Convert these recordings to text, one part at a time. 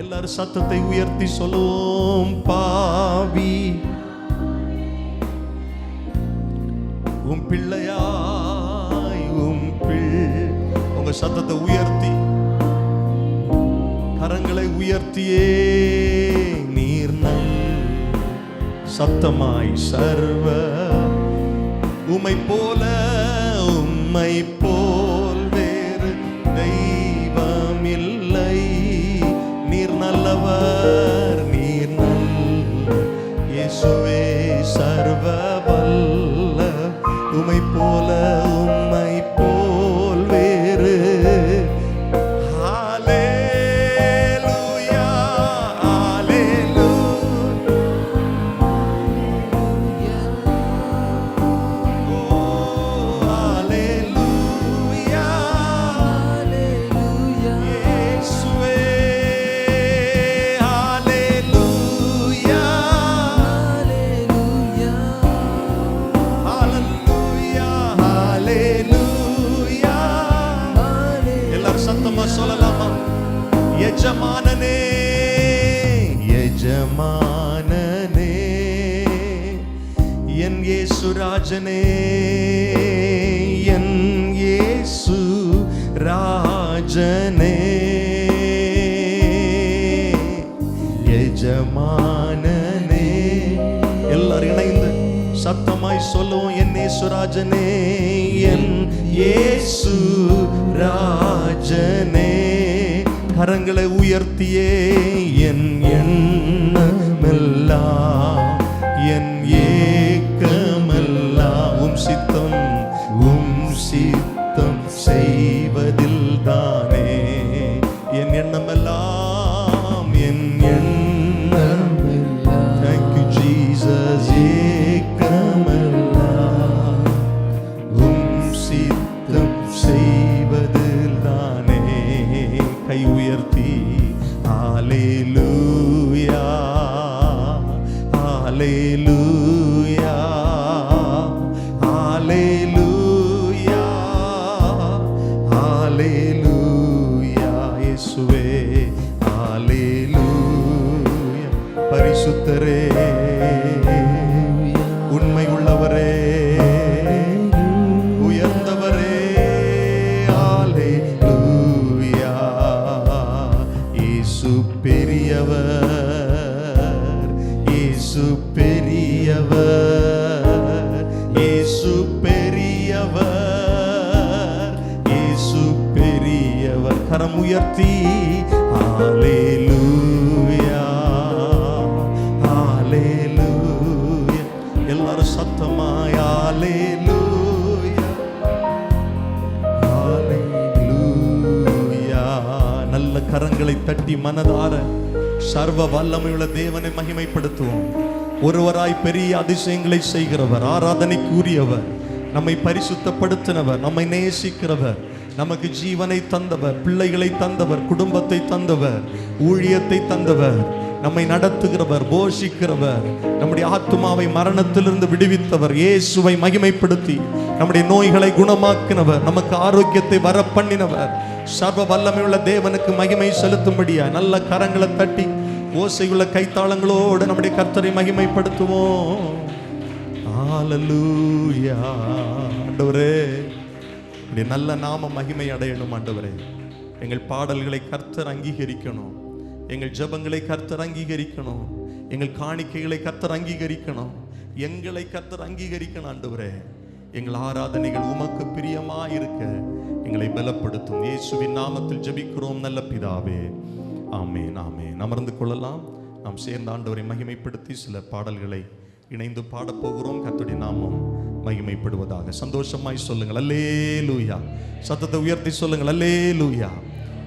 எல்லாரும் சத்தத்தை உயர்த்தி சொல்லுவோம். பாவி உம் பிள்ளையாய் உங்க சத்தத்தை உயர்த்தி கரங்களை உயர்த்தியே நீர் சத்தமாய் சர்வ உம்மை போல் வேறு தெய்வம் இல்லை. நீர் நல்லவர், நீர் இயேசுவே சர்வ வல்ல. உம்மை போல் வேறு. ஹல்லேலூயா, ஹல்லேலூயா, ஓ ஹல்லேலூயா, இயேசுவே ஹல்லேலூயா, ஹல்லேலூயா, ஹல்லேலூயா. எல்லாரும் சத்தமா சொல்லலாமா? எஜமானனே, எஜமானனே, என் இயேசு ராஜனே, என் இயேசு ராஜனே, எஜமானனே. எல்லாரும் இணைந்து சத்தமாய் சொல்லுவோம். என் இயேசு ராஜனே, என் இயேசு ராஜனே. கரங்களை உயர்த்தியே என் எண்ணமெல்லாம் என் ஏக்கமெல்லாம் உம் சித்தம் செய்வதில் தானே. என் எண்ணமெல்லாம் என் எண்ணமெல்லாம் Thank you Jesus. ஏக்கமெல்லாம் உம் சித்தம் செய்வதில் தானே. கை உயர்த்தி ஹல்லேலூயா, ஹல்லேலூயா, ஹல்லேலூயா, ஹல்லேலூயா. இயேசுவே ஹல்லேலூயா. பரிசுத்தரே, உண்மை உள்ளவரே, உயர்ந்தவரே, ஹல்லேலூயா. இயேசு பெரியவர், இயேசு பெரியவர், இயேசு பெரியவர், இயேசு பெரியவர். கரம் உயர்த்தி ஹல்லேலூயா, ஹல்லேலூயா. எல்லாரும் சத்தமாய் ஹல்லேலூயா, ஹல்லேலூயா. நல்ல கரங்களை தட்டி மனதார சர்வ வல்லமையுள்ள தேவனை மகிமைப்படுத்துவோம். ஒருவராய் பெரிய அதிசயங்களை செய்கிறவர், ஆராதனைக்குரியவர், நம்மை பரிசுத்தப்படுத்தினவர், நம்மை நேசிக்கிறவர், நமக்கு ஜீவனை தந்தவர், பிள்ளைகளை தந்தவர், குடும்பத்தை தந்தவர், ஊழியத்தை தந்தவர், நம்மை நடத்துகிறவர், போஷிக்கிறவர், நம்முடைய ஆத்துமாவை மரணத்திலிருந்து விடுவித்தவர், இயேசுவை மகிமைப்படுத்தி நம்முடைய நோய்களை குணமாக்கினவர், நமக்கு ஆரோக்கியத்தை வர பண்ணினவர். சர்வ வல்லமையுள்ள தேவனுக்கு மகிமை செலுத்தும்படியா நல்ல கரங்களை தட்டி ஓசையுள்ள கைத்தாளங்களோடு நம்முடைய கர்த்தரை மகிமைப்படுத்துவோம். ஹல்லேலூயா. ஆண்டவரே, உம்முடைய நல்ல நாம மகிமை அடையணும். ஆண்டவரே, எங்கள் பாடல்களை கர்த்தர் அங்கீகரிக்கணும், எங்கள் ஜெபங்களை கர்த்தர் அங்கீகரிக்கணும், எங்கள் காணிக்கைகளை கர்த்தர் அங்கீகரிக்கணும், எங்களை கர்த்தர் அங்கீகரிக்கணும். ஆண்டவரே, எங்கள் ஆராதனைகள் உமக்கு பிரியமாயிருக்க எங்களை பலப்படுத்தும். இயேசுவின் நாமத்தில் ஜெபிக்கிறோம் நல்ல பிதாவே, ஆமென், ஆமென். அமர்ந்து கொள்ளலாம். நாம் சேர்ந்த ஆண்டவரை மகிமைப்படுத்தி சில பாடல்களை இணைந்து பாடப்போகிறோம். கர்த்தருடைய நாமம் மகிமைப்படுவதாக. சந்தோஷமாய் சொல்லுங்கள் அல்லேலூயா. சத்தத்தை உயர்த்தி சொல்லுங்கள் அல்லேலூயா.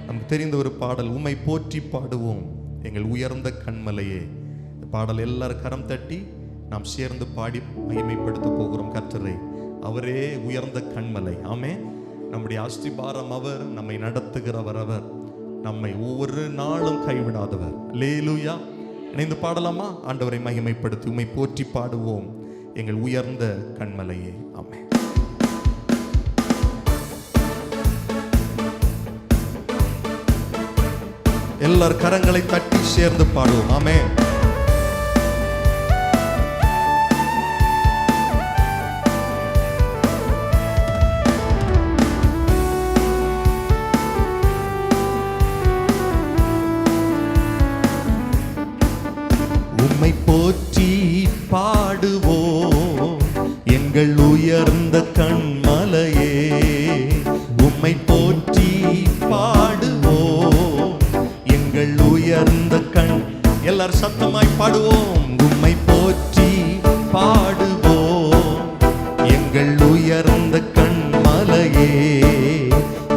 நமக்கு தெரிந்த ஒரு பாடல், உம்மை போற்றி பாடுவோம் எங்கள் உயர்ந்த கண்மலையே. இந்த பாடல் எல்லாரும் கரம் தட்டி நாம் சேர்ந்து பாடி மகிமைப்படுத்த போகிறோம் கர்த்தரை. அவரே உயர்ந்த கண்மலை. ஆமே. நம்முடைய அஸ்திபாரம் அவர், நம்மை நடத்துகிறவர் அவர், நம்மை ஒவ்வொரு நாளும் கைவிடாதவர். அல்லேலூயா. இணைந்து பாடலாமா? ஆண்டவரை மகிமைப்படுத்தி உம்மை போற்றி பாடுவோம் எங்கள் உயர்ந்த கண்மலையே. ஆமென். எல்லார் கரங்களை தட்டி சேர்ந்து பாடுவோம். ஆமென். உம்மை போற்றி பாடுவோம் எங்கள் உயர்ந்த கண்மலையே. உம்மை போற்றி பாடுவோம் எங்கள் உயர்ந்த கண். எல்லாரும் சத்தமாய் பாடுவோம். உம்மை போற்றி பாடுவோம் எங்கள் உயர்ந்த கண்மலையே.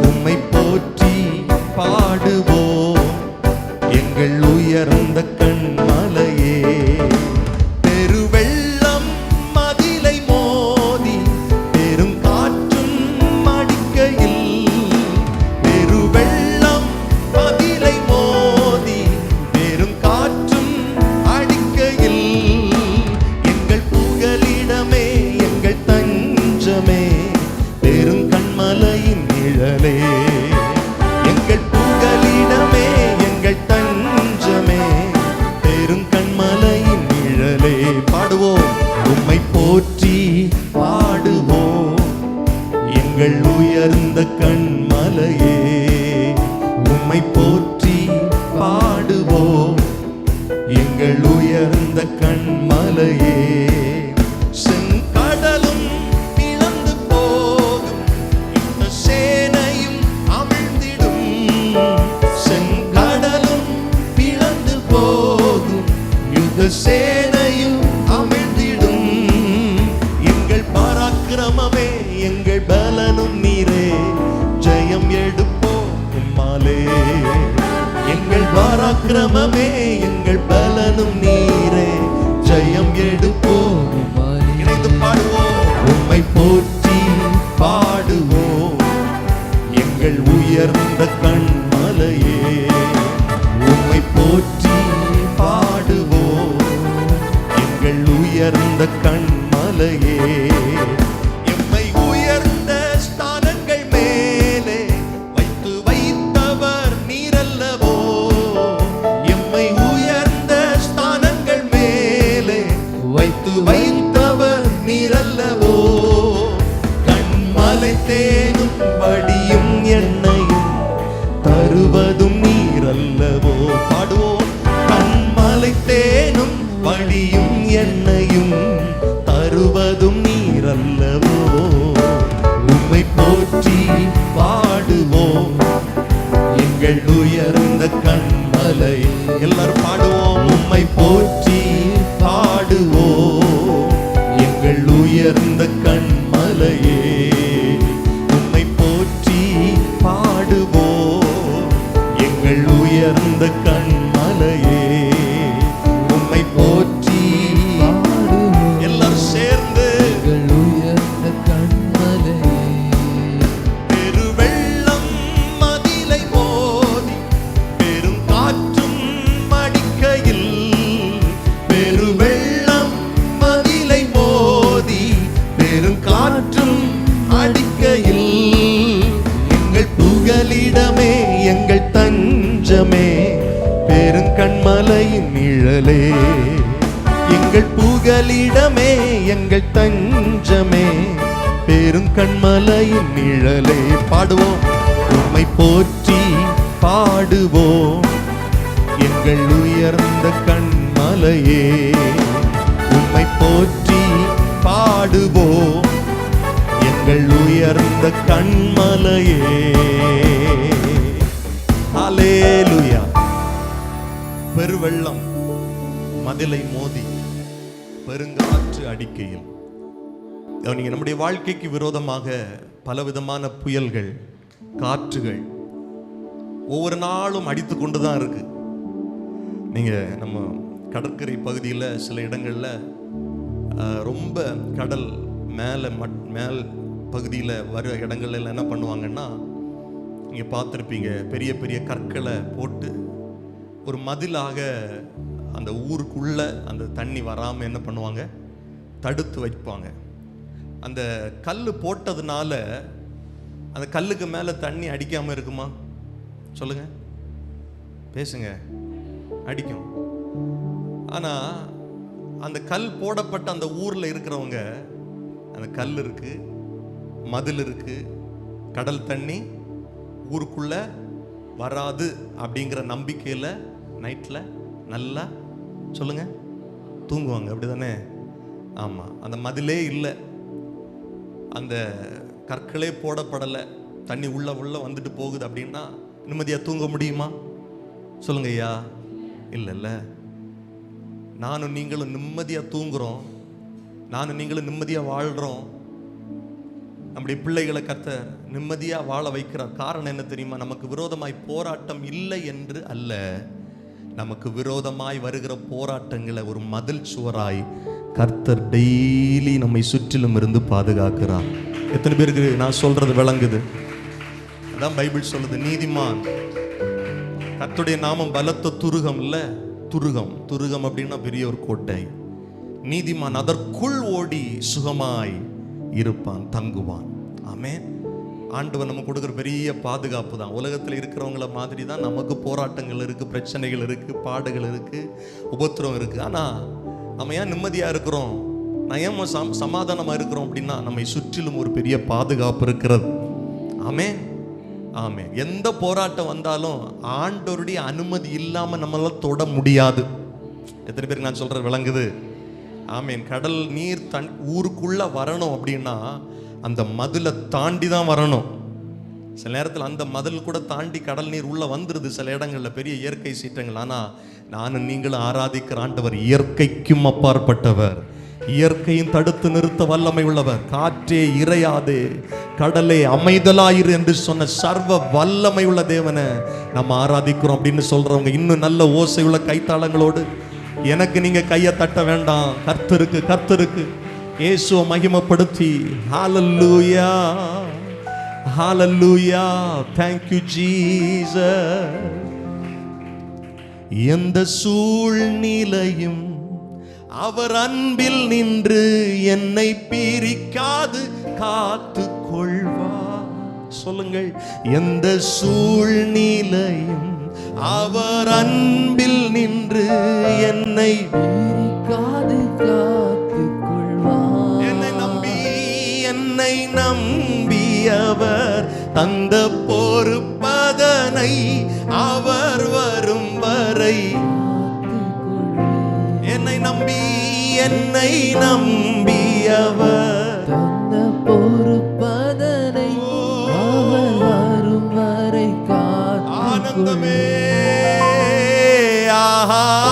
உம்மை போற்றி பாடுவோம் எங்கள் உயர்ந்த கண்மலையே. பெருவெள்ளம் மதிலை மோதி பெரும் காற்றும் அடிக்கையில். பெருவெள்ளம் மதிலை மோதி பெரும் காற்றும் அடிக்கையில். எங்கள் புகலிடமே எங்கள் தஞ்சமே பெரும் கண்மலையின் நிழலே. எங்கள் புகலிடமே எங்கள் தஞ்சமே பெரும் கண்மலையின் நிழலே. பாடுவோம். உம்மை போற்றி பாடுவோம் எங்கள் உயர்ந்த கண்மலையே. உம்மை போற்றி பாடுவோம் எங்கள் உயர்ந்த கண்மலையே. செங்கடலும் பிளந்து போகும் இந்த சேனையும் அமிழ்ந்திடும். செங்கடலும் பிளந்து போகும் யுத்த சேனையும் அமிழ்ந்திடும். எங்கள் பராக்கிரமமே எங்கள் பலனும் நீரே, ஜெயம் எடுப்போம் உம்மாலே. எங்கள் பராக்கிரமமே எங்கள் பலனும் நீரே, ஜெயம் எடுப்போம் உம்மாலே. இணைந்து பாடுவோம். உம்மை போற்றி பாடுவோம் எங்கள் உயர்ந்த கண்மலையே. உம்மை போற்றி பாடுவோம் எங்கள் உயர்ந்த கண்மலையே. எம்மை உயர்ந்த ஸ்தானங்கள் மேலே வைத்து வைத்தவர் நீரல்லவோ. எம்மை உயர்ந்த ஸ்தானங்கள் மேலே வைத்து வைத்தவர் நீரல்லவோ. கண்மலை தேனும் வடியும் எண்ணெயும் தருவதும் நீரல்லவோ. பாடுவோம். கண்மலை தேனும் வடியும் எண்ணெயும் தருவதும் நீரல்லவோ. உம்மை போற்றி பாடுவோம் எங்கள் உயர்ந்த கண்மலை. எல்லாரும் பாடுவோம். உம்மை போற்றி பாடுவோம் எங்கள் உயர்ந்த கண்மலையே. உம்மை போற்றி பாடுவோம் எங்கள் உயர்ந்த கண்மலையே. உம்மை போற்றி பாடுவோம். எல்லாரும் சேர்ந்து எங்கள் உயர்ந்த கண்மலையே. பெருவெள்ளம் மதிலை மோதி பெரும் காற்றும் அடிக்கையில். பெருவெள்ளம் மதிலை மோதி பெரும் காற்றும் அடிக்கையில். எங்கள் புகலிடமே எங்கள் தஞ்சமே பெருங்கண்மலையின் நிழலே. எங்கள் புகலிடமே எங்கள் தஞ்சமே பெருங்கண்மலையின் நிழலே. பாடுவோம். உம்மை போற்றி பாடுவோம் எங்கள் உயர்ந்த கண்மலையே. உம்மை போற்றி பாடுவோம் எங்கள் உயர்ந்த கண்மலையே. ஹல்லேலூயா. பெருவெள்ளம் மதிலை மோதி பெருங்காற்று அடிக்கையில். நீங்க நம்முடைய வாழ்க்கைக்கு விரோதமாக பலவிதமான புயல்கள், காற்றுகள் ஒவ்வொரு நாளும் அடித்து கொண்டு தான் இருக்கு. நீங்க நம்ம கடற்கரை பகுதியில் சில இடங்கள்ல ரொம்ப கடல் மேல் பகுதியில் வர இடங்கள்ல என்ன பண்ணுவாங்கன்னா, நீங்கள் பார்த்துருப்பீங்க, பெரிய பெரிய கற்களை போட்டு ஒரு மதிலாக அந்த ஊருக்குள்ள அந்த தண்ணி வராமல் என்ன பண்ணுவாங்க, தடுத்து வைப்பாங்க. அந்த கல் போட்டதுனால அந்த கல்லுக்கு மேலே தண்ணி அடிக்காமல் இருக்குமா சொல்லுங்க? பேசுங்க, அடிக்கும். ஆனா அந்த கல் போடப்பட்ட அந்த ஊர்ல இருக்கிறவங்க, அந்த கல் இருக்கு, மதில் இருக்கு, கடல் தண்ணி ஊருக்குள்ள வராது அப்படிங்கிற நம்பிக்கையில நைட்ல நல்லா சொல்லுங்க தூங்குவாங்க. அப்படிதானே? ஆமா. அந்த மதிலே இல்லை, அந்த கற்களே போடப்படலை, தண்ணி உள்ள வந்துட்டு போகுது அப்படின்னா நிம்மதியா தூங்க முடியுமா? சொல்லுங்க ஐயா. இல்லைல்ல. நானும் நீங்களும் நிம்மதியா தூங்குறோம், நானும் நீங்களும் நிம்மதியா வாழ்றோம். நம்முடைய பிள்ளைகளை கர்த்தர் நிம்மதியா வாழ வைக்கிறார். காரணம் என்ன தெரியுமா? நமக்கு விரோதமாய் போராட்டம் இல்லை என்று அல்ல, நமக்கு விரோதமாய் வருகிற போராட்டங்களை ஒரு மதில் சுவராய் கர்த்தர் டெய்லி நம்மை சுற்றிலும் இருந்து பாதுகாக்கிறார். எத்தனை பேருக்கு நான் சொல்றது விளங்குது? அதான் பைபிள் சொல்லுது, நீதிமான் கர்த்தருடைய நாமம் பலத்த துருகம் இல்ல, துருகம் அப்படின்னா பெரிய ஒரு கோட்டை. நீதிமான் அதற்குள் ஓடி சுகமாய் இருப்பான், தங்குவான். ஆமென். ஆண்டவர் நம்ம கொடுக்குற பெரிய பாதுகாப்பு தான். உலகத்தில் இருக்கிறவங்கள மாதிரி தான் நமக்கு போராட்டங்கள் இருக்கு, பிரச்சனைகள் இருக்கு, பாடுகள் இருக்கு, உபத்திரம் இருக்கு. ஆனா நம்ம ஏன் நிம்மதியா இருக்கிறோம், நான் ஏன் சமாதானமா இருக்கிறோம் அப்படின்னா நம்மை சுற்றிலும் ஒரு பெரிய பாதுகாப்பு இருக்கிறது. ஆமென், ஆமென். எந்த போராட்டம் வந்தாலும் ஆண்டவருடைய அனுமதி இல்லாம நம்மளால தொட முடியாது. எத்தனை பேருக்கு நான் சொல்றது விளங்குது? ஆமென். கடல் நீர் ஊருக்குள்ள வரணும் அப்படின்னா அந்த மதிலை தாண்டி தான் வரணும். சில நேரத்தில் அந்த மதில் கூட தாண்டி கடல் நீர் உள்ள வந்துருது சில இடங்கள்ல, பெரிய இயற்கை சீற்றங்கள். ஆனா நானும் நீங்களும் ஆராதிக்கிற ஆண்டவர் இயற்கைக்கும் அப்பாற்பட்டவர், இயற்கையும் தடுத்து நிறுத்த வல்லமை உள்ளவர். காற்றே இறையாதே, கடலே அமைதலாயிரு என்று சொன்ன சர்வ வல்லமை உள்ள தேவனை நம்ம ஆராதிக்கிறோம் அப்படின்னு சொல்றவங்க இன்னும் நல்ல ஓசை உள்ள கைத்தாளங்களோடு, எனக்கு நீங்க கையை தட்ட வேண்டாம், கர்த்தருக்கு இயேசுவை மகிமைப்படுத்தி ஹalleluya ஹalleluya thank you Jesus. எந்த சூழ்நிலையும் அவர் அன்பில் நின்று என்னை பிரிக்காது காத்து கொள்வார். சொல்லுங்கள், எந்த சூழ்நிலையும் அவர் அன்பில் நின்று என்னை பிரிக்காது காத்து கொள்வார். என்னை நம்பி அவர் தந்த பொறுப்பதனை அவர் வரும் வரை, என்னை நம்பி அவர் தந்த பொறுப்பதனை அவர் வரும் வரை காத்து. ஆனந்தமே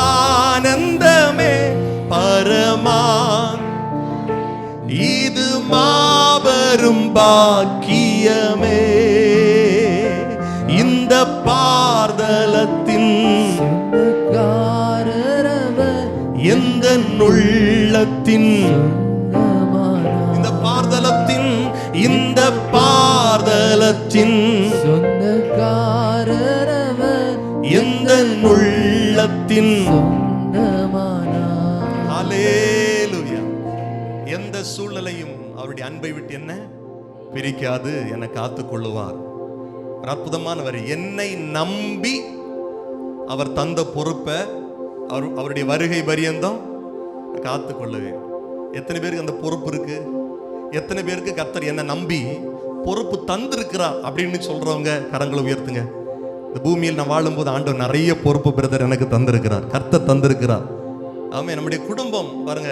ஆனந்தமே பரமான், இது மாபெரும் பாக்கியமே. இந்த பார்தலத்தின் எந்த உள்ளத்தின், இந்த பார்தலத்தின் சொந்தக்காரரவர் எந்த உள்ளத்தின் ஹல்லேலூயா. எந்த சூழ்நிலையும் அவருடைய அன்பை விட்டு என்ன பிரிக்காது, என்னை காத்துக் கொள்ளுவார். அற்புதமான வரி. என்னை நம்பி அவர் தந்த பொறுப்பை அவருடைய வருகை பரியந்தம் காத்து கொள்ளுவேன். எத்தனை பேருக்கு அந்த பொறுப்பு இருக்கு? எத்தனை பேருக்கு கர்த்தர் என்ன நம்பி பொறுப்பு தந்திருக்கிறார் அப்படின்னு சொல்றவங்க கரங்களை உயர்த்துங்க. இந்த பூமியில் நான் வாழும்போது ஆண்டவர் நிறைய பொறுப்பு பிரதர் எனக்கு தந்திருக்கிறார், கர்த்தர் தந்திருக்கிறார். ஆமே. நம்முடைய குடும்பம் பாருங்க,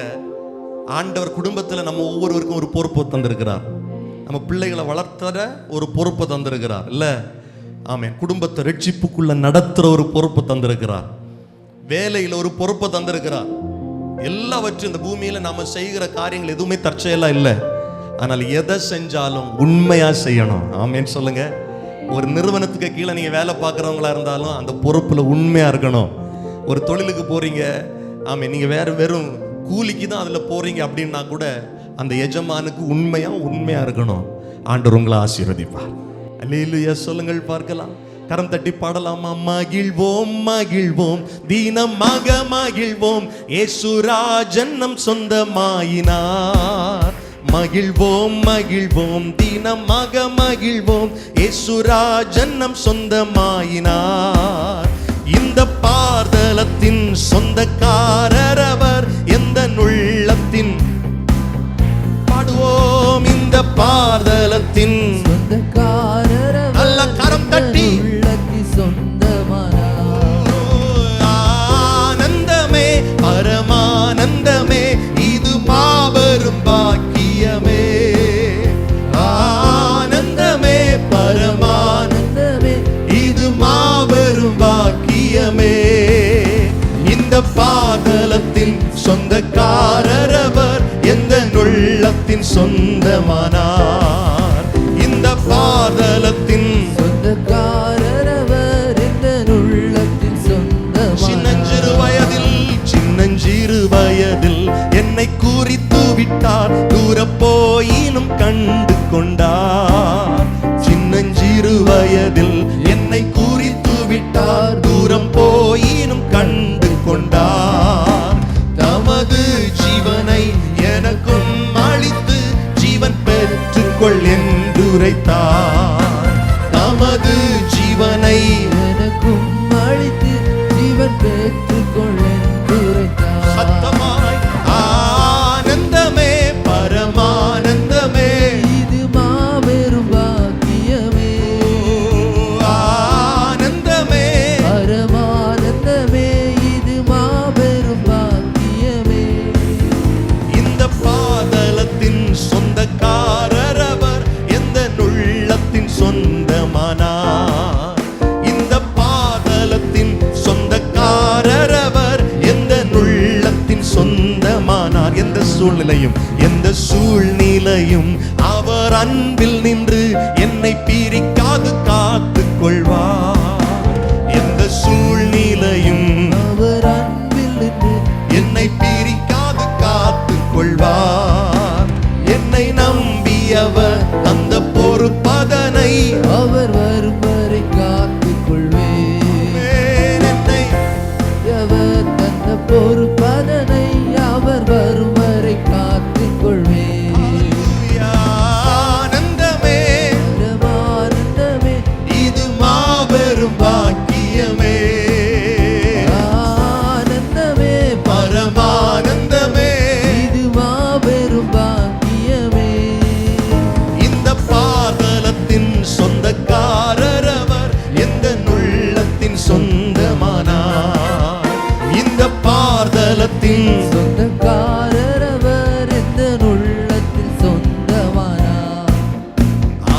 ஆண்டவர் குடும்பத்தில் நம்ம ஒவ்வொருவருக்கும் ஒரு பொறுப்பு தந்திருக்கிறார். நம்ம பிள்ளைகளை வளர்த்துற ஒரு பொறுப்பை தந்திருக்கிறார் இல்ல? ஆமே. குடும்பத்தை ரட்சிப்புக்குள்ள நடத்துற ஒரு பொறுப்பு தந்திருக்கிறார். வேலையில் ஒரு பொறுப்பை தந்திருக்கிறார். எல்லாவற்றும் இந்த பூமியில நாம செய்கிற காரியங்கள் எதுவுமே தற்செயலா இல்லை. ஆனால் எதை செஞ்சாலும் உண்மையா செய்யணும். ஆமேன்னு சொல்லுங்க. ஒரு நிறுவனத்துக்கு கீழே நீங்க வேலை பார்க்குறவங்களா இருந்தாலும் அந்த பொறுப்புல உண்மையா இருக்கணும். ஒரு தொழிலுக்கு போறீங்க, ஆமே, நீங்க வெறும் கூலிக்கு தான் அதுல போறீங்க அப்படின்னா கூட அந்த எஜமானுக்கு உண்மையா இருக்கணும். ஆண்டவர் உங்களை ஆசீர்வதிப்பார். அல்லேலூயா சொல்லுங்கள் பார்க்கலாம். கரம் தட்டி பாடலாமா? மகிழ்வோம் மகிழ்வோம் தீனமாக மகிழ்வோம், இயேசுராஜன் நம் சொந்தமாயினார். மகிழ்வோம் மகிழ்வோம் தீனமாக மகிழ்வோம், இயேசுராஜன் நம் சொந்தமாயினார். பார்தலத்தின் சொந்தக்காரர் அவர், எந்த உள்ளத்தின் பாடுவோம். இந்த பார்தலத்தின் சொந்தக்காரர் அவர், நல்ல கரம் தட்டி உள்ளத்தின் சொந்தமானார். ஆனந்தமே பரமானந்தமே, இது மாபெரும் பாக்கியமே. ஆனந்தமே பரமானந்தமே, இது மாபெரும் பாக்கியமே. இந்த பாதலத்தின் சொந்தக்காரர் அவர், எந்த உள்ளத்தின் சொந்தமானார். இந்த பாதலத்தின் சொந்தக்காரர் அவர், எந்த உள்ளத்தின் சொந்தமானார். சின்னஞ்சிறு வயதில் என்னை குறித்து விட்டார், தூர போயினும் கண்டு கொண்டார். சின்னஞ்சிறு வயதில் என்னை குறித்து விட்டார், தூரம் போயினும் கண்டு கொண்டார். தமது ஜீவனை எனக்கும் அளித்து ஜீவன் பெற்றுக்கொள் என்று உரைத்தார். தமது ஜீவனை எனக்கும் அளித்து ஜீவன் பெற்றுக்கொள் என்று உரைத்தார். சத்தமாய் ஆனந்தமே பரமானந்தமே, இது மாபெரும் பாக்கியமே. ஆனந்தமே பரமானந்தமே, இது மாபெரும் பாக்கியமே. இந்த பாதலத்தின் சொந்தக்காரர் அவர், எந்த உள்ளத்தின் சொந்தமானார். இந்த பாதலத்தின் சொந்தக்காரர் அவர், எந்த உள்ளத்தின் சொந்தமானார். எந்த சூழ்நிலையும் அவர் அன்பில் நின்று என்னை பிரிக்காது காத்துக் கொள்வார். எந்த சூழ்நிலையும் அவர் அன்பில் நின்று என்னை பிரிக்காது காத்துக் கொள்வார். என்னை நம்பியவர் அந்த பொறுப்பதனை அவர் வரும் வரை காத்துக் கொள்வேன். என்னை அவர் தந்த பொறுப்பதனை அவர் வரும் வரை காத்துக் கொள்வேன். ஆனந்தமே பரமானந்தமே, இது மாபெரும் பாக்கியமே. ஆனந்தமே பரமானந்தமே, இது மாபெரும் பாக்கியமே. இந்த பாதலத்தின் சொந்தக்காரர் அவர், எந்த உள்ளத்தின் சொந்தமானார். இந்த பாதலத்தின் சொந்தக்காரர் அவர், எந்த உள்ளத்தில் சொந்தமானார்.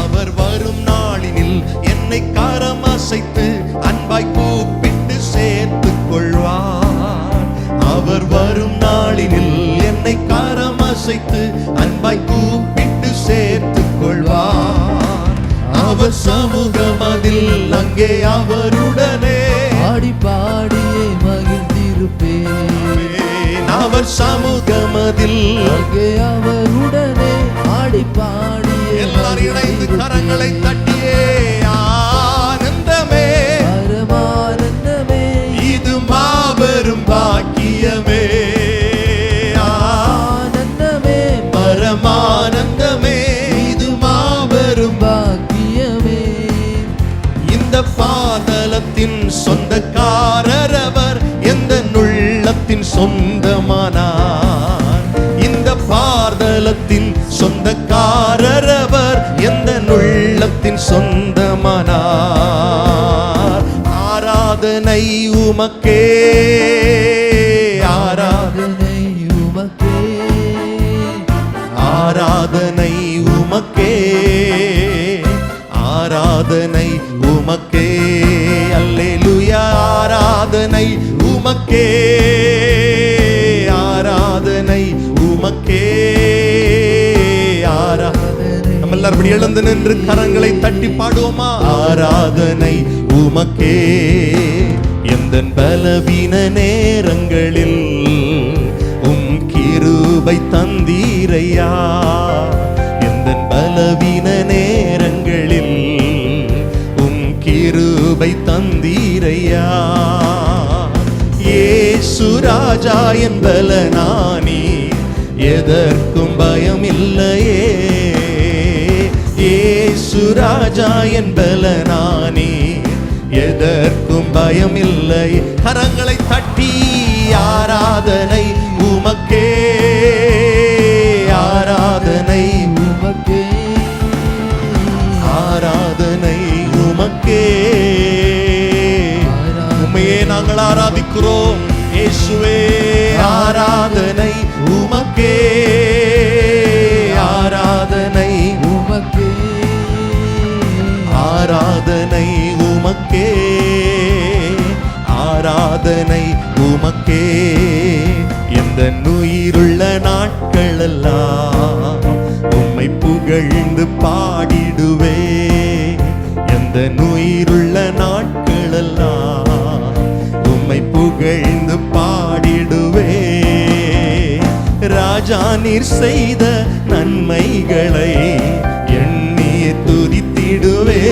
அவர் வரும் நாளினில் என்னை கரம் அசைத்து அன்பாய் கூப்பிட்டு சேர்த்துக் கொள்வார். அவர் வரும் நாளினில் என்னை கரம் அசைத்து அன்பாய் கூப்பிட்டு சேர்த்துக் கொள்வார். அவர் சமூகம் அதில் அங்கே அவருடனே ஆடி பாடியே மகிழ்ந்திருப்பேன். அவர் சமூகம் அதில் அங்கே அவருடனே ஆடி பாடியே எல்லாரும் இணைந்து கரங்களை தட்டியே ஆனந்தமே பரமானந்தமே, இது மாபெரும் பாக்கியமே. ஆனந்தமே பரமானந்தமே, இது மாபெரும் பாக்கியமே. இந்த பாதலத்தின் சொந்தக்காரர் அவர், எந்த உள்ளத்தின் சொந்தமானார். இந்த பாதலத்தின் சொந்தக்காரர் அவர், எந்த உள்ளத்தின் சொந்தமானார். ஆராதனை உமக்கே, ஆராதனை உமக்கே, ஆராதனை உமக்கே, ஆராதனை உமக்கே. அல்லேலூயா. ஆராதனை உமக்கே, ஆராதனை உமக்கே. நம்ம எல்லாரும் இப்படி எழுந்து நின்று கரங்களை தட்டி பாடுவோமா? ஆராதனை உமக்கே. எந்தன் பலவீன நேரங்களில் கிருபை தந்தீரையா. எந்தன் பலவீன நேரங்களில் கிருபை தந்தீரையா. இயேசு ராஜா என் பலனானி, எதற்கும் பயம் இல்லையே. இயேசு ராஜா என் பலனானி, எதற்கும் பயமில்லை. கரங்களை தட்டி ஆராதனை உமக்கே, ஆராதனை உமக்கே, ஆராதனை உமக்கே. உம்மையே நாங்கள் ஆராதிக்கிறோம் இயேசுவே. ஆராதனை உமக்கே, ஆராதனை உமக்கே, ஆராதனை உமக்கே, ஆராதனை உமக்கே. எந்த உயிருள்ள நாட்களெல்லாம் உம்மை புகழ்ந்து பாடிடுவே. எந்த உயிருள்ள நாட்களெல்லாம் உம்மை புகழ்ந்து பாடிடுவே. ராஜா நீர் செய்த நன்மைகளை எண்ணிய துதித்திடுவே.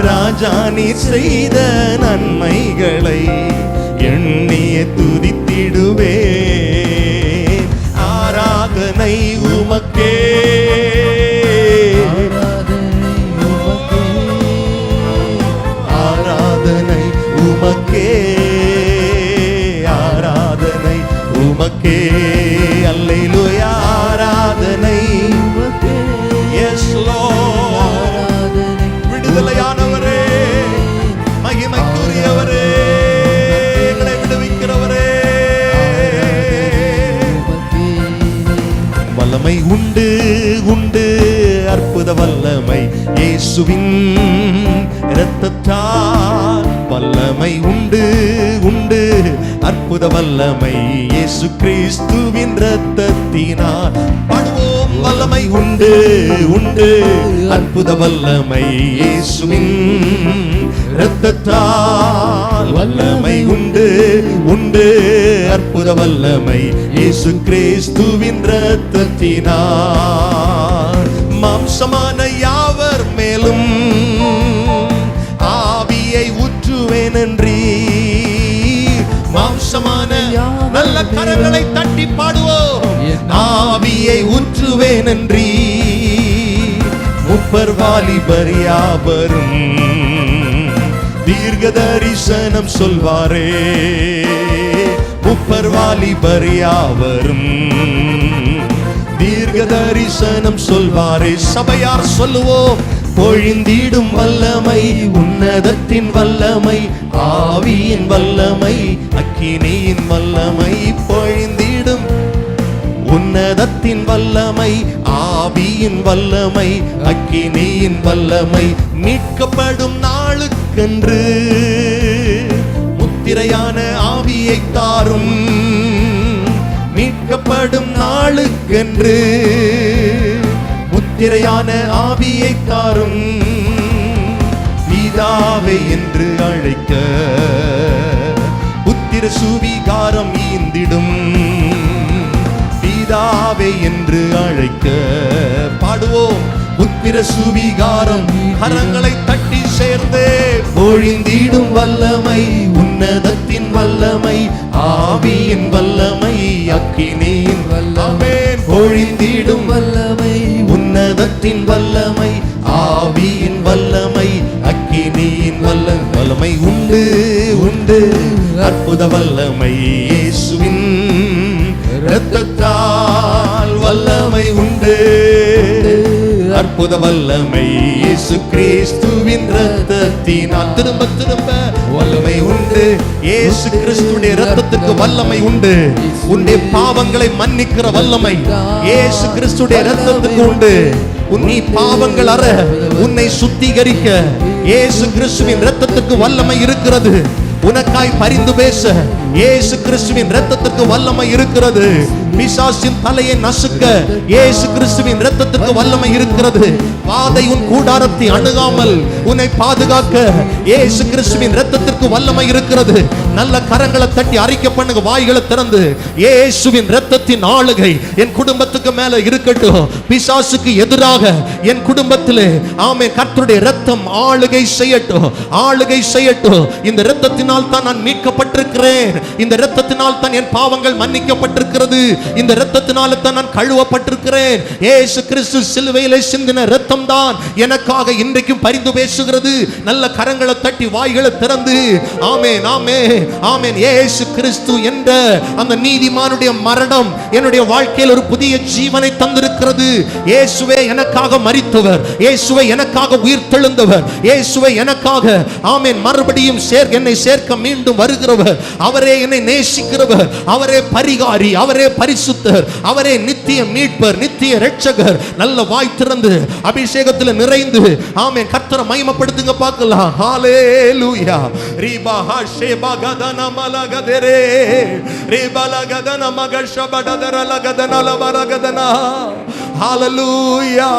ராஜா நீர் செய்த நன்மைகளை எண்ணிய துதித்திடுவே. ஆராதனை உமக்கே, ஆராதனை உமக்கே, ஆராதனை உமக்கே, ஆராதனை உமக்கே. அல்லேலூயா. ஆராதனை உமக்கே, எஸ் லார்ட். ஆராதனை விடுதலையானவரே, மகிமைக்குரியவரே, எங்களை விடுவிக்கிறவரே. உமக்கே, வல்லமை உண்டு உண்டு, அற்புத வல்லமை இயேசுவின் இரத்தத்தால். வல்லமை உண்டு உண்டு, அற்புத வல்லமை இயேசு கிறிஸ்துவின் இரத்தத்தினால். பாடுவோம். வல்லமை உண்டு உண்டு, அற்புத வல்லமை இயேசுவின் இரத்தத்தால். வல்லமை உண்டு உண்டு, அற்புத வல்லமை இயேசு கிறிஸ்துவின் இரத்தத்தினால். மாம்சமான யாவர் மேலும் ஆவியை ஊற்றுவேன் என்றீ. மாம்சமான நல்ல கரங்களை தட்டி பாடுவோம். ஆவியை ஊற்றுவேன் என்றீ. முப்பர் வாலிபர் யாவரும் தீர்க்க தரிசனம் சொல்வாரே. முப்பர் வாலிபர் யாவரும் தீர்க்க தரிசனம் சொல்வாரே. சபையார் சொல்லுவோம். பொழிந்திடும் வல்லமை, உன்னதத்தின் வல்லமை, ஆவியின் வல்லமை, அக்கினியின் வல்லமை. பொழிந்திடும் உன்னதத்தின் வல்லமை, ஆவியின் வல்லமை, அக்கினியின் வல்லமை. மீட்கப்படும் நாளுக்கென்று முத்திரையான ஆவியை தாரும். மீட்கப்படும் நாளுக்கென்று முத்திரையான ஆவியை தாரும். பிதாவே என்று அழைக்க புத்திர சுவிகாரம் ஈந்திடும். பிதாவே என்று அழைக்க பாடுவோம். புத்திர சுவிகாரம். கரங்களை தட்டி சேர்ந்து. பொழிந்திடும் வல்லமை, உன்னதத்தின் வல்லமை, ஆவியின் வல்லமை, அக்கினியின் வல்லமை. பொழிந்திடும் வல்லமை, உன்னதத்தின் வல்லமை, ஆவியின் வல்லமை, அக்கினியின் வல்லமை. உண்டு உண்டு, அற்புத வல்லமை இயேசுவின் இரத்தத்தால். வல்லமை உண்டு, அற்புத வல்லமை இயேசு கிறிஸ்துவின் இரத்தத்தினால். திரும்ப திரும்ப வல்லமை உண்டு. இயேசு கிறிஸ்துவின் இரத்தத்துக்கு வல்லமை உண்டு. உன்னுடைய பாவங்களை மன்னிக்கிற வல்லமை இயேசு கிறிஸ்துவின் இரத்தத்துக்கு உண்டு. நீ பாவங்கள் அற உன்னை சுத்திகரிக்க இயேசு கிறிஸ்துவின் இரத்தத்துக்கு வல்லமை இருக்கிறது. உனக்காய் பரிந்து பேச இயேசு கிறிஸ்துவின் இரத்தத்துக்கு வல்லமை இருக்கிறது. பிசாசின் தலையை நசுக்க இயேசு கிறிஸ்துவின் இரத்தத்துக்கு வல்லமை இருக்கிறது. வாதை உன் கூடாரத்தை அணுகாமல் உன்னை பாதுகாக்க இயேசு கிறிஸ்துவின் இரத்தத்திற்கு வல்லமை இருக்கிறது. நல்ல கரங்களை தட்டி அறிக்கை பண்ணுங்க, வாய்களை திறந்து. இயேசுவின் இரத்தத்தின் ஆளுகை என் குடும்பத்துக்கு மேல இருக்கட்டும். பிசாசுக்கு எதிராக என் குடும்பத்திலே ஆமென் கர்த்தருடைய இரத்தம் ஆளுகை செய்யட்டும், ஆளுகை செய்யட்டும். இந்த இரத்தத்தினால் தான் நான் மீட்கப்பட்டிருக்கிறேன். இந்த இரத்தத்தினால் தான் என் பாவங்கள் மன்னிக்கப்பட்டிருக்கிறது. இந்த இரத்தத்தினால தான் நான் கழுவப்பட்டிருக்கிறேன். இயேசு கிறிஸ்து சிலுவையிலே சிந்தின இரத்தம் தான் எனக்காக இன்றைக்கும் பரிந்து பேசுகிறது. நல்ல கரங்களை தட்டி வாய்களை திறந்து ஆமென் ஆமென் ஆமென். இயேசு கிறிஸ்து என்ற அந்த நீதிமானுடைய மரணம் என்னுடைய வாழ்க்கையில் ஒரு புதிய ஜீவனை தந்திருக்கிறது. இயேசுவே எனக்காக மரித்தவர், இயேசுவே எனக்காக உயிர்த்தெழுந்தவர், இயேசுவே எனக்காக ஆமென் மறுபடியும் என்னை சேர்க்க மீண்டும் வருகிறவர். அவரே என்னை நேசிக்கிறவர், அவரே பரிகாரி, அவரே பரிசுத்தர், அவரே நித்திய மீட்பர், நித்திய இரட்சகர். நல்ல வாய் திறந்து அபிஷேகத்தில் நிறைந்து ஆமென் கர்த்தரை மகிமைப்படுத்துங்க பார்க்கலாம். ஹalleluya. ரிபா ஹஷேபா கதன மலகதரே ரிபல கதன மகஷபடதர லகதன லபரகதன. ஹalleluya.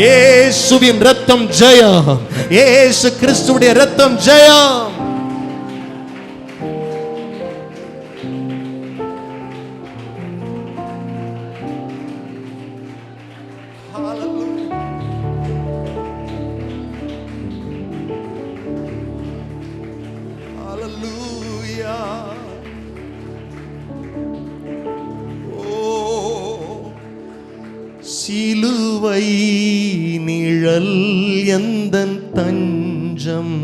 இயேசுவின் இரத்தம் ஜெயம், இயேசு கிறிஸ்துவுடைய இரத்தம் ஜெயம். சிலுவை நிழல் எந்தன் தஞ்சம்,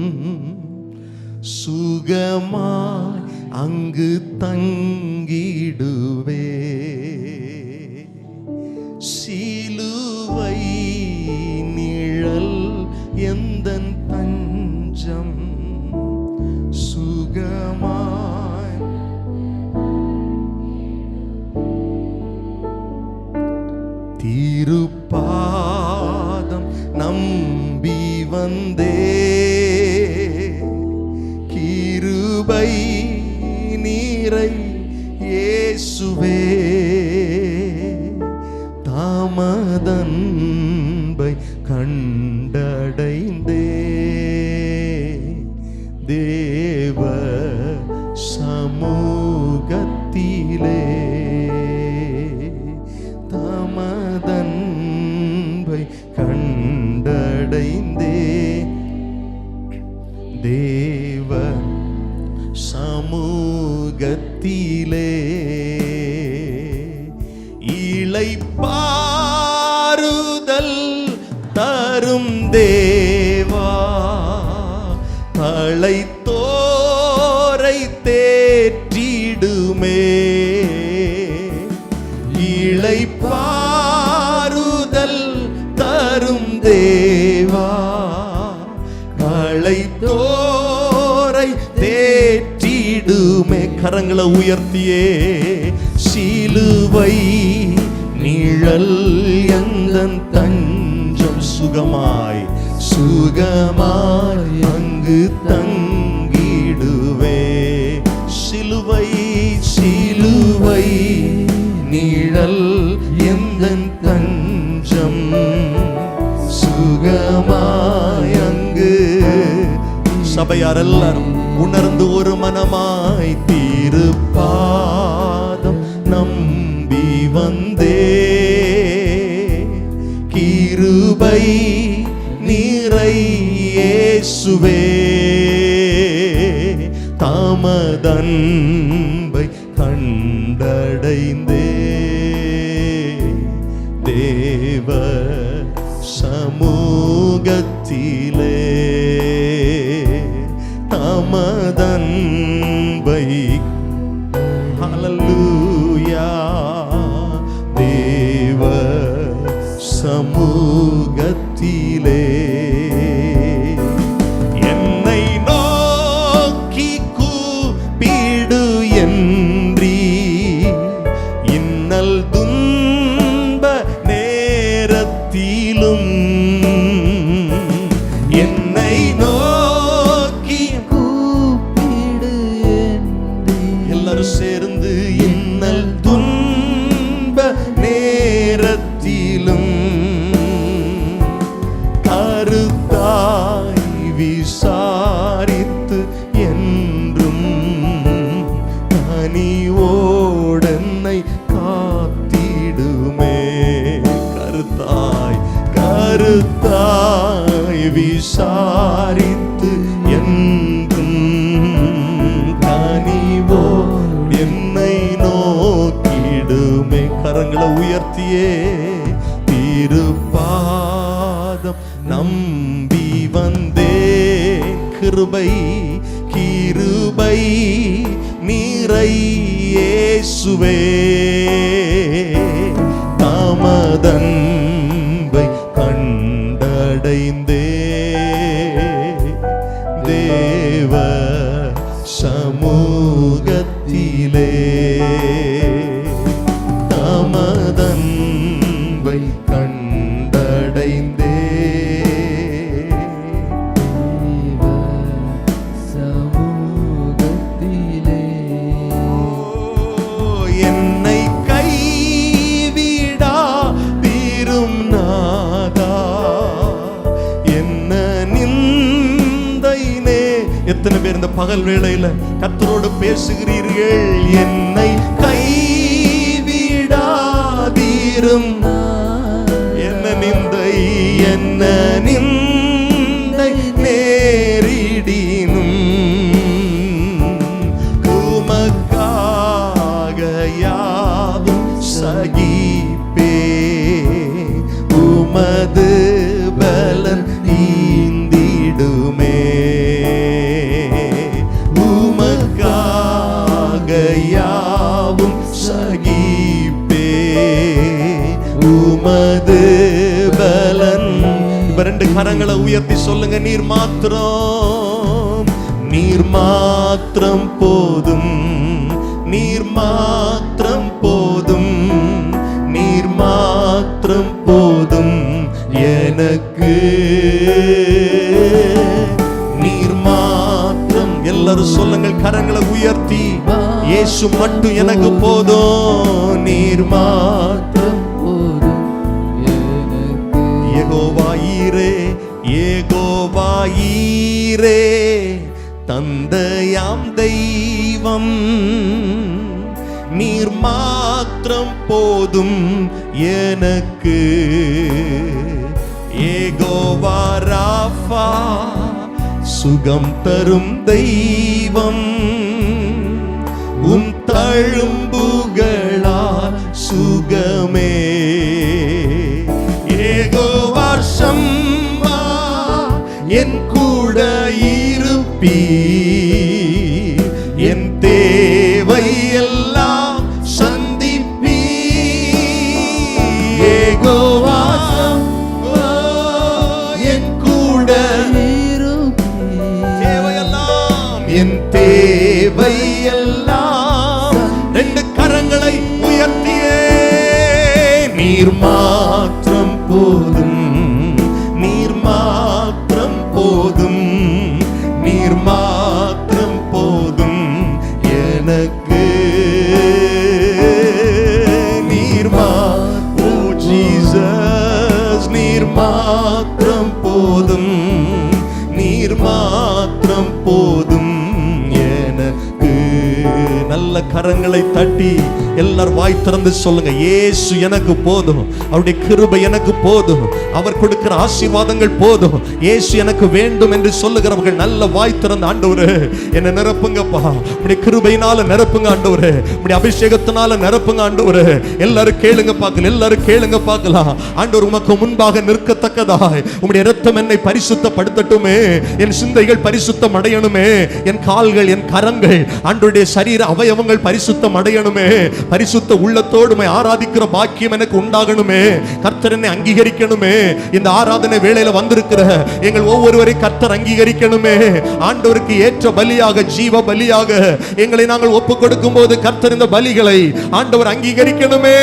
சுகமாய் அங்கு தங்கிடுவே. சிலுவை நிழல் எந்தன் தஞ்சம், சுகமாய் திருப்பாதம் நம்பி வந்தே. கிருபை நீரை இயேசுவே, தாமதன்பை கண்டடைந்தே. தேவ சமூகத்திலே தாமதன்பை கண்டடைந்தே. தேவ சமூகத்திலே இளைப்பாறுதல் தரும் தேவா, தழைத்தோரை தேற்றிடுமே. இளைப்பாறுதல் தரும் தேவா, தழைத்தோரை தேற்றிடுமே. கரங்களை உயர்த்தியே. சிலுவை நிழல் எந்தன் தஞ்சம், சுகமாய் சுகமாய் அங்கு தங்கிடுவே. சிலுவை சிலுவை நிழல் எந்தன் தஞ்சம், சுகமாய் அங்கு. சபையார் எல்லாரும் உணர்ந்து ஒரு மனமாய் திருப்பாதம் நம்பி வந்தே. கிருபை நீரை இயேசுவே, தாமதன்பை கண்டடைந்தே. தேவ சமூகத்திலே தாமதன்பை. ஹல்லேலூயா. தேவ சமூகத்திலே என்னை நோக்கி கூப்பிடு என்றீ. இன்னல் துன்ப நேரத்திலும் என்னை நோக்கி கூப்பிடு என்றீ. எல்லாரும் சேர்ந்து இன்னல் துன்ப நேரத்திலும் கருத்தாய் விசாரித்து என்றும் கனிவோடென்னை காத்திடுமே. கருத்தாய் கருத்தாய் விசாரித்து என்றும் கனிவோ என்னை நோக்கிடுமே. கரங்களை உயர்த்தியே திருப்பாதம் நம்பி வந்தேன். கிருபை கிருபை நீரை இயேசுவே, தமதன்பை கண்டடைந்தே தேவ சமூகத்திலே. தமதன்பை கண்டடைந்தே சமூகத்திலே. என்னை கைவிடா தீரும் நாதா, என்ன நிந்தைனே. எத்தனை பேர் இந்த பகல் வேளையில கர்த்தரோடு பேசுகிறீர்கள்? என்னை கைவிடாதீரும், என்ன நிந்தை என்ன நிந்தை நேரிடினும் உமக்காக யாவும் சகிப்பே. உமது பலன் ஈந்திடுமே. உமக்காக யாவும் சகிப்பே. உமது பலன். இப்ப ரெண்டு கரங்களை உயர்த்தி சொல்லுங்க, நீர் மாத்திரம், நீர் மாத்திரம் போதும், நீர் மாத்திரம் போதும், நீர் மாத்திரம் போதும் எனக்கு. நீர் மாத்திரம். எல்லாரும் சொல்லுங்கள் கரங்களை உயர்த்தி, இயேசு மட்டும் எனக்கு போதும். நீர் மாத்திரம் போதும் எனக்கு. யெகோவாயீரே யெகோவாயீரே, தந்தையாம் தெய்வம் நீர் மாத்திரம் போதும் எனக்கு. யெகோவா ராஃபா, சுகம் தரும் தெய்வம், உம் தழும்புகளால் சுகமே. யெகோவா ஷம்மா, என் கூட இருப்பீர், என் தேவை எல்லாம் சந்திப்பீர். யெகோவா ஷம்மா, என் கூட தேவையெல்லாம், என் தேவையெல்லாம். ரெண்டு கரங்களை உயர்த்தியே, நீர் மாத்திரம் போதும், நீர் மாத்திரம் போதும், நீர் மாத்திரம் போதும் எனக்கு. நீர் ஓ ஜீசஸ், நீர் மாத்திரம் போதும், நீர் மாத்திரம் போதும் எனக்கு. நல்ல கரங்களை தட்டி எல்லாரும் வாய் திறந்து சொல்லுங்க, இயேசு எனக்கு போதும், அவருடைய கிருபை எனக்கு போதும், அவர் கொடுக்கிற ஆசீர்வாதங்கள் போதும், இயேசு எனக்கு வேண்டும் என்று சொல்லுகிறவர்கள் நல்ல வாய் திறந்து, ஆண்டவரே என்னை நிரப்புங்கப்பா, உம்முடைய கிருபையினால நிரப்புங்க ஆண்டவரே, உம்முடைய அபிஷேகத்தினால நிரப்புங்க ஆண்டவரே. எல்லாரும் கேளுங்க பார்க்கலாம், எல்லாரும் கேளுங்க பார்க்கலாம். ஆண்டவர் உமக்கு முன்பாக நிற்கத்தக்கதாய் உம்முடைய இரத்தம் என்னை பரிசுத்தப்படுத்தட்டுமே, என் சிந்தைகள் பரிசுத்தம் அடையணுமே, என் கால்கள் என் கரங்கள் ஆண்டவருடைய சரீர அவயவங்கள் பரிசுத்தம் அடையணுமே, பரிசுத்த உள்ளத்தோடு ஆராதிக்கிற பாக்கியம் எனக்கு உண்டாகணுமே, கர்த்தர் என்னை அங்கீகரிக்கணுமே. இந்த ஆராதனை வேளையில வந்திருக்கிற எங்கள் ஒவ்வொருவரை கர்த்தர் அங்கீகரிக்கணுமே. ஆண்டவருக்கு ஏற்ற பலியாக, ஜீவ பலியாக எங்களை நாங்கள் ஒப்புக் கொடுக்கும் போது கர்த்தர் இந்த பலிகளை ஆண்டவர் அங்கீகரிக்கணுமே.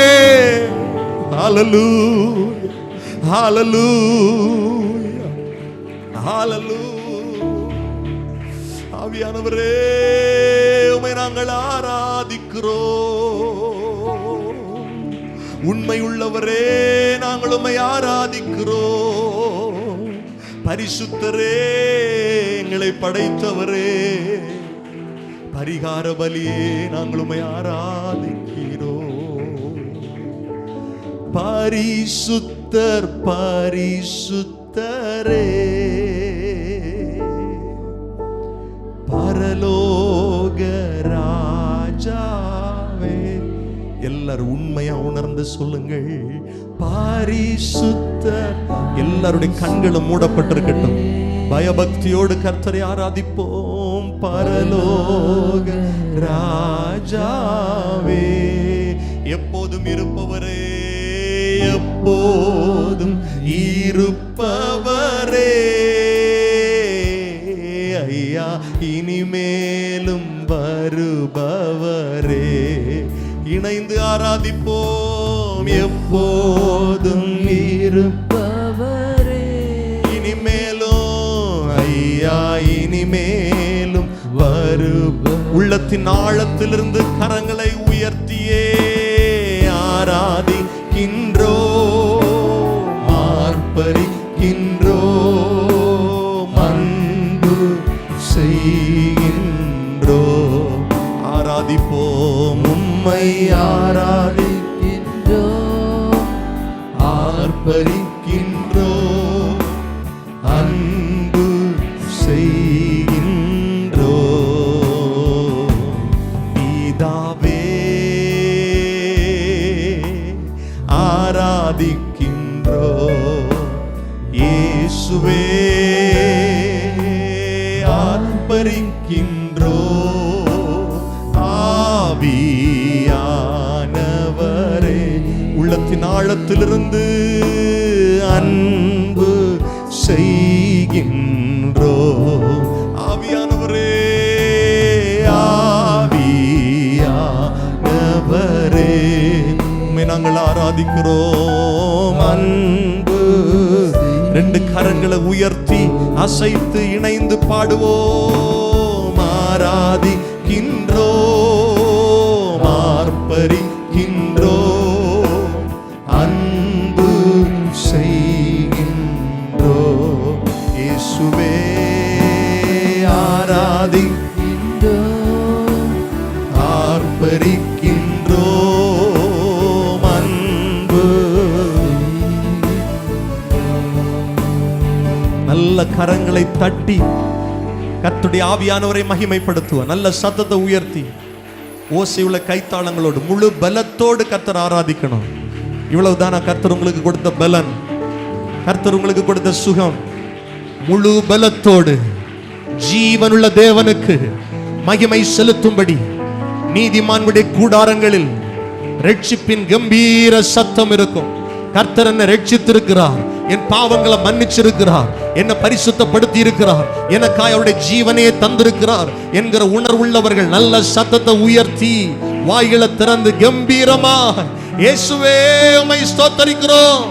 ஹல்லேலூயா, ஹல்லேலூயா, ஹல்லேலூயா. ஆவியானவரே உம்மை நாங்கள் ஆராதிக்கிறோம். உண்மை உள்ளவரே நாங்கள் உம்மை ஆராதிக்கிறோம். பரிசுத்தரே எங்களை படைத்தவரே, பரிகார பலியே நாங்கள் உம்மை ஆராதிக்கிறோம். பரிசுத்தர் பரிசுத்தரே, பரலோக ராஜாவே. எல்லாரும் உண்மையா உணர்ந்து சொல்லுங்கள், பரிசுத்தர். எல்லாருடைய கண்களும் மூடப்பட்டிருக்கட்டும். பயபக்தியோடு கர்த்தரை ஆராதிப்போம். பரலோக ராஜாவே, எப்போதும் இருப்பவரே, எப்போதும் இருப்பவரே, ஐயா இனிமேலும் வருபவரே. இணைந்து ஆராதிப்போம். எப்போதும் இருப்பவரே, இனிமேலும் ஐயா இனிமேலும் உள்ளத்தின் ஆழத்திலிருந்து கரங்களை உயர்த்தியே ஆராதிக்கின்றோ, ஆர்ப்பரிக்கின்றோ, அன்பு செய்கின்றோ. ஆராதிப்போம், உம்மை ஆராதிக்கின்றோ, ஆர்ப்பரிக்கின்றோ, அன்பு செய்கின்றோ. பிதாவே ஆராதிக்கின்றோ, இயேசுவே ஆர்ப்பரிக்கின்றோ, ஆவியானவரே உள்ளத்தின் ஆழத்திலிருந்து அன்பு செய்கின்றோ. ஆவியானவரே, ஆவியானவரே உம்மை நாங்கள் ஆராதிக்கிறோம். அன்பு. ரெண்டு கரங்களை உயர்த்தி அசைத்து இணைந்து பாடுவோம். ஆராதிக்கின்றோ, ஆர்ப்பரிக்கின்றோ, அன்பு செய்கின்றோ. இயேசுவே ஆராதிக்கின்றோ, ஆர்ப்பரிக்கின்றோ, அன்பு. நல்ல கரங்களை தட்டி கர்த்தருடைய ஆவியானவரை மகிமைப்படுத்துவோம். நல்ல சத்தத்தை உயர்த்தி ஓசையுள்ள கைத்தாளங்களோடு முழு பலத்தோடு கர்த்தர் ஆராதிக்கணும். இவ்வளவுதானா கர்த்தர் உங்களுக்கு கொடுத்த பலன், கர்த்தர் உங்களுக்கு கொடுத்த சுகம்? முழு பலத்தோடு ஜீவனுள்ள தேவனுக்கு மகிமை செலுத்தும்படி நீதிமான்களுடைய கூடாரங்களில் ரட்சிப்பின் கம்பீர சத்தம் இருக்கும். கர்த்தர் என்னை ரட்சித்திருக்கிறார், என் பாவங்களை மன்னிச்சிருக்கிறார், என்னை பரிசுத்தப்படுத்தி இருக்கிறார், எனக்காய் அவருடைய ஜீவனையே தந்திருக்கிறார் என்கிற உணர்வுள்ளவர்கள் நல்ல சத்தத்தை உயர்த்தி வாய்களை திறந்து கம்பீரமாக இயேசுவே உம்மை ஸ்தோத்தரிக்கிறோம்,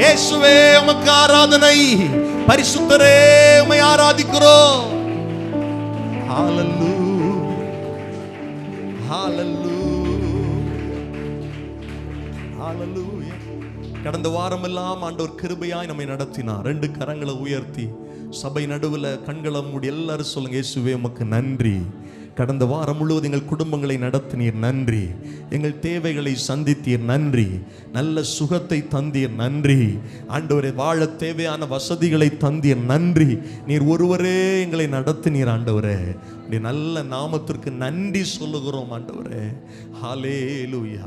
இயேசுவே உமக்கு ஆராதனை, பரிசுத்தரே உம்மை ஆராதிக்கிறோம். ஹalleluya, ஹalleluya, ஹalleluya. கடந்த வாரமெல்லாம் ஆண்டவர் கிருபையாய் நம்மை நடத்தினார். ரெண்டு கரங்களை உயர்த்தி சபை நடுவில் கண்களை மூடி எல்லாரும் சொல்லுங்க, இயேசுவே உமக்கு நன்றி. கடந்த வாரம் முழுவதும் எங்கள் குடும்பங்களை நடத்தினீர், நன்றி. எங்கள் தேவைகளை சந்தித்தீர், நன்றி. நல்ல சுகத்தை தந்தீர், நன்றி. ஆண்டவரே வாழ தேவையான வசதிகளை தந்தீர், நன்றி. நீர் ஒருவரே எங்களை நடத்தினீர் ஆண்டவரே. நல்ல நாமத்திற்கு நன்றி சொல்லுகிறோம் ஆண்டவரே. ஹல்லேலூயா.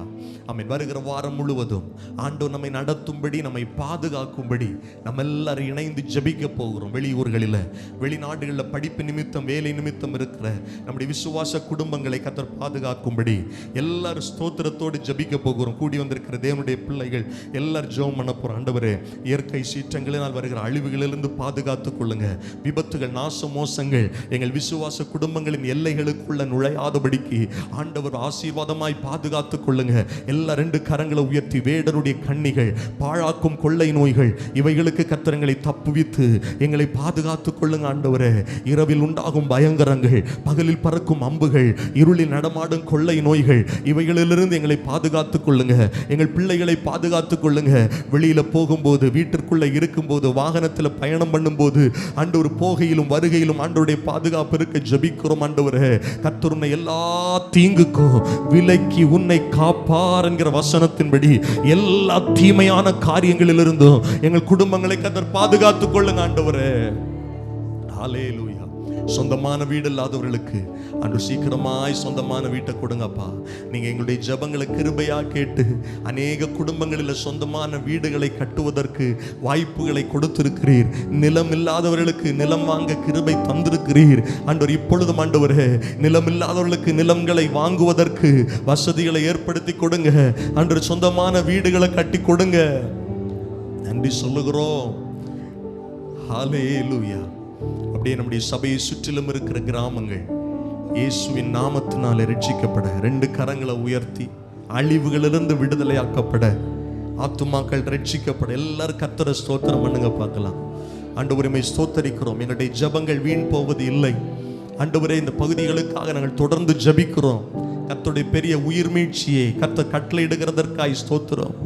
ஆமென். வருகிற வாரம் முழுவதும் ஆண்டவர் நம்மை நடத்தும்படி, நம்மை பாதுகாக்கும்படி நம்ம எல்லாரும் இணைந்து ஜெபிக்க போகிறோம். வெளியூர்களில், வெளிநாடுகளில் படிப்பு நிமித்தம், வேலை நிமித்தம் இருக்கிற நம்முடைய விசுவாச குடும்பங்களை கர்த்தர் பாதுகாக்கும்படி எல்லாரும் ஸ்தோத்திரத்தோடு ஜெபிக்க போகிறோம். கூடி வந்திருக்கிற தேவனுடைய பிள்ளைகள் எல்லாரும் ஜெபம் பண்ண போறோம். ஆண்டவரே, இயற்கை சீற்றங்களினால் வருகிற அழிவுகளிலிருந்து பாதுகாத்துக் கொள்ளுங்க. விபத்துகள், நாச மோசங்கள் எங்கள் விசுவாச குடும்பங்களின் எல்லைகளுக்குள்ள நுழையாதபடிக்கு ஆண்டவர் ஆசீர்வாதமாய் பாதுகாத்துக் கொள்ளுங்க. எல்லா ரெண்டு கரங்களை உயர்த்தி வேடருடைய கண்ணிகள், பாழாக்கும் கொள்ளை நோய்கள் இவைகளுக்கு கர்த்தரங்களை தப்புவித்து எங்களை பாதுகாத்துக் கொள்ளுங்க ஆண்டவரே. இரவில் உண்டாகும் பயங்கரங்கள், பகலில் பறக்கும் அம்புகள், இருளில் நடமாடும் கொள்ளை நோய்கள் இவைகளிலிருந்து எங்களை பாதுகாத்துக் கொள்ளுங்க. எங்கள் பிள்ளைகளை பாதுகாத்துக் கொள்ளுங்க. வெளியில போகும்போது, வீட்டிற்குள்ள இருக்கும்போது, வாகனத்தில் பயணம் பண்ணும்போது ஆண்டவர் போகையிலும் வருகையிலும் ஆண்டவருடைய பாதுகாப்பு இருக்க ஜெபிக்கிறோம். ஸ்தோத்தரிக்கிறோம் ஆண்டவரே. கர்த்தர் உன்னை எல்லா தீங்குக்கும் விலக்கி உன்னை காப்பார் என்கிற வசனத்தின்படி எல்லா தீமையான காரியங்களிலிருந்தும் எங்கள் குடும்பங்களை கர்த்தர் பாதுகாத்துக் கொள்ளுங்க ஆண்டவரே. ஹல்லேலூயா. சொந்தமான வீடு இல்லாதவர்களுக்கு அன்று சீக்கிரமாய் சொந்தமான வீட்டை கொடுங்கப்பா. நீங்க எங்களுடைய ஜெபங்களை கிருபையா கேட்டு அநேக குடும்பங்களில் சொந்தமான வீடுகளை கட்டுவதற்கு வாய்ப்புகளை கொடுத்திருக்கிறீர். நிலம் இல்லாதவர்களுக்கு நிலம் வாங்க கிருபை தந்திருக்கிறீர் ஆண்டவர். இப்பொழுதும் ஆண்டவரே, நிலம் இல்லாதவர்களுக்கு நிலங்களை வாங்குவதற்கு வசதிகளை ஏற்படுத்தி கொடுங்க ஆண்டவர். சொந்தமான வீடுகளை கட்டி கொடுங்க. நன்றி சொல்லுகிறோம். ஹல்லேலூயா. அப்படியே நம்முடைய சபையை சுற்றிலும் இருக்கிற கிராமங்கள் இயேசுவின் நாமத்தினாலே ரட்சிக்கப்பட, 2 கரங்களை உயர்த்தி அழிவுகளிலிருந்து விடுதலையாக்கப்பட, ஆத்துமாக்கள் ரட்சிக்கப்பட எல்லாரும் கர்த்தரை ஸ்தோத்திரம் பண்ணுங்க பார்க்கலாம். ஆண்டவரே ஸ்தோத்தரிக்கிறோம். எங்களுடைய ஜெபங்கள் வீண் போவது இல்லை ஆண்டவரே. இந்த பகுதிகளுக்காக நாங்கள் தொடர்ந்து ஜெபிக்கிறோம். கர்த்தருடைய பெரிய உயிர் மீட்சியை கர்த்தர் கட்டளையிடுகிறதற்காய் ஸ்தோத்திரம்.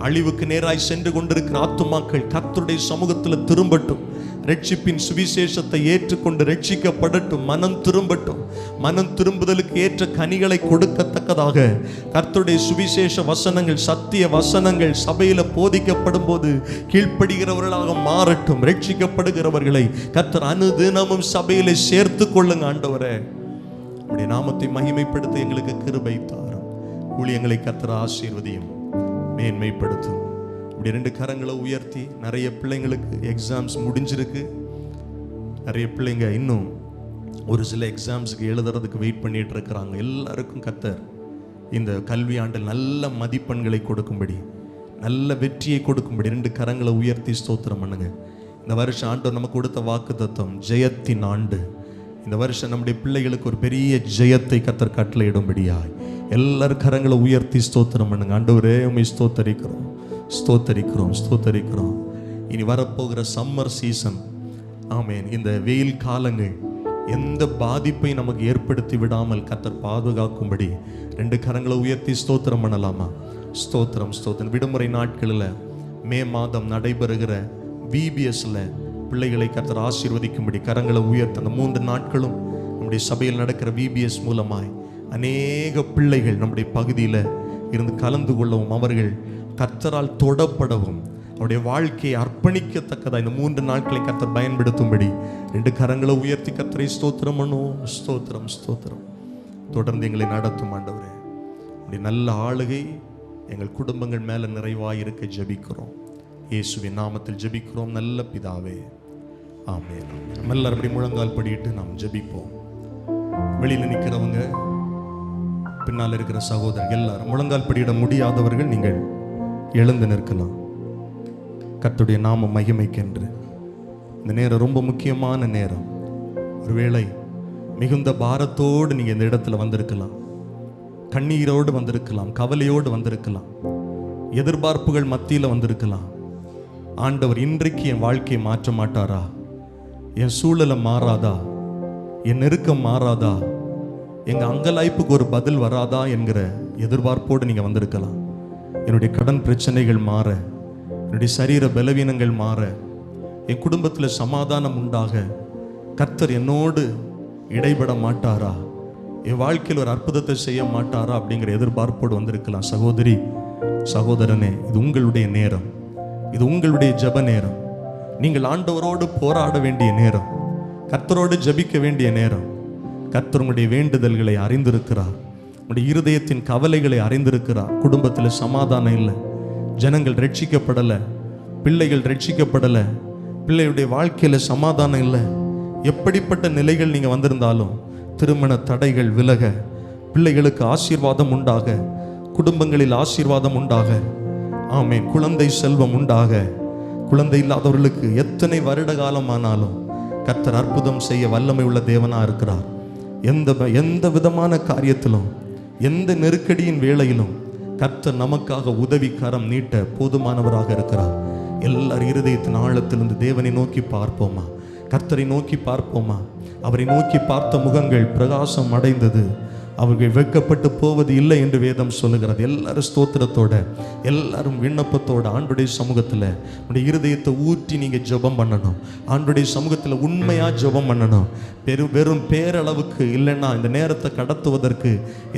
அழிவுக்கு நேராய் சென்று கொண்டிருக்கிற ஆத்துமாக்கள் கர்த்தருடைய சமூகத்தில் திரும்பட்டும். ரட்சிப்பின் சுவிசேஷத்தை ஏற்றுக்கொண்டு ரட்சிக்கப்படட்டும். மனம் திரும்பட்டும். மனம் திரும்புதலுக்கு ஏற்ற கனிகளை கொடுக்கத்தக்கதாக கர்த்தருடைய சுவிசேஷ வசனங்கள், சத்திய வசனங்கள் சபையில போதிக்கப்படும் போது கீழ்ப்படுகிறவர்களாக மாறட்டும். ரட்சிக்கப்படுகிறவர்களை கர்த்தர் அனுதினமும் சபையில சேர்த்து கொள்ளுங்க ஆண்டவரே. உடைய நாமத்தை மகிமைப்படுத்த எங்களுக்கு கிருபை தாரும். ஊழியங்களை கர்த்தர் ஆசீர்வதியும், மேன்மைப்படுத்தும். இப்படி 2 கரங்களை உயர்த்தி, நிறைய பிள்ளைங்களுக்கு எக்ஸாம்ஸ் முடிஞ்சிருக்கு. நிறைய பிள்ளைங்க இன்னும் ஒரு சில எக்ஸாம்ஸுக்கு எழுதுறதுக்கு வெயிட் பண்ணிட்டு இருக்கிறாங்க. எல்லாருக்கும் கர்த்தர் இந்த கல்வி ஆண்டில் நல்ல மதிப்பெண்களை கொடுக்கும்படி, நல்ல வெற்றியை கொடுக்கும்படி 2 கரங்களை உயர்த்தி ஸ்தோத்திரம் பண்ணுங்க. இந்த வருஷம் ஆண்டவர் நமக்கு கொடுத்த வாக்குத்தத்தம் ஜெயத்தின் ஆண்டு. இந்த வருஷம் நம்முடைய பிள்ளைகளுக்கு ஒரு பெரிய ஜெயத்தை கர்த்தர் கட்டளையிடும்படியாய் எல்லாரும் கரங்களை உயர்த்தி ஸ்தோத்திரம் பண்ணுங்க. ஆண்டவரே உம்மை ஸ்தோத்தரிக்கிறோம், ஸ்தோத்தரிக்கிறோம், ஸ்தோத்தரிக்கிறோம். இனி வரப்போகிற சம்மர் சீசன், ஆமேன், இந்த வெயில் காலங்கள் எந்த பாதிப்பை நமக்கு ஏற்படுத்தி விடாமல் கர்த்தர் பாதுகாக்கும்படி 2 கரங்களை உயர்த்தி ஸ்தோத்திரம் பண்ணலாமா? ஸ்தோத்திரம், ஸ்தோத்திரம். விடுமுறை நாட்களில் மே மாதம் நடைபெறுகிற VBSல பிள்ளைகளை கர்த்தர் ஆசீர்வதிக்கும்படி கரங்களை உயர்த்த, அந்த 3 நாட்களும் நம்முடைய சபையில் நடக்கிற VBS மூலமாய் அநேக பிள்ளைகள் நம்முடைய பகுதியில் இருந்து கலந்து கொள்ளவும், அவர்கள் கர்த்தரால் தொடப்படவும், அவருடைய வாழ்க்கையை அர்ப்பணிக்கத்தக்கதா இந்த 3 நாட்களை கர்த்தர் பயன்படுத்தும்படி 2 கரங்களை உயர்த்தி கர்த்தரை ஸ்தோத்திரம் பண்ணுவோம். ஸ்தோத்திரம், ஸ்தோத்திரம். தொடர்ந்து எங்களை நடத்தும் ஆண்டவரே. உடைய நல்ல ஆளுகை எங்கள் குடும்பங்கள் மேல நிறைவாயிருக்க ஜெபிக்கிறோம். இயேசுவின் நாமத்தில் ஜெபிக்கிறோம் நல்ல பிதாவே, ஆமென். நம்ம எல்லாரும் அப்படி முழங்கால் படியிட்டு நாம் ஜெபிப்போம். வெளியில் நிற்கிறவங்க, பின்னால் இருக்கிற சகோதரர்கள் எல்லாரும் முழங்கால் படியிட முடியாதவர்கள் நீங்கள் எழுந்து நிற்கலாம். கர்த்தருடைய நாம மகிமைக்கென்று இந்த நேரம் ரொம்ப முக்கியமான நேரம். ஒருவேளை மிகுந்த பாரத்தோடு நீங்கள் இந்த இடத்துல வந்திருக்கலாம், கண்ணீரோடு வந்திருக்கலாம், கவலையோடு வந்திருக்கலாம், எதிர்பார்ப்புகள் மத்தியில் வந்திருக்கலாம். ஆண்டவர் இன்றைக்கு என் வாழ்க்கையை மாற்ற மாட்டாரா? என் சூழலை மாறாதா? என் நெருக்கம் மாறாதா? எங்கள் அங்கலாய்ப்புக்கு ஒரு பதில் வராதா என்கிற எதிர்பார்ப்போடு நீங்கள் வந்திருக்கலாம். என்னுடைய கடன் பிரச்சனைகள் மாற, என்னுடைய சரீர பலவீனங்கள் மாற, என் குடும்பத்தில் சமாதானம் உண்டாக கர்த்தர் என்னோடு இடைபட மாட்டாரா? என் வாழ்க்கையில் ஒரு அற்புதத்தை செய்ய மாட்டாரா அப்படிங்கிற எதிர்பார்ப்போடு வந்திருக்கலாம். சகோதரி, சகோதரனே, இது உங்களுடைய நேரம், இது உங்களுடைய ஜெப நேரம். நீங்கள் ஆண்டவரோடு போராட வேண்டிய நேரம், கர்த்தரோடு ஜெபிக்க வேண்டிய நேரம். கர்த்தர் உங்களுடைய வேண்டுதல்களை அறிந்திருக்கிறார், உங்களுடைய இருதயத்தின் கவலைகளை அறிந்திருக்கிறார். குடும்பத்தில் சமாதானம் இல்லை, ஜனங்கள் ரட்சிக்கப்படலை, பிள்ளைகள் ரட்சிக்கப்படலை, பிள்ளையுடைய வாழ்க்கையில் சமாதானம் இல்லை. எப்படிப்பட்ட நிலைகள் நீங்கள் வந்திருந்தாலும் திருமண தடைகள் விலக, பிள்ளைகளுக்கு ஆசீர்வாதம் உண்டாக, குடும்பங்களில் ஆசீர்வாதம் உண்டாக, ஆமென், குழந்தை செல்வம் உண்டாக. குழந்தை இல்லாதவர்களுக்கு எத்தனை வருட காலமானாலும் கர்த்தர் அற்புதம் செய்ய வல்லமை உள்ள தேவனா இருக்கிறார். எந்த விதமான காரியத்திலும், எந்த நெருக்கடியின் வேளையிலும் கர்த்தர் நமக்காக உதவி கரம் நீட்ட போதுமானவராக இருக்கிறார். எல்லார் இருதயத்தின் ஆழத்திலிருந்து தேவனை நோக்கி பார்ப்போமா? கர்த்தரை நோக்கி பார்ப்போமா? அவரை நோக்கி பார்த்த முகங்கள் பிரகாசம் அடைந்தது, அவர்கள் வெட்கப்பட்டு போவது இல்லை என்று வேதம் சொல்லுகிறது. எல்லாரும் ஸ்தோத்திரத்தோட, எல்லாரும் விண்ணப்பத்தோட ஆண்டுடைய சமூகத்தில் உங்களுடைய இருதயத்தை ஊற்றி நீங்கள் ஜெபம் பண்ணணும். ஆண்டுடைய சமூகத்தில் உண்மையாக ஜெபம் பண்ணணும். வெறும் பேரளவுக்கு இல்லைன்னா இந்த நேரத்தை கடத்துவதற்கு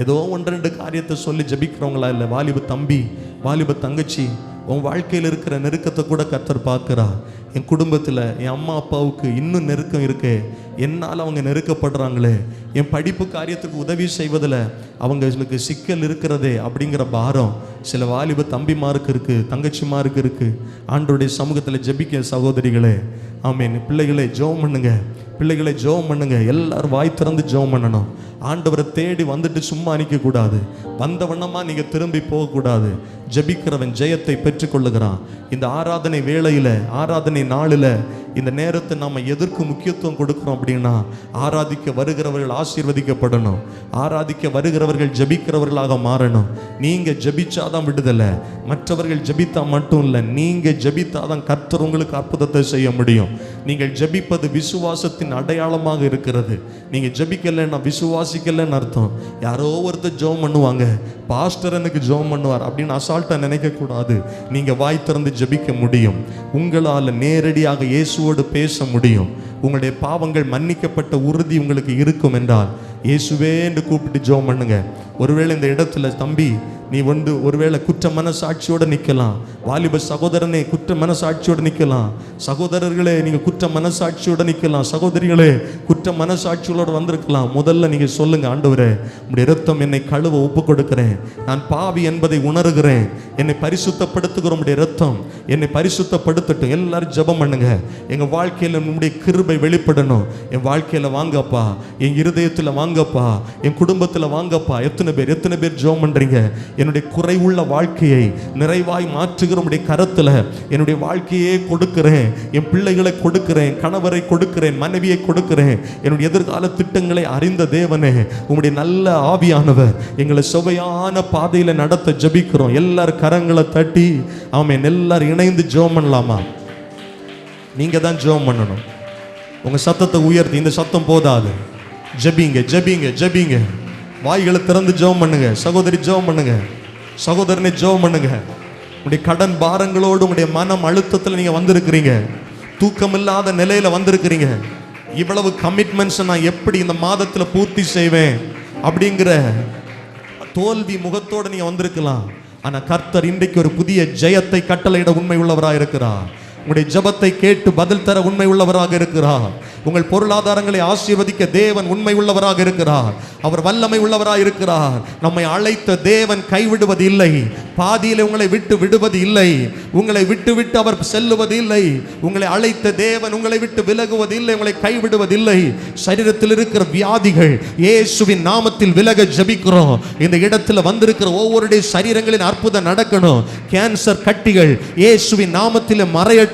ஏதோ 1-2 காரியத்தை சொல்லி ஜெபிக்கிறவங்களா இல்லை. வாலிப தம்பி, வாலிப தங்கச்சி, உன் வாழ்க்கையில் இருக்கிற நெருக்கத்தை கூட கர்த்தர் பார்க்குறா. என் குடும்பத்தில் என் அம்மா அப்பாவுக்கு இன்னும் நெருக்கம் இருக்கு, என்னால் அவங்க நெருக்கப்படுறாங்களே, என் படிப்பு காரியத்துக்கு உதவி செய்வதில் அவங்களுக்கு சிக்கல் இருக்கிறதே அப்படிங்கிற பாரம் சில வாலிப தம்பிமாருக்கு இருக்குது, தங்கச்சிமாருக்கு இருக்குது. ஆண்டவருடைய சமூகத்தில் ஜெபிக்க சகோதரிகளே, ஆமேன். பிள்ளைகளை ஜெபம் பண்ணுங்க, பிள்ளைகளை ஜெபம் பண்ணுங்க. எல்லாரும் வாய் திறந்து ஜெபம் பண்ணணும். ஆண்டவரை தேடி வந்துட்டு சும்மா நிற்கக்கூடாது. வந்த வண்ணமாக நீங்கள் திரும்பி போகக்கூடாது. ஜெபிக்கிறவன் ஜெயத்தை பெற்றுக்கொள்ளுகிறான். இந்த ஆராதனை வேளையில், ஆராதனை நாளில் இந்த நேரத்தை நாம் எதற்கு முக்கியத்துவம் கொடுக்குறோம் அப்படின்னா, ஆராதிக்க வருகிறவர்கள் ஆசீர்வதிக்கப்படணும், ஆராதிக்க வருகிறவர்கள் ஜெபிக்கிறவர்களாக மாறணும். நீங்கள் ஜெபிச்சாதான் விடுதலை, மற்றவர்கள் ஜெபித்தா மட்டும் இல்லை, நீங்கள் ஜெபித்தாதான் கர்த்தர் உங்களுக்கு அற்புதத்தை செய்ய முடியும். நீங்கள் ஜெபிப்பது விசுவாசத்தின் அடையாளமாக இருக்கிறது. நீங்கள் ஜெபிக்கலைன்னா விசுவாசிக்கலைன்னு அர்த்தம். யாரோ ஒருத்தர் ஜெபம் பண்ணுவாங்க, பாஸ்டர் எனக்கு ஜெபம் பண்ணுவார் அப்படின்னு அசால்ட்டாக நினைக்கக்கூடாது. நீங்கள் வாய் திறந்து ஜெபிக்க முடியும். உங்களால் நேரடியாக இயேசுவோடு பேச முடியும். உங்களுடைய பாவங்கள் மன்னிக்கப்பட்ட உறுதி உங்களுக்கு இருக்கும் என்றால் இயேசுவே என்று கூப்பிட்டு ஜெபம் பண்ணுங்க. ஒருவேளை இந்த இடத்துல தம்பி நீ ஒருவேளை குற்ற மனசாட்சியோடு நிற்கலாம். வாலிப சகோதரனே குற்ற மனசாட்சியோடு நிற்கலாம். சகோதரர்களே நீங்கள் குற்ற மனசாட்சியோடு நிற்கலாம். சகோதரிகளே குற்ற மனசாட்சியோடு வந்திருக்கலாம். முதல்ல நீங்கள் சொல்லுங்க, ஆண்டவரே உம்முடைய இரத்தம் என்னை கழுவ ஒப்பு கொடுக்கிறேன், நான் பாவி என்பதை உணர்கிறேன், என்னை பரிசுத்தப்படுத்துகிற உம்முடைய இரத்தம் என்னை பரிசுத்தப்படுத்தட்டும். எல்லாரும் ஜெபம் பண்ணுங்க. எங்கள் வாழ்க்கையில் உம்முடைய கிருபை வெளிப்படணும். என் வாழ்க்கையில் வாங்கப்பா, என் இருதயத்தில் வாங்கப்பா, என் குடும்பத்தில் வாங்கப்பா. எத்தனை பேர் ஜெபம் பண்றீங்க? என்னுடைய குறைவுள்ள வாழ்க்கையை நிறைவாய் மாற்றுகிற உம்முடைய கரத்தில் என்னுடைய வாழ்க்கையே கொடுக்கிறேன், என் பிள்ளைகளை கொடுக்கிறேன், கணவரை கொடுக்கிறேன், மனைவியை கொடுக்கிறேன், என்னுடைய எதிர்கால திட்டங்களை அறிந்த தேவனே, உம்முடைய நல்ல ஆவியானவர் எங்களை சுவையான பாதையில் நடத்த ஜெபிக்கிறோம். எல்லாரும் கரங்களை தட்டி ஆமென். எல்லாரும் இணைந்து ஜெபம் பண்ணலாமா? நீங்க தான் ஜெபம் பண்ணணும். உங்க சத்தத்தை உயர்த்தி, இந்த சத்தம் போதாது, ஜெபிங்க ஜெபிங்க ஜெபிங்க. வாய்களை திறந்து ஜெபம் பண்ணுங்க. சகோதரி ஜெபம் பண்ணுங்க, சகோதரனை ஜெபம் பண்ணுங்க. உங்களுடைய கடன் பாரங்களோடு உங்களுடைய மனம் அழுத்தத்தில் நீங்க வந்திருக்கிறீங்க, தூக்கமில்லாத நிலையில வந்திருக்கிறீங்க. இவ்வளவு கமிட்மெண்ட்ஸ் நான் எப்படி இந்த மாதத்தில் பூர்த்தி செய்வேன் அப்படிங்கிற தோல்வி முகத்தோடு நீங்க வந்திருக்கலாம். ஆனா கர்த்தர் இன்றைக்கு ஒரு புதிய ஜெயத்தை கட்டளையிட உண்மை உள்ளவராக இருக்கிறார். உங்களுடைய ஜெபத்தை கேட்டு பதில் தர உண்மை உள்ளவராக இருக்கிறார். உங்கள் பொருளாதாரங்களை ஆசீர்வதிக்க தேவன் உண்மை உள்ளவராக இருக்கிறார். அவர் வல்லமை உள்ளவராக இருக்கிறார். நம்மை அழைத்த தேவன் கைவிடுவது இல்லை, பாதியில் உங்களை விட்டு விடுவது இல்லை, உங்களை விட்டு விட்டு அவர் செல்லுவது இல்லை. உங்களை அழைத்த தேவன் உங்களை விட்டு விலகுவது இல்லை, உங்களை கைவிடுவது இல்லை. சரீரத்தில் இருக்கிற வியாதிகள் இயேசுவின் நாமத்தில் விலக ஜெபிக்கிறோம். இந்த இடத்துல வந்திருக்கிற ஒவ்வொருடைய சரீரங்களின் அற்புதம் நடக்கணும். கேன்சர் கட்டிகள் இயேசுவின் நாமத்தில் மறையட்டும்.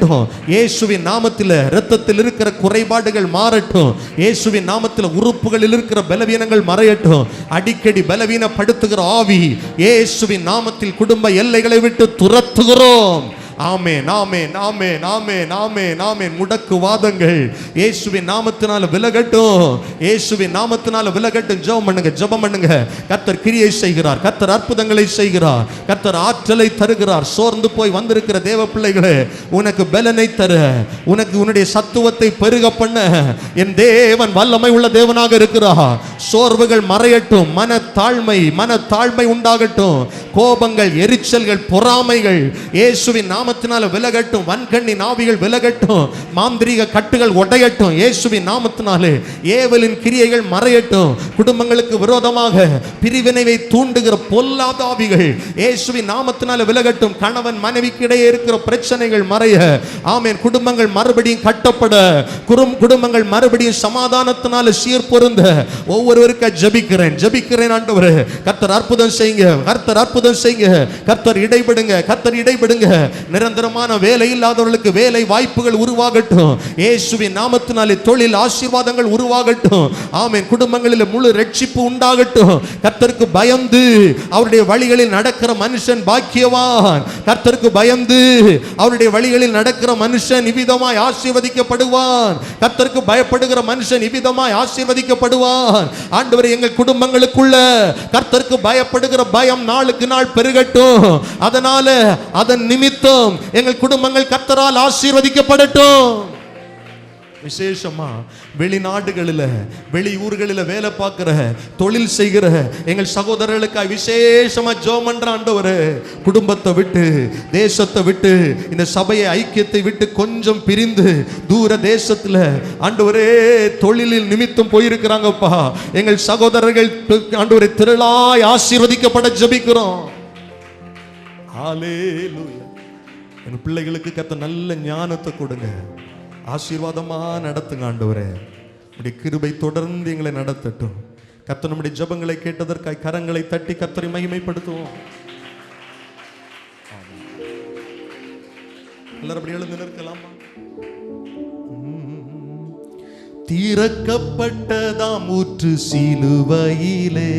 இயேசுவின் நாமத்தில் இரத்தத்தில் இருக்கிற குறைபாடுகள் மாறட்டும். இயேசுவின் நாமத்தில் உறுப்புகளில் இருக்கிற பலவீனங்கள் மறையட்டும். அடிக்கடி பலவீனப்படுத்துகிற ஆவி இயேசுவின் நாமத்தில் குடும்ப எல்லைகளை விட்டு துரத்துகிறோம். ஆமென் ஆமென் ஆமென் ஆமென் ஆமென் ஆமென். முடக்குவாதங்கள் இயேசுவின் நாமத்தினால விலகட்டும், இயேசுவின் நாமத்தினால விலகட்டும். ஜெபம் பண்ணுங்க, ஜெபம் பண்ணுங்க. கர்த்தர் கிரியை செய்கிறார், கர்த்தர் அற்புதங்களை செய்கிறார், கர்த்தர் ஆற்றலை தருகிறார். சோர்ந்து போய் வந்திருக்கிற தேவ பிள்ளைகளே, உனக்கு பலனை தர, உனக்கு உன்னுடைய சத்துவத்தை பெருக பண்ண என் தேவன் வல்லமை உள்ள தேவனாக இருக்கிறார். சோர்வுகள் மறையட்டும், மனத்தாழ்மை உண்டாகட்டும், கோபங்கள், எரிச்சல்கள், பொறாமைகள் இயேசுவின் நாமத்தினால விலகட்டும். வன்கண்ணின் ஆவிகள் விலகட்டும், மாந்திரீக கட்டுகள் உடையட்டும் இயேசுவின் நாமத்தினாலே. ஏவலின் கிரியைகள் மறையட்டும். குடும்பங்களுக்கு விரோதமாக பிரிவினைவை தூண்டுகிற பொல்லாத ஆவிகள் இயேசுவின் நாமத்தினால விலகட்டும். கணவன் மனைவிக்கு இடையே இருக்கிற பிரச்சனைகள் மறைய, ஆமென். குடும்பங்கள் மறுபடியும் கட்டப்பட, குடும்பங்கள் மறுபடியும் சமாதானத்தினால சீர்பொருந்த ஒவ்வொருவருக்கும் ஜெபிக்கிறேன் ஆண்டவரே. கர்த்தர் அற்புதம் செய்யுங்க, கர்த்தர் அற்புதம் செய்யுங்க, கர்த்தர் இடைபடுங்க, கர்த்தர் இடைபடுங்க. நிரந்தரமான வேலை இல்லாதவர்களுக்கு வேலை வாய்ப்புகள் உருவாகட்டும் இயேசுவின் நாமத்தினாலே. தொழில் ஆசீர்வாதங்கள் உருவாகட்டும், ஆமென். குடும்பங்களில் முழு ரட்சிப்பு உண்டாகட்டும். கர்த்தருக்கு பயந்து அவருடைய வழிகளில் நடக்கிற மனுஷன் பாக்கியவான். கர்த்தருக்கு பயந்து அவருடைய வழிகளில் நடக்கிற மனுஷன் இவ்விதமாய் ஆசீர்வதிக்கப்படுவான். கர்த்தருக்கு பயப்படுகிற மனுஷன் இவ்விதமாய் ஆசீர்வதிக்கப்படுவான். ஆண்டவரே, எங்கள் குடும்பங்களுக்குள்ள கர்த்தருக்கு பயப்படுகிற பயம் நாளுக்கு நாள் பெருகட்டும். அதனால அதன் நிமித்தம் எங்கள் குடும்பங்கள் கர்த்தரால் ஆசீர்வதிக்கப்படட்டும். விசேஷமா வெளிநாடுகளில் வெளி ஊர்களில் வேலை பார்க்கிற தொழில் செய்கிற எங்கள் சகோதரர்களுக்காக விசேஷமா ஜெபம் பண்ற ஆண்டவரே, குடும்பத்தை விட்டு தேசத்தை விட்டு இந்த சபையை ஐக்கியத்தை விட்டு கொஞ்சம் பிரிந்து தூர தேசத்துல ஆண்டவரே தொழிலில் நிமித்தம் போயிருக்கிறாங்கப்பா. எங்கள் சகோதரர்கள் ஆண்டவரே திரளாய் ஆசீர்வதிக்கப்பட ஜெபிக்கிறோம். ஹல்லேலூயா. எங்கள் பிள்ளைகளுக்கு கர்த்தர் நல்ல ஞானத்தை கொடுங்க, ஆசீர்வாதமா நடத்துங்க ஆண்டவரே. உடைய கிருபை தொடர்ந்து எங்களை நடத்தட்டும். கர்த்தர் நம்முடைய ஜெபங்களை கேட்டதற்காய் கரங்களை தட்டி கர்த்தரை மகிமைப்படுத்துவோம். எல்லாரும் அப்படி எழுந்து நிற்கலாமா? திறக்கப்பட்டதாம் ஊற்று சிலுவையிலே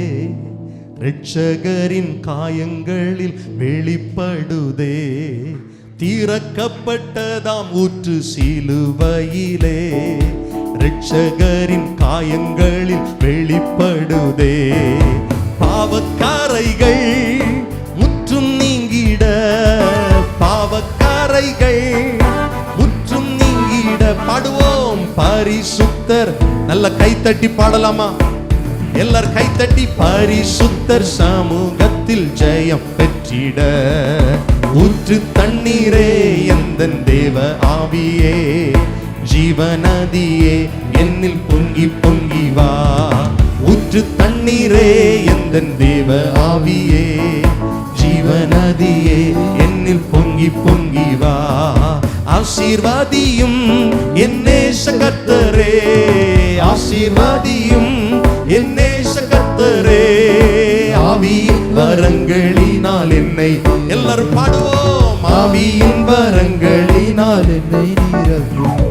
இரட்சகரின் காயங்களில் வெளிப்படுதே. திறக்கப்பட்டதாம் ஊற்று சிலுவையிலே இரட்சகரின் காயங்களில் வெளிப்படுதே. பாவக்காரைகள் முற்றும் நீங்கிட, பாவக்காரைகள் முற்றும் நீங்கிட பாடுவோம் பரிசுத்தர். நல்ல கைத்தட்டி பாடலாமா? எல்லார் கைத்தட்டி பரிசுத்தர் சமூகத்தில் ஜெயம் பெற்றிட. ஊற்று தண்ணீரே எந்தன் தேவ ஆவியே, ஜீவநதியே என்னில் பொங்கி பொங்கி வா. ஊற்று தண்ணீரே எந்தன் தேவ ஆவியே, ஜீவநதியே என்னில் பொங்கி பொங்கி வா. ஆசீர்வாதியும் என்னேச கர்த்தரே, ஆசீர்வாதியும் என்னேச கர்த்தரே. ஆவியின் வரங்களினால் என்னை, எல்லாரும் பாடுவோம், ஆவியின் வரங்களினால் என்னை நிரப்பும்.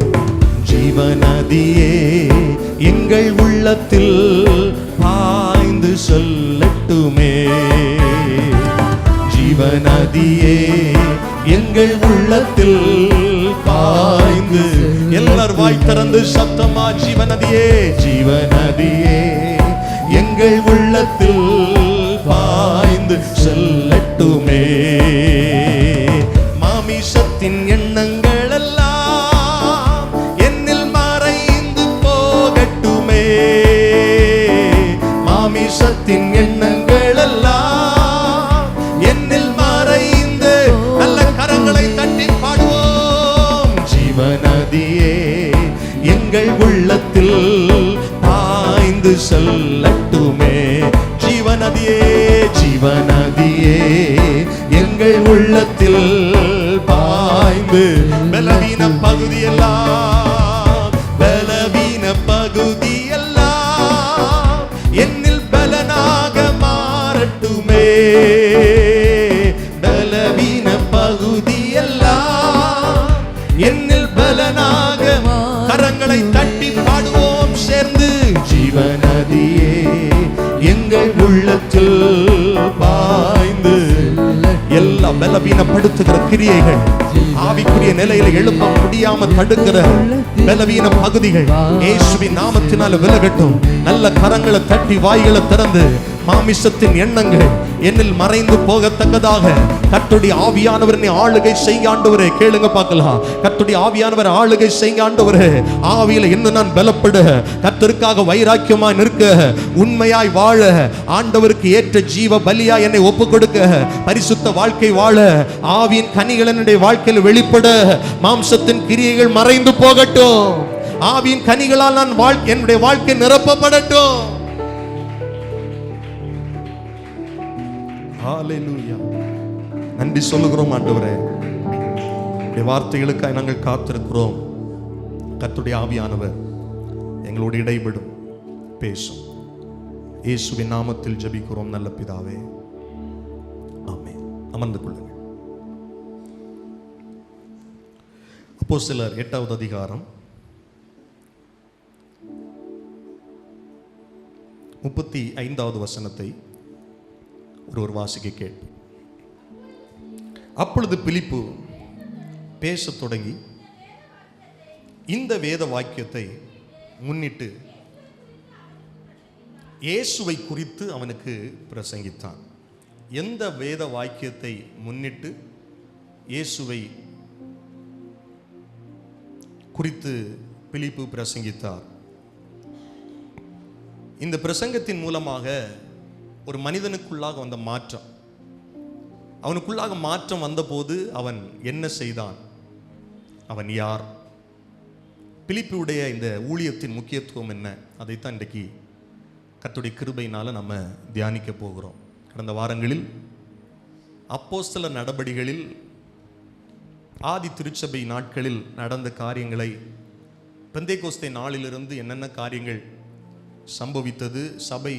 ஜீவநதியே எங்கள் உள்ளத்தில் பாய்ந்து சொல்லட்டுமே. ஜீவநதியே எங்கள் உள்ளத்தில் பாய்ந்து, எல்லார் வாய் திறந்து சத்தமா ஜீவநதியே, ஜீவநதியே எங்கள் உள்ளத்தில் பாய்ந்து செல்லட்டுமே. மாமிசத்தின் எண்ணங்கள் எல்லாம் என்னில் மறைந்து போகட்டுமே. மாமிசத்தின் எண்ணங்கள் எல்லாம் என்னில் மறைந்து, நல்ல கரங்களை தட்டி பாடுவோம். ஜீவநதியே எங்கள் உள்ளத்தில் பாய்ந்து செல்லட்டுமே. ஜீவநதியே, ஜீவநதியே எங்கள் உள்ளத்தில் பாய்ந்து. பலவீன பகுதியெல்லாம், பலவீன பகுதியெல்லாம் என்னில் பலனாக மாறட்டுமே. பலவீன பகுதியெல்லாம் என்னில் பலனாக, கரங்களை தட்டி பாடுவோம் சேர்ந்து. ஜீவநதியே எங்கள் உள்ளத்தில் பாய்ந்து. எல்லா பலவீனப்படுத்துகிற கிரியைகள், ஆவிக்குரிய நிலையில எழுப்ப முடியாம தடுக்கிற பலவீன பகுதிகள் இயேசுவின் நாமத்தினால விலகட்டும். நல்ல கரங்களை தட்டி வாய்களை திறந்து மாமிசத்தின் எண்ணங்கள் என்னில் மறைந்து போகத்தக்கதாக கர்த்தருடைய ஆவியானவர் ஆளுகை செய்ய ஆண்டவரே. கேளுங்க பார்க்கலாம். கர்த்தருடைய ஆவியானவர் ஆளுகை செய்ய ஆண்டவரே. ஆவியில இன்னும் நான் பலப்பட, கர்த்தருக்காக வைராக்கியமாய் நிற்க, உண்மையாய் வாழ, ஆண்டவருக்கு ஏற்ற ஜீவ பலியா என்னை ஒப்பு கொடுக்க, பரிசுத்த வாழ்க்கை வாழ, ஆவியின் கனிகள் என்னுடைய வாழ்க்கையில் வெளிப்பட, மாம்சத்தின் கிரியைகள் மறைந்து போகட்டும். ஆவியின் கனிகளால் நான் என்னுடைய வாழ்க்கை நிரப்பப்படட்டும். ஹல்லேலூயா. நன்றி சொல்லுகிறோம் ஆண்டவரே. உடைய வார்த்தைகளுக்காக நாங்கள் காத்திருக்கிறோம். கர்த்தருடைய ஆவியானவர் எங்களோடு இடைபடும், பேசும். இயேசுவின் நாமத்தில் ஜெபிக்கிறோம் நல்ல பிதாவே, ஆமென். அமர்ந்து கொள்ளுங்கள். அப்போஸ்தலர் 8வது அதிகாரம் 35வது வசனத்தை ஒரு வாசிக்க கேட்போம். அப்பொழுது பிலிப்பு பேசத் தொடங்கி இந்த வேத வாக்கியத்தை முன்னிட்டு இயேசுவை குறித்து அவனுக்கு பிரசங்கித்தான். எந்த வேத வாக்கியத்தை முன்னிட்டு இயேசுவை குறித்து பிலிப்பு பிரசங்கித்தார்? இந்த பிரசங்கத்தின் மூலமாக ஒரு மனிதனுக்குள்ளாக வந்த மாற்றம், அவனுக்குள்ளாக மாற்றம் வந்தபோது அவன் என்ன செய்தான்? அவன் யார்? பிலிப்புடைய இந்த ஊழியத்தின் முக்கியத்துவம் என்ன? அதைத்தான் இன்றைக்கு கர்த்தருடைய கிருபையினால நம்ம தியானிக்க போகிறோம். கடந்த வாரங்களில் அப்போஸ்தலர் நடபடிகளில் ஆதி திருச்சபை நாட்களில் நடந்த காரியங்களை, பெந்தேகோஸ்தே நாளிலிருந்து என்னென்ன காரியங்கள் சம்பவித்தது, சபை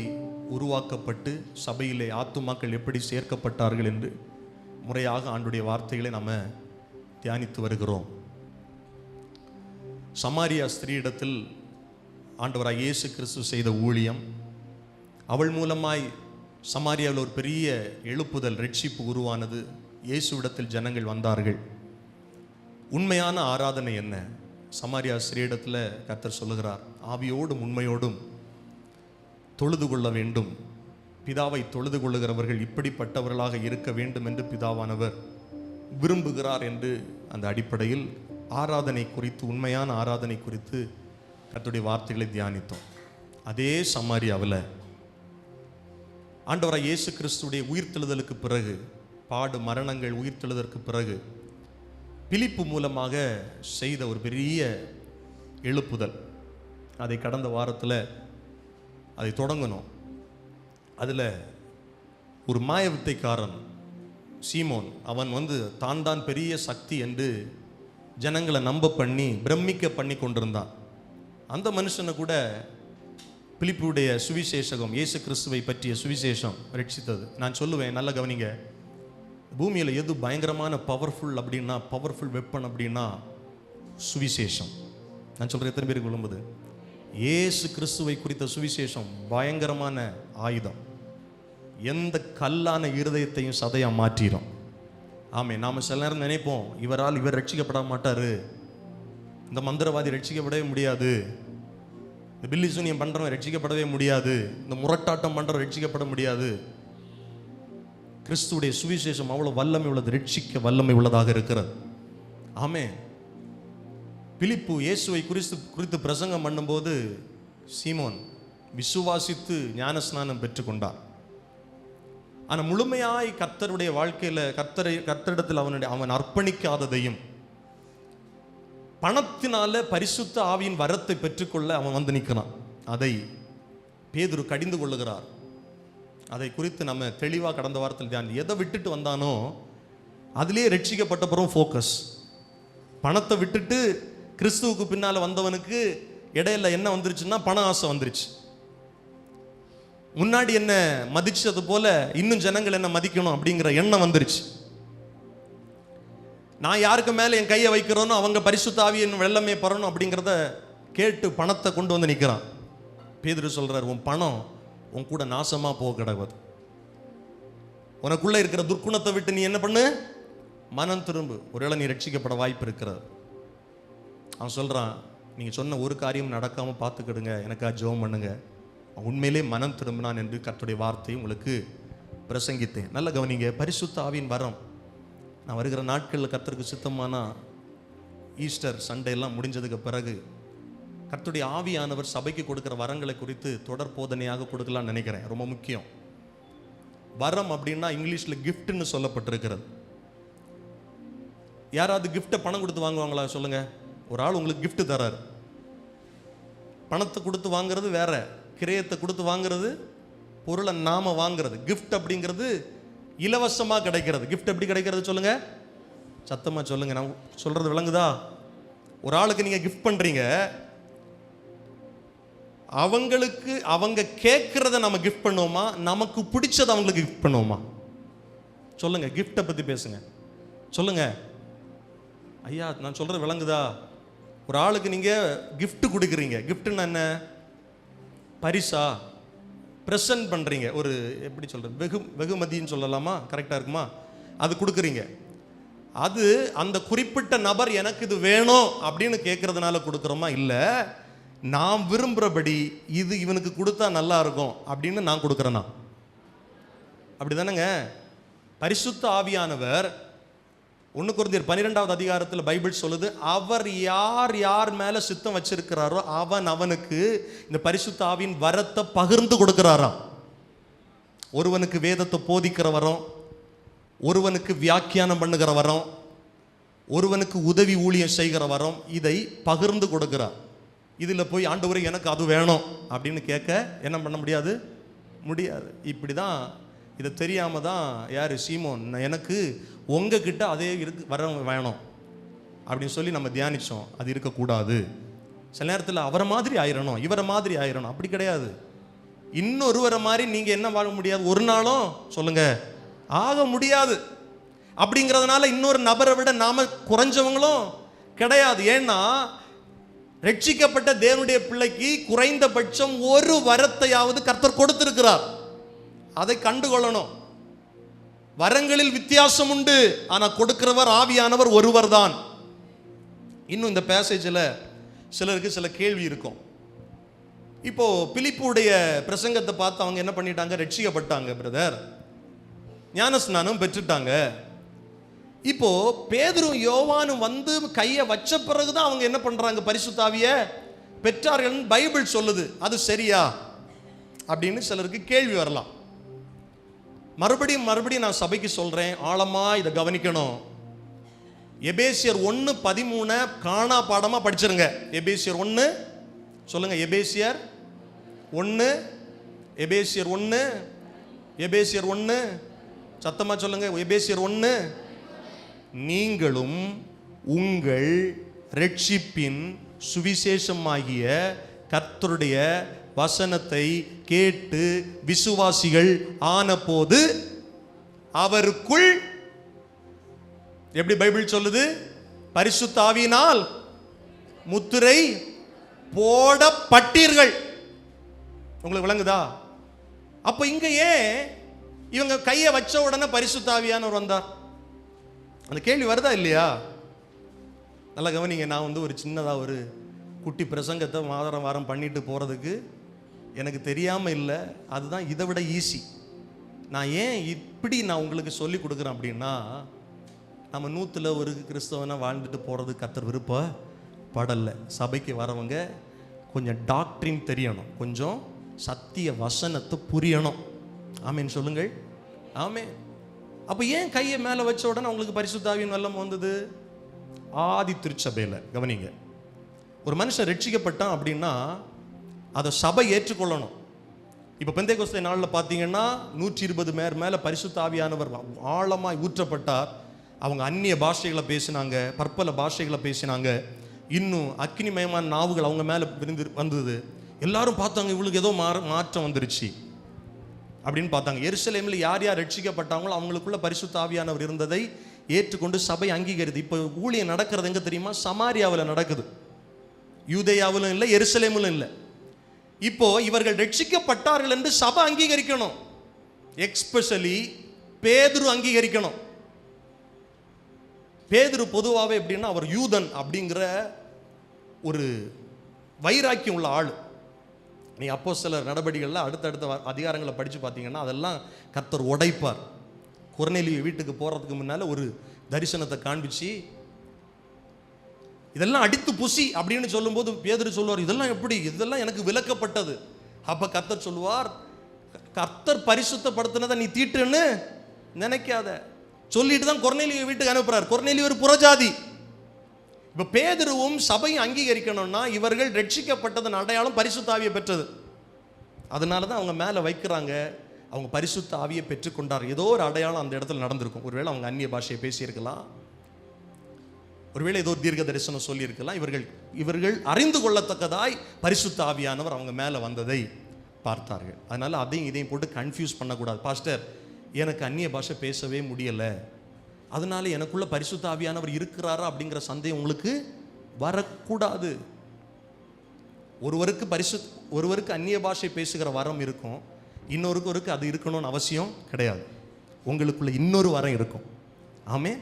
உருவாக்கப்பட்டு சபையிலே ஆத்துமாக்கள் எப்படி சேர்க்கப்பட்டார்கள் என்று முறையாக ஆண்டுடைய வார்த்தைகளை நம்ம தியானித்து வருகிறோம். சமாரியா ஸ்திரீயிடத்தில் ஆண்டவராய் இயேசு கிறிஸ்து செய்த ஊழியம், அவள் மூலமாய் சமாரியாவில் ஒரு பெரிய எழுப்புதல், ரட்சிப்பு உருவானது. இயேசுவிடத்தில் ஜனங்கள் வந்தார்கள். உண்மையான ஆராதனை என்ன? சமாரியா ஸ்திரீயிடத்தில் கர்த்தர் சொல்லுகிறார், ஆவியோடும் உண்மையோடும் தொழுது கொள்ள வேண்டும். பிதாவை தொழுது கொள்ளுகிறவர்கள் இப்படிப்பட்டவர்களாக இருக்க வேண்டும் என்று பிதாவானவர் விரும்புகிறார் என்று அந்த அடிப்படையில் ஆராதனை குறித்து, உண்மையான ஆராதனை குறித்து கர்த்தருடைய வார்த்தைகளை தியானித்தோம். அதே சமாரியாவில் ஆண்டவராய் இயேசு கிறிஸ்துடைய உயிர்த்தெழுதலுக்கு பிறகு, பாடு மரணங்கள் உயிர்த்தெழுதலுக்கு பிறகு பிலிப்பு மூலமாக செய்த ஒரு பெரிய எழுப்புதல், அதை கடந்த வாரத்தில் அதை தொடங்கணும். அதில் ஒரு மாயவித்தைக்காரன் சீமோன், அவன் தான் பெரிய சக்தி என்று ஜனங்களை நம்ப பண்ணி பிரமிக்க பண்ணி கொண்டிருந்தான். அந்த மனுஷனை கூட பிலிப்புடைய சுவிசேஷகம், இயேசு கிறிஸ்துவை பற்றிய சுவிசேஷம் ரட்சித்தது. நான் சொல்லுவேன், நல்ல கவனிங்க, பூமியில் எது பயங்கரமான பவர்ஃபுல் அப்படின்னா, பவர்ஃபுல் வெப்பன் அப்படின்னா சுவிசேஷம். நான் சொல்கிறேன், எத்தனை பேருக்கு விரும்புது? இயேசு கிறிஸ்துவை குறித்த சுவிசேஷம் பயங்கரமான ஆயுதம். எந்த கல்லான இருதயத்தையும் சதையா மாற்றிடும். ஆமே, நாம் சில நேரம் நினைப்போம், இவர் ரட்சிக்கப்பட மாட்டார், இந்த மந்திரவாதி ரட்சிக்கப்படவே முடியாது, இந்த பில்லி சூனியம் பண்ணுறவன் ரட்சிக்கப்படவே முடியாது, இந்த முரட்டாட்டம் பண்ணுறவன் ரட்சிக்கப்பட முடியாது. கிறிஸ்துடைய சுவிசேஷம் அவ்வளோ வல்லமை உள்ளது, ரட்சிக்க வல்லமை உள்ளதாக இருக்கிறது. ஆமே, பிலிப்பு இயேசுவை குறித்து பிரசங்கம் பண்ணும்போது சீமோன் விசுவாசித்து ஞானஸ்நானம் பெற்றுக்கொண்டார். ஆனால் முழுமையாய் கர்த்தருடைய வாழ்க்கையில் கர்த்தரிடத்தில் அவன் அர்ப்பணிக்காததையும், பணத்தினால பரிசுத்த ஆவியின் வரத்தை பெற்றுக்கொள்ள அவன் நிற்கிறான். அதை பேதுரு கடிந்து கொள்ளுகிறார். அதை குறித்து நம்ம தெளிவாக கடந்த வாரத்தில் தியானம். எதை விட்டுட்டு வந்தானோ அதிலே ரட்சிக்கப்பட்ட பிறகு ஃபோக்கஸ். பணத்தை விட்டுட்டு கிறிஸ்துவுக்கு பின்னால் வந்தவனுக்கு இடையில என்ன வந்துருச்சுன்னா பண ஆசை வந்துருச்சு. முன்னாடி என்ன மதிச்சது போல இன்னும் ஜனங்கள் என்ன மதிக்கணும் அப்படிங்கிற எண்ணம் வந்துருச்சு. நான் யாருக்கு மேலே என் கையை வைக்கிறோனோ அவங்க பரிசுத்த ஆவியின் வெள்ளமே பெறணும் அப்படிங்கிறத கேட்டு பணத்தை கொண்டு வந்து நிற்கிறான். பேதுரு சொல்றார், உன் பணம் உன் கூட நாசமாக போக கிடக்குது. உனக்குள்ளே இருக்கிற துர்க்குணத்தை விட்டு நீ என்ன பண்ணு? மனம் திரும்பு. ஒருவேளை நீ ரட்சிக்கப்பட வாய்ப்பு இருக்கிறது. அவன் சொல்கிறான், நீங்கள் சொன்ன ஒரு காரியம் நடக்காமல் பார்த்துக்கிடுங்க, எனக்காக ஜெபம் பண்ணுங்க. உண்மையிலே மனம் திரும்பினான் என்று கர்த்தருடைய வார்த்தையை உங்களுக்கு பிரசங்கித்தேன். நல்ல கவனிங்க, பரிசுத்த ஆவியின் வரம். நான் வருகிற நாட்களில் கர்த்தருக்கு சித்தமான ஈஸ்டர் சண்டே எல்லாம் முடிஞ்சதுக்கு பிறகு கர்த்தருடைய ஆவியானவர் சபைக்கு கொடுக்குற வரங்களை குறித்து தொடர் போதனையாக கொடுக்கலாம்னு நினைக்கிறேன். ரொம்ப முக்கியம். வரம் அப்படின்னா இங்கிலீஷில் கிஃப்ட்னு சொல்லப்பட்டிருக்கிறது. யாராவது கிஃப்ட்டை பணம் கொடுத்து வாங்குவாங்களா சொல்லுங்க? ஒரு ஆள் உங்களுக்கு கிஃப்ட் தராரு. பணத்தை கொடுத்து வாங்குறது வேற, கிரயத்தை கொடுத்து வாங்குறது, பொருளை நாம வாங்குறது. கிஃப்ட் அப்படிங்கிறது இலவசமாக கிடைக்கிறது. கிஃப்ட் எப்படி கிடைக்கிறது சொல்லுங்க? சத்தமாக சொல்லுங்க, நான் சொல்றது விளங்குதா? ஒரு ஆளுக்கு நீங்க கிஃப்ட் பண்றீங்க, அவங்களுக்கு அவங்க கேட்கறத நம்ம கிஃப்ட் பண்ணுவோமா, நமக்கு பிடிச்சதை அவங்களுக்கு கிஃப்ட் பண்ணுவோமா? சொல்லுங்க, கிஃப்டை பத்தி பேசுங்க. சொல்லுங்க ஐயா, நான் சொல்றது விளங்குதா? ஒரு ஆளுக்கு நீங்க கிஃப்ட் கொடுக்குறீங்க. கிஃப்ட்னா என்ன? பரிசா? ப்ரெசன்ட் பண்ணுறீங்க, ஒரு எப்படி சொல்கிறது, வெகுமதின்னு சொல்லலாமா, கரெக்டாக இருக்குமா, அது கொடுக்குறீங்க. அது அந்த குறிப்பிட்ட நபர் எனக்கு இது வேணும் அப்படின்னு கேட்கறதுனால கொடுக்குறோமா, இல்லை நான் விரும்புகிறபடி இது இவனுக்கு கொடுத்தா நல்லா இருக்கும் அப்படின்னு நான் கொடுக்குறேன்னா? அப்படி தானேங்க. பரிசுத்த ஆவியானவர் 1 கொரிந்தியர் 12வது அதிகாரத்தில் பைபிள் சொல்லுது, அவர் யார் யார் மேலே சித்தம் வச்சிருக்கிறாரோ அவனுக்கு இந்த பரிசுத்த ஆவியின் வரத்தை பகிர்ந்து கொடுக்கிறாராம். ஒருவனுக்கு வேதத்தை போதிக்கிற வரம், ஒருவனுக்கு வியாக்கியானம் பண்ணுகிற வரம், ஒருவனுக்கு உதவி ஊழியம் செய்கிற வரம், இதை பகிர்ந்து கொடுக்கிறார். இதில் போய் ஆண்டவரே எனக்கு அது வேணும் அப்படின்னு கேட்க என்ன பண்ண முடியாது? இப்படி தான். இதை தெரியாமல் தான் யார் சீமோன் எனக்கு உங்ககிட்ட அதே வர வேணும் அப்படின்னு சொல்லி நம்ம தியானித்தோம். அது இருக்கக்கூடாது. சில நேரத்தில் அவரை மாதிரி ஆயிரணும், இவரை மாதிரி ஆயிரணும். அப்படி கிடையாது. இன்னொருவரை மாதிரி நீங்கள் என்ன வாழ முடியாது, ஒரு நாளும் சொல்லுங்க ஆக முடியாது. அப்படிங்கிறதுனால இன்னொரு நபரை விட நாம குறைஞ்சவங்களும் கிடையாது. ஏன்னா ரட்சிக்கப்பட்ட தேவனுடைய பிள்ளைக்கு குறைந்தபட்சம் ஒரு வரத்தையாவது கர்த்தர் கொடுத்திருக்கிறார். அதை கண்டுகொள்ளணும். வரங்களில் வித்தியாசம் உண்டு, ஆனால் கொடுக்கிறவர் ஆவியானவர் ஒருவர் தான். இன்னும் இந்த பேசேஜில் சிலருக்கு சில கேள்வி இருக்கும். இப்போ பிலிப்புடைய பிரசங்கத்தை பார்த்து அவங்க என்ன பண்ணிட்டாங்க? ரட்சிக்கப்பட்டாங்க பிரதர், ஞானஸ்நானம் பெற்றுட்டாங்க. இப்போ பேதுரும் யோவானும் வந்து கையை வச்ச பிறகுதான் அவங்க என்ன பண்றாங்க? பரிசுத்த ஆவியை பெற்றார்கள் பைபிள் சொல்லுது. அது சரியா அப்படின்னு சிலருக்கு கேள்வி வரலாம். மறுபடியும் நான் சபைக்கு சொல்றேன், ஆழமா இதை கவனிக்கணும். எபேசியர் 1:13 காணா பாடமா படிச்சிருங்க. எபேசியர் 1 சொல்லுங்க. எபேசியர் 1 சத்தமா சொல்லுங்க. எபேசியர் 1, நீங்களும் உங்கள் ரட்சிப்பின் சுவிசேஷமாகிய கர்த்தருடைய வசனத்தை கேட்டு விசுவாசிகள் ஆன போது அவருக்குள், எப்படி பைபிள் சொல்லுது? பரிசுத்த ஆவியினால் முத்திரை போடப்பட்டீர்கள். உங்களுக்கு விளங்குதா? அப்ப இங்க ஏன் இவங்க கையை வச்ச உடனே பரிசுத்த ஆவியானவர் வந்தார்? அந்த கேள்வி வருதா இல்லையா? நல்லா கவனிங்க. நான் ஒரு சின்னதாக ஒரு குட்டி பிரசங்கத்தை வாரம் பண்ணிட்டு போகிறதுக்கு எனக்கு தெரியாமல் இல்லை. அதுதான் இதை விட ஈஸி. நான் ஏன் இப்படி நான் உங்களுக்கு சொல்லி கொடுக்குறேன் அப்படின்னா, நம்ம 100ல் ஒரு கிறிஸ்தவனை வாழ்ந்துட்டு போகிறது கர்த்தர் விருப்பப்படலை. சபைக்கு வரவங்க கொஞ்சம் டாக்டரின் தெரியணும், கொஞ்சம் சத்திய வசனத்தை புரியணும். ஆமேன்னு சொல்லுங்கள். ஆமே. அப்போ ஏன் கையை மேலே வச்ச உடனே அவங்களுக்கு பரிசுத்த ஆவியின் வல்லம் வந்தது? ஆதி திருச்சபையில் கவனிங்க. ஒரு மனுஷன் ரட்சிக்கப்பட்டான் அப்படின்னா அதை சபை ஏற்றுக்கொள்ளணும். இப்போ பெந்தேகோஸ்தே நாளில் பார்த்தீங்கன்னா 120 பேர் மேலே பரிசுத்த ஆவியானவர் ஆழமாய் ஊற்றப்பட்டார். அவங்க அந்நிய பாஷைகளை பேசினாங்க, பற்பல பாஷைகளை பேசினாங்க. இன்னும் அக்கினிமயமான நாவுகள் அவங்க மேலே வந்தது. எல்லாரும் பார்த்தாங்க, இவங்களுக்கு ஏதோ மாற்றம் வந்துருச்சு அப்படின்னு பார்த்தாங்க. எருசலேமில் யார் யார் ரட்சிக்கப்பட்டாங்களோ அவங்களுக்குள்ள பரிசுத்த ஆவியானவர் இருந்ததை ஏற்றுக்கொண்டு சபை அங்கீகரிது. இப்போ ஊழியம் நடக்கிறது எங்கே தெரியுமா? சமாரியாவில் நடக்குது. யூதேயாவிலும் இல்லை, எருசலேமிலும் இல்லை. இப்போ இவர்கள் ரட்சிக்கப்பட்டார்கள் என்று சபை அங்கீகரிக்கணும். எக்ஸ்பெஷலி பேதுரு அங்கீகரிக்கணும். பேதுரு பொதுவாகவே எப்படின்னா அவர் யூதன் அப்படிங்கிற ஒரு வைராக்கியம் உள்ள ஆள். நீ அப்போஸ்தலர் நடவடிக்கைகளில் அடுத்தடுத்த அதிகாரங்களை படித்து பார்த்தீங்கன்னா அதெல்லாம் கர்த்தர் உடைப்பார். கொர்நேலியு வீட்டுக்கு போகிறதுக்கு முன்னால் ஒரு தரிசனத்தை காண்பிச்சு இதெல்லாம் அடித்து புசி அப்படின்னு சொல்லும்போது பேதுரு சொல்லுவார், இதெல்லாம் எப்படி, இதெல்லாம் எனக்கு விலக்கப்பட்டது. அப்போ கர்த்தர் சொல்லுவார், கர்த்தர் பரிசுத்தப்படுத்தினதை நீ தீட்டுன்னு நினைக்காத சொல்லிட்டு தான் கொர்நேலியு வீட்டுக்கு அனுப்புறார். கொர்நேலியு ஒரு புறஜாதி. இப்போ பேதுருவும் சபையும் அங்கீகரிக்கணும்னா இவர்கள் ரட்சிக்கப்பட்டதன் அடையாளம் பரிசுத்த ஆவியை பெற்றது. அதனால தான் அவங்க மேலே வைக்கிறாங்க, அவங்க பரிசுத்த ஆவியை பெற்றுக்கொண்டார். ஏதோ ஒரு அடையாளம் அந்த இடத்துல நடந்திருக்கும். ஒருவேளை அவங்க அந்நிய பாஷையை பேசியிருக்கலாம், ஒருவேளை ஏதோ தீர்க்க தரிசனம் சொல்லியிருக்கலாம். இவர்கள் அறிந்து கொள்ளத்தக்கதாய் பரிசுத்த ஆவியானவர் அவங்க மேலே வந்ததை பார்த்தார்கள். அதனால அதையும் இதையும் போட்டு கன்ஃபியூஸ் பண்ணக்கூடாது. பாஸ்டர், எனக்கு அந்நிய பாஷை பேசவே முடியலை, அதனால எனக்குள்ள பரிசுத்த ஆவியானவர் இருக்கிறாரா அப்படிங்கிற சந்தேகம் உங்களுக்கு வரக்கூடாது. ஒருவருக்கு அந்நிய பாஷை பேசுகிற வரம் இருக்கும், இன்னொருக்கு அது இருக்கணும்னு அவசியம் கிடையாது. உங்களுக்குள்ள இன்னொரு வரம் இருக்கும். ஆமே.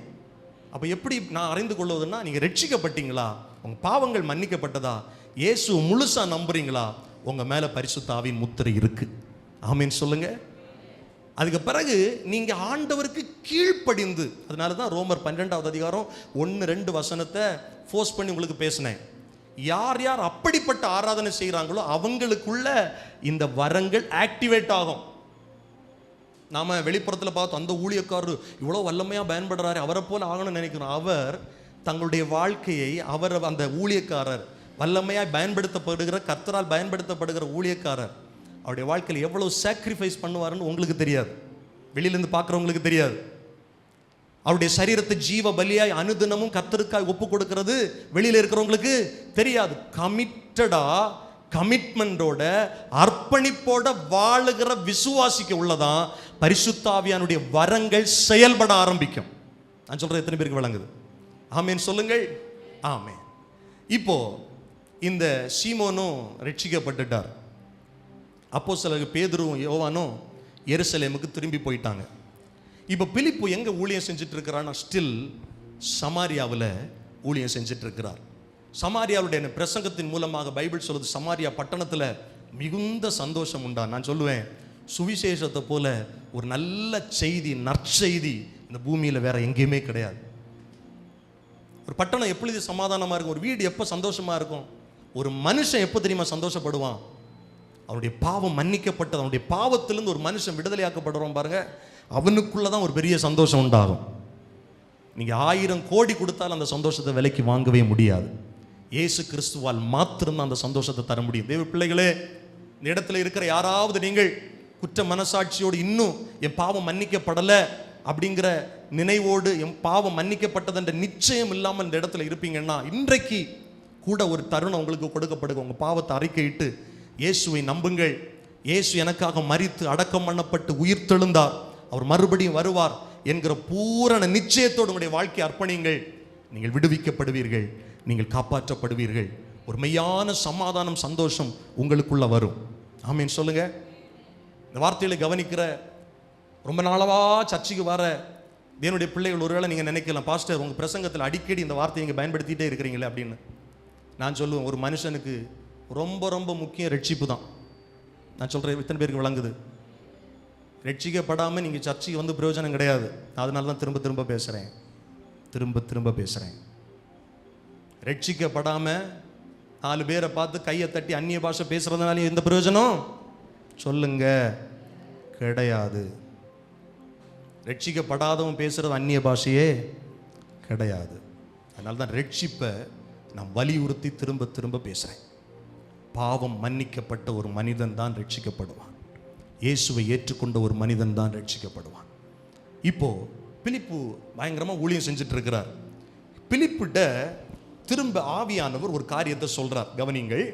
அப்போ எப்படி நான் அறிந்து கொள்வதுன்னா, நீங்கள் ரட்சிக்கப்பட்டீங்களா, உங்கள் பாவங்கள் மன்னிக்கப்பட்டதா, இயேசு முழுசா நம்புறீங்களா, உங்கள் மேலே பரிசுத்த ஆவியின் முத்திரை இருக்கு. ஆமேன்னு சொல்லுங்க. அதுக்கு பிறகு நீங்க ஆண்டவருக்கு கீழ்ப்படிந்து, அதனால தான் ரோமர் 12வது அதிகாரம் 1-2 வசனத்தை ஃபோர்ஸ் பண்ணி உங்களுக்கு பேசினேன். யார் யார் அப்படிப்பட்ட ஆராதனை செய்கிறாங்களோ அவங்களுக்குள்ள இந்த வரங்கள் ஆக்டிவேட் ஆகும். நாம வெளிப்புறத்தில் பார்த்தோம், அந்த ஊழியக்காரர் இவ்வளோ வல்லமையாக பயன்படுறாரு, அவரை போல ஆகணும்னு நினைக்கிறோம். அவர் தங்களுடைய வாழ்க்கையை, அவர் அந்த ஊழியக்காரர் வல்லமையாக பயன்படுத்தப்படுகிற, கர்த்தரால் பயன்படுத்தப்படுகிற ஊழியக்காரர் அவருடைய வாழ்க்கையில் எவ்வளவு சாக்ரிஃபைஸ் பண்ணுவாருன்னு உங்களுக்கு தெரியாது, வெளியிலேருந்து பார்க்குறவங்களுக்கு தெரியாது. அவருடைய சரீரத்தை ஜீவ பலியாய் அனுதினமும் கர்த்தருக்காய் ஒப்பு கொடுக்கிறது வெளியில் இருக்கிறவங்களுக்கு தெரியாது. கமிட்டடா, கமிட்மெண்டோட, அர்ப்பணிப்போட வாழுகிற விசுவாசிக்க உள்ளதான் பரிசுத்த ஆவியானுடைய வரங்கள் செயல்பட ஆரம்பிக்கும். நான் சொல்றது எத்தனை பேருக்கு விளங்குது? ஆமேன் சொல்லுங்கள். ஆமேன். இப்போ இந்த சீமோனும் ரட்சிக்கப்பட்டுட்டார். அப்போஸ்தலர் பேதுருவும் யோவானும் எருசலேமுக்கு திரும்பி போயிட்டாங்க. இப்போ பிலிப்பு எங்க ஊழியம் செஞ்சுட்டு இருக்கிறான்னா, ஸ்டில் சமாரியாவில் ஊழியம் செஞ்சுட்டு இருக்கிறார். சமாரியாவுடைய பிரசங்கத்தின் மூலமாக பைபிள் சொல்லுது, சமாரியா பட்டணத்தில் மிகுந்த சந்தோஷம் உண்டா. நான் சொல்லுவேன், சுவிசேஷத்தை போல ஒரு நல்ல செய்தி, நற்செய்தி இந்த பூமியில் வேற எங்கேயுமே கிடையாது. ஒரு பட்டணம் எப்படி சமாதானமாக இருக்கும், ஒரு வீடு எப்போ சந்தோஷமா இருக்கும், ஒரு மனுஷன் எப்போ தெரியுமா சந்தோஷப்படுவான்? அவனுடைய பாவம் மன்னிக்கப்பட்டது, அவனுடைய பாவத்திலிருந்து ஒரு மனுஷன் விடுதலையாக்கப்படுறோம் பாருங்க, அவனுக்குள்ளதான் ஒரு பெரிய சந்தோஷம் உண்டாகும். நீங்க 1000 கோடி கொடுத்தாலும் அந்த சந்தோஷத்தை விலைக்கு வாங்கவே முடியாது. இயேசு கிறிஸ்துவால் மாத்திரம் அந்த சந்தோஷத்தை தர முடியும். தேவ பிள்ளைகளே, இந்த இடத்துல இருக்கிற யாராவது நீங்கள் குற்ற மனசாட்சியோடு இன்னும் என் பாவம் மன்னிக்கப்படலை அப்படிங்கிற நினைவோடு, என் பாவம் மன்னிக்கப்பட்டது என்ற நிச்சயம் இல்லாமல் இந்த இடத்துல இருப்பீங்கன்னா, இன்றைக்கு கூட ஒரு தருணம் உங்களுக்கு கொடுக்கப்படுங்க. உங்க பாவத்தை அறிக்கையிட்டு இயேசுவை நம்புங்கள். இயேசு எனக்காக மரித்து அடக்கம் பண்ணப்பட்டு உயிர் தெழுந்தார், அவர் மறுபடியும் வருவார் என்கிற பூரண நிச்சயத்தோடு உங்களுடைய வாழ்க்கை அர்ப்பணிங்கள். நீங்கள் விடுவிக்கப்படுவீர்கள், நீங்கள் காப்பாற்றப்படுவீர்கள். ஒரு மெய்யான சமாதானம், சந்தோஷம் உங்களுக்குள்ள வரும். ஆமீன் சொல்லுங்க. இந்த வார்த்தைகளை கவனிக்கிற, ரொம்ப நாளவா சர்ச்சைக்கு வர தேவனுடைய பிள்ளைகள், ஒருவேளை நீங்க நினைக்கலாம், பாஸ்டர் உங்க பிரசங்கத்தில் அடிக்கடி இந்த வார்த்தையை நீங்க பயன்படுத்திட்டே இருக்கிறீங்களே அப்படின்னு. நான் சொல்லுவேன், ஒரு மனுஷனுக்கு ரொம்ப ரொம்ப முக்கியம் ரட்சிப்பு தான். நான் சொல்றேன், இத்தனை பேருக்கு விளங்குது? ரட்சிக்கப்படாமல் நீங்கள் சர்ச்சைக்கு வந்து பிரயோஜனம் கிடையாது. அதனால தான் திரும்ப திரும்ப பேசுகிறேன். ரட்சிக்கப்படாமல் 4 பேரை பார்த்து கையை தட்டி அந்நிய பாஷை பேசுறதுனால எந்த பிரயோஜனம் சொல்லுங்க? கிடையாது. ரட்சிக்கப்படாதவன் பேசுறது அந்நிய பாஷையே கிடையாது. அதனால தான் ரட்சிப்பை நான் வலியுறுத்தி திரும்ப பேசுகிறேன். பாவம் மன்னிக்கப்பட்ட ஒரு மனிதன் தான் ரட்சிக்கப்படுவான். இயேசுவை ஏற்றுக்கொண்ட ஒரு மனிதன் தான் ரட்சிக்கப்படுவான். இப்போ பிலிப்பு பயங்கரமா ஊழியம் செஞ்சுட்டு இருக்கிறார். பிலிப்புட்ட திரும்ப ஆவியானவர் ஒரு காரியத்தை சொல்றார். கவனிங்கள்,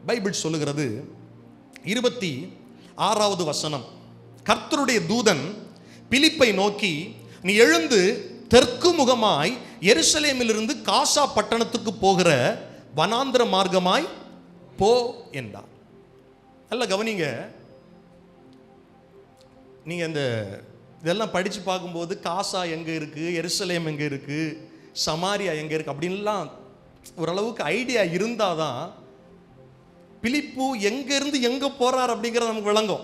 பைபிள் சொல்லுகிறது 26வது வசனம். கர்த்தருடைய தூதன் பிலிப்பை நோக்கி, நீ எழுந்து தெற்கு முகமாய் எருசலேமிலிருந்து காசா பட்டணத்துக்கு போகிற வனாந்திர மார்க்கமாய் போ என்றார். நல்ல கவனிங்க, நீங்க இந்த இதெல்லாம் படிச்சு பார்க்கும்போது காசா எங்க இருக்கு, எருசலேம் எங்க இருக்கு, சமாரியா எங்க இருக்கு அப்படின்லாம் ஓரளவுக்கு ஐடியா இருந்தாதான் பிலிப்பு எங்க இருந்து எங்க போறார் அப்படிங்கிறது நமக்கு விளங்கும்.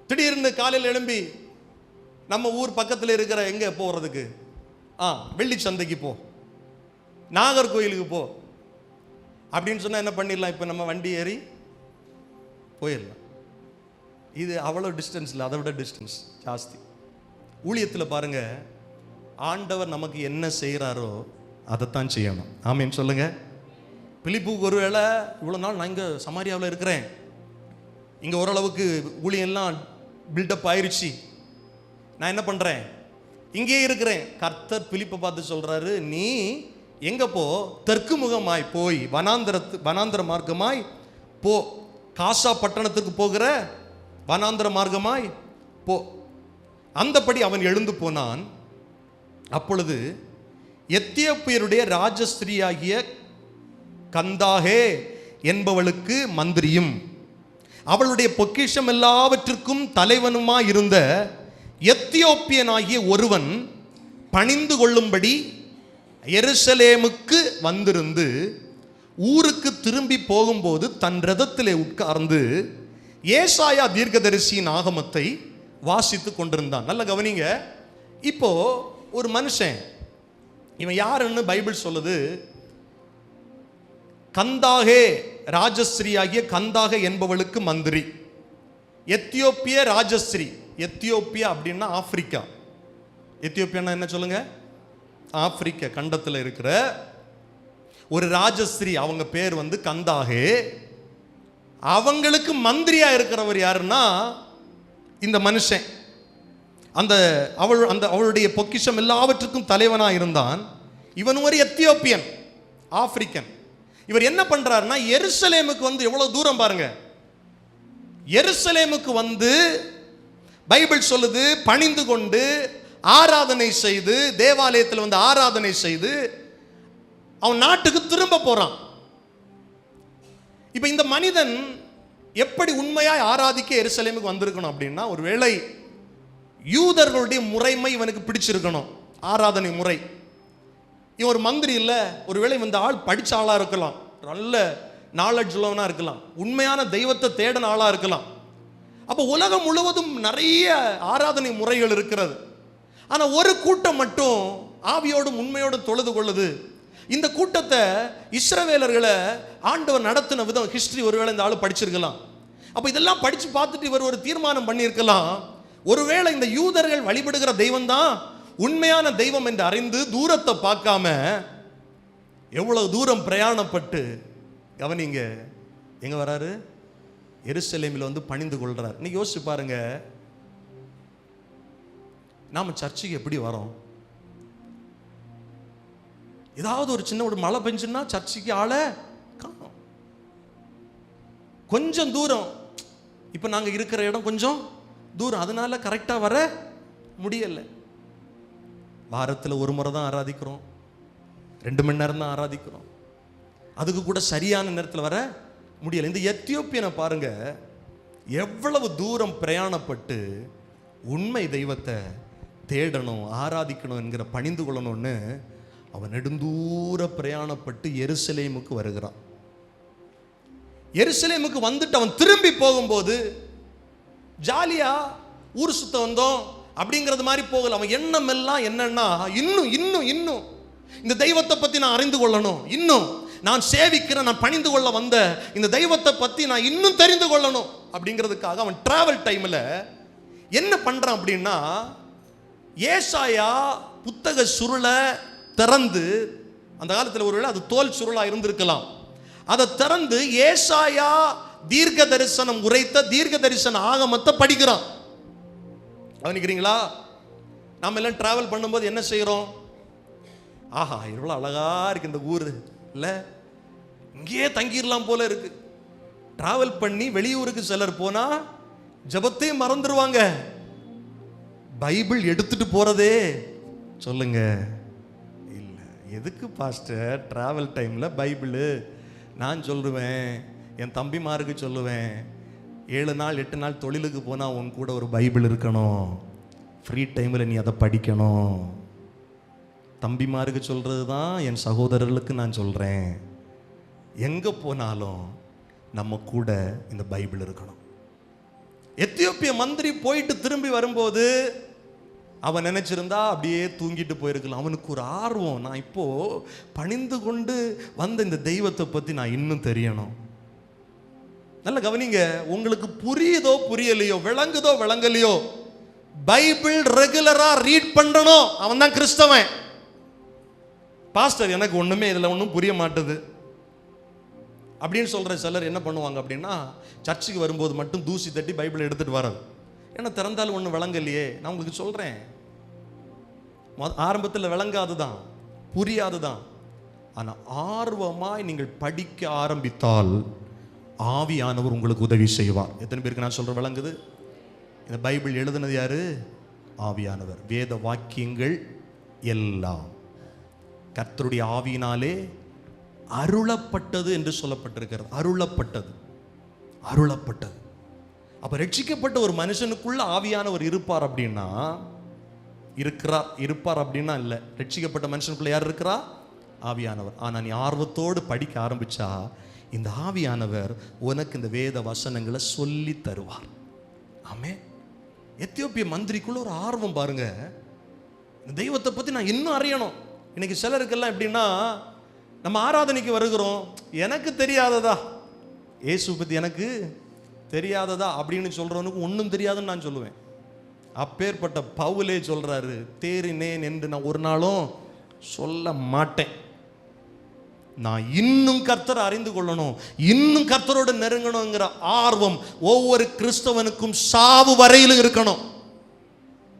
திடீர்னு காலையில் எழும்பி நம்ம ஊர் பக்கத்தில் இருக்கிற எங்க போறதுக்கு, வெள்ளி சந்தைக்கு போ, நாகர்கோயிலுக்கு போ அப்படின்னு சொன்னா என்ன பண்ணிடலாம்? இப்போ நம்ம வண்டி ஏறி போயிடலாம். இது அவ்வளோ டிஸ்டன்ஸ் இல்லை, அதை விட டிஸ்டன்ஸ் ஜாஸ்தி. ஊழியத்தில் பாருங்க, ஆண்டவர் நமக்கு என்ன செய்கிறாரோ அதைத்தான் செய்யணும். ஆமேன்னு சொல்லுங்க. பிலிப்புக்கு ஒருவேளை இவ்வளோ நாள் நான் இங்கே சமாரியாவில் இருக்கிறேன், இங்கே ஓரளவுக்கு ஊழியெல்லாம் பில்டப் ஆயிடுச்சு, நான் என்ன பண்ணுறேன், இங்கேயே இருக்கிறேன். கர்த்தர் பிலிப்பை பார்த்து சொல்கிறாரு, நீ எங்கே போ, தெற்கு முகமாய் போய் வனாந்திர மார்க்கமாய் போ, காசா பட்டணத்துக்கு போகிற வனாந்திர மார்க்கமாய் போ. அந்தபடி அவன் எழுந்து போனான். அப்பொழுது எத்தியோப்பியருடைய ராஜஸ்திரியாகிய கந்தாகே என்பவளுக்கு மந்திரியும் அவளுடைய பொக்கிஷம் எல்லாவற்றிற்கும் தலைவனுமாய் இருந்த எத்தியோப்பியனாகிய ஒருவன் பணிந்து கொள்ளும்படி எருசலேமுக்கு வந்திருந்து ஊருக்கு திரும்பி போகும்போது தன் ரதத்திலே உட்கார்ந்து ஏசாயா தீர்க்கதரிசியின் ஆகமத்தை வாசித்து கொண்டிருந்தான். நல்ல கவனிங்க. இப்போ ஒரு மனுஷன், இவன் யாருன்னு பைபிள் சொல்லுது, கந்தாகே ராஜஸ்ரீ ஆகிய கந்தாகே என்பவளுக்கு மந்திரி. எத்தியோப்பிய ராஜஸ்ரீ. எத்தியோப்பியா அப்படின்னா ஆப்பிரிக்கா. எத்தியோப்பியான்னா என்ன சொல்லுங்க? ஆப்பிரிக்கா கண்டத்தில் இருக்கிற ஒரு ராஜஸ்ரீ. அவங்க பேர் கந்தாகே. அவங்களுக்கு மந்திரியா இருக்கிறவர் யாருன்னா இந்த மனுஷன். அவளுடைய பொக்கிஷம் எல்லாவற்றுக்கும் தலைவனாக இருந்தான். இவன் ஒரு எத்தியோப்பியன், ஆப்பிரிக்கன். இவர் என்ன பண்றாருன்னா எருசலேமுக்கு எவ்வளவு தூரம் பாருங்க. எருசலேமுக்கு பைபிள் சொல்லுது பணிந்து கொண்டு ஆராதனை செய்து, தேவாலயத்தில் ஆராதனை செய்து அவன் நாட்டுக்கு திரும்ப போறான். இப்ப இந்த மனிதன் எப்படி உண்மையாய் ஆராதிக்க எருசலேமுக்கு வந்திருக்கணும் அப்படின்னா, ஒருவேளை யூதர்களுடைய முறைமை இவனுக்கு பிடிச்சிருக்கணும், ஆராதனை முறை. இவன் ஒரு மந்திரி இல்லை, ஒருவேளை இந்த ஆள் படித்த ஆளாக இருக்கலாம், நல்ல நாலெட்ஜ் உள்ளவனாக இருக்கலாம், உண்மையான தெய்வத்தை தேடின ஆளாக இருக்கலாம். அப்போ உலகம் முழுவதும் நிறைய ஆராதனை முறைகள் இருக்கிறது. ஆனால் ஒரு கூட்டம் மட்டும் ஆவியோடும் உண்மையோடும் தொழுது கொள்ளுது. இந்த கூட்டத்தை இஸ்ரவேலர்களை ஆண்டவர் நடத்தின விதம் ஹிஸ்டரி ஒருவேளை இந்த ஆள் படிச்சிருக்கலாம். அப்போ இதெல்லாம் படித்து பார்த்துட்டு இவர் ஒரு தீர்மானம் பண்ணியிருக்கலாம், ஒருவேளை இந்த யூதர்கள் வழிபடுகிற தெய்வம் தான் உண்மையான தெய்வம் என்று அறிந்து தூரத்தை பார்க்காம எவ்வளவு தூரம் பிரயாணப்பட்டு, கவனிங்க, எங்க வராரு? எருசலேமில் பணிந்து கொள்றார். நீ யோசிச்சு பாருங்க, நாம சர்ச்சுக்கு எப்படி வரோம்? ஏதாவது ஒரு சின்ன ஒரு மழை பெஞ்சுன்னா சர்ச்சுக்கு ஆளை காணோம். கொஞ்சம் தூரம், இப்போ நாங்கள் இருக்கிற இடம் கொஞ்சம் தூரம், அதனால கரெக்டாக வர முடியலை. வாரத்தில் ஒரு முறை தான் ஆராதிக்கிறோம், 2 மணி நேரம் தான் ஆராதிக்கிறோம், அதுக்கு கூட சரியான நேரத்தில் வர முடியலை. இந்த எத்தியோப்பியனை பாருங்க, எவ்வளவு தூரம் பிரயாணப்பட்டு உண்மை தெய்வத்தை தேடணும், ஆராதிக்கணும் என்கிற பணிந்து கொள்ளணும்னு அவன் நெடுந்தூர பிரயாணப்பட்டு எருசலேமுக்கு வருகிறான். எருசலேமுக்கு வந்துட்டு அவன் திரும்பி போகும்போது ஜாலியா ஊர் சுத்த வந்தோம் அப்படிங்கிறது மாதிரி போகல. அவன் எண்ணம் எல்லாம் என்னன்னா, இன்னும் இந்த தெய்வத்தை பத்தி நான் அறிந்து கொள்ளணும், இன்னும் நான் சேவிக்கிற, நான் பணிந்து கொள்ள வந்த இந்த தெய்வத்தை பத்தி நான் இன்னும் தெரிந்து கொள்ளணும் அப்படிங்கிறதுக்காக அவன் டிராவல் டைம்ல என்ன பண்றான் அப்படின்னா, ஏசாயா புத்தக சுருளை திறந்து, அந்த காலத்தில் ஒருவேளை அது தோல் சுருளா இருந்திருக்கலாம், அதை திறந்து ஏசாயா தீர்க்க தரிசனம் உரைத்த தீர்க்க தரிசன ஆகமத்தை படிக்கிறான். கவனிக்கிறீங்களா? நாம எல்லாம் டிராவல் பண்ணும்போது என்ன செய்யறோம்? ஆஹா, இவ்வளவு அழகா இருக்கு இந்த ஊர், இல்ல இங்கேயே தங்கிடலாம் போல இருக்கு. டிராவல் பண்ணி வெளியூருக்கு சிலர் போனா ஜபத்தையும் மறந்துடுவாங்க, பைபிள் எடுத்துட்டு போறதே சொல்லுங்க. இல்லை, எதுக்கு பாஸ்டர் டிராவல் டைம்ல பைபிள்? நான் சொல்லுவேன், என் தம்பிமாருக்கு சொல்லுவேன், 7 நாள் 8 நாள் தொழிலுக்கு போனால் உன் கூட ஒரு பைபிள் இருக்கணும், ஃப்ரீ டைமில் நீ அதை படிக்கணும். தம்பிமாருக்கு சொல்கிறது தான் என் சகோதரர்களுக்கு நான் சொல்கிறேன், எங்கே போனாலும் நம்ம கூட இந்த பைபிள் இருக்கணும். எத்தியோப்பிய மந்திரி போயிட்டு திரும்பி வரும்போது அவன் நினைச்சிருந்தா அப்படியே தூங்கிட்டு போயிருக்கலாம். அவனுக்கு ஒரு ஆர்வம், நான் இப்போ பணிந்து கொண்டு வந்த இந்த தெய்வத்தை பற்றி நான் இன்னும் தெரியணும். நல்ல கவனிங்க, உங்களுக்கு புரியுதோ புரியலையோ, விளங்குதோ விளங்கலையோ, பைபிள் ரெகுலரா ரீட் பண்ணணும். அவன் தான் கிறிஸ்தவன். பாஸ்டர் எனக்கு ஒண்ணுமே இதுல ஒன்றும் புரிய மாட்டுது அப்படின்னு சொல்ற சிலர் என்ன பண்ணுவாங்க அப்படின்னா, சர்ச்சுக்கு வரும்போது மட்டும் தூசி தட்டி பைபிளை எடுத்துட்டு வர்றது. ஏன்னா திறந்தாலும் ஒன்றும் விளங்கலையே. நான் உங்களுக்கு சொல்றேன், ஆரம்பத்தில் விளங்காதுதான், புரியாதுதான். ஆனா ஆர்வமாய் நீங்கள் படிக்க ஆரம்பித்தால் ஆவியானவர் உங்களுக்கு உதவி செய்வார். எத்தனை பேருக்கு நான் சொல்ற விளங்குது? இந்த பைபிள் எழுதுனது யாரு? ஆவியானவர். வேத வாக்கியங்கள் எல்லாம் கர்த்தருடைய ஆவியினாலே அருளப்பட்டது என்று சொல்லப்பட்டிருக்கிறது. அருளப்பட்டது. அப்ப ரட்சிக்கப்பட்ட ஒரு மனுஷனுக்குள்ள ஆவியானவர் இருப்பார் அப்படின்னா, இருப்பார் அப்படின்னா இல்ல, ரட்சிக்கப்பட்ட மனுஷனுக்குள்ள யார் இருக்கிறா? ஆவியானவர். ஆனா நீ ஆர்வத்தோடு படிக்க ஆரம்பிச்சா இந்த ஆவியானவர் உனக்கு இந்த வேத வசனங்களை சொல்லி தருவார். ஆமே. எத்தியோப்பிய மந்திரிக்குள்ள ஒரு ஆர்வம் பாருங்க, தெய்வத்தை பத்தி நான் இன்னும் அறியணும். இன்னைக்கு சிலருக்கெல்லாம் எப்படின்னா, நம்ம ஆராதனைக்கு வருகிறோம், எனக்கு தெரியாததா, இயேசு பத்தி எனக்கு தெரியாததா அப்படின்னு சொல்றவனுக்கு ஒன்றும் தெரியாதுன்னு நான் சொல்லுவேன். அப்பேற்பட்ட பவுலே சொல்றாரு, தேறினேன் என்று நான் ஒரு நாளும் சொல்ல மாட்டேன். நான் இன்னும் கர்த்தரை அறிந்து கொள்ளணும், இன்னும் கர்த்தரோடு நெருங்கணுங்கிற ஆர்வம் ஒவ்வொரு கிறிஸ்தவனுக்கும் சாவு வரையிலும் இருக்கணும்.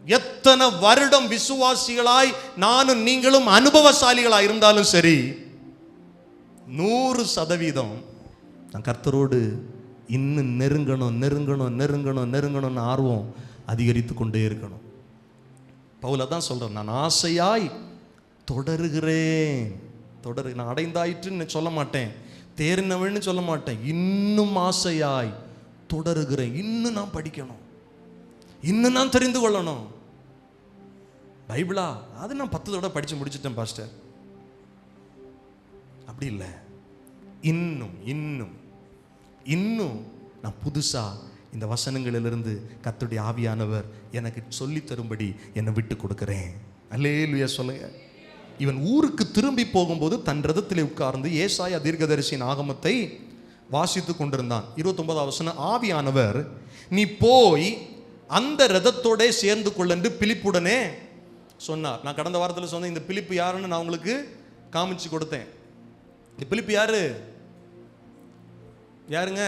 எத்தனை வருடம் விசுவாசிகளாய் நானும் நீங்களும் அனுபவசாலிகளாய் இருந்தாலும் சரி, 100% நான் கர்த்தரோடு இன்னும் நெருங்கணும் நெருங்கணும் நெருங்கணும் நெருங்கணும்னு ஆர்வம் அதிகரித்து கொண்டே இருக்கணும். பவுல் தான் சொல்றேன், நான் ஆசையாய் தொடருகிறேன். நான் அடைந்தாயிற்றுன்னு சொல்ல மாட்டேன், தேறினவன்னு சொல்ல மாட்டேன், இன்னும் ஆசையாய் தொடருகிறேன். இன்னும் நான் படிக்கணும், இன்னும் நான் தெரிந்து கொள்ளணும். பைபிளா அது நான் 10 தடவை படிச்சு முடிச்சிட்டேன் பாஸ்டர், அப்படி இல்லை. இன்னும் இன்னும் இன்னும் நான் புதுசா இந்த வசனங்களிலிருந்து கர்த்தருடைய ஆவியானவர் எனக்கு சொல்லி தரும்படி என்னை விட்டு கொடுக்கிறேன். அல்லேலூயா சொல்லுங்க. இவன் ஊருக்கு திரும்பி போகும்போது தன் ரதத்திலே உட்கார்ந்து ஏசாயா தீர்க்கதரிசியின் ஆகமத்தை வாசித்து கொண்டிருந்தான். 29வது வசனம், ஆவியானவர் நீ போய் அந்த ரதத்தோட சேர்ந்து கொள்ள என்று பிலிப்புடனே சொன்னார். நான் கடந்த வாரத்தில் சொன்னேன், இந்த பிலிப்பு யாருன்னு நான் உங்களுக்கு காமிச்சு கொடுத்தேன். இந்த பிலிப்பு யாருங்க?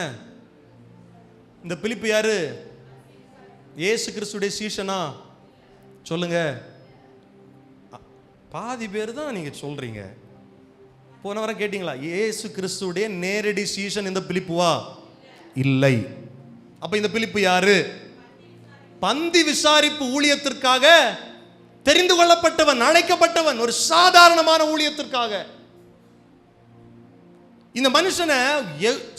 இந்த பிலிப்பு யாரு? இயேசு கிறிஸ்துடைய சீஷனா? சொல்லுங்க. பாதி பேர் தான் நீங்க சொல்றீங்க. போன வாரம் கேட்டீங்களா? இயேசு கிறிஸ்துடைய நேரடி சீஷன் இந்த பிலிப்புவா? இல்லை. அப்ப இந்த பிலிப்பு யாரு? பந்தி விசாரிப்பு ஊழியத்திற்காக தெரிந்து கொள்ளப்பட்டவன், அழைக்கப்பட்டவன், ஒரு சாதாரணமான ஊழியத்திற்காக. இந்த மனுஷனை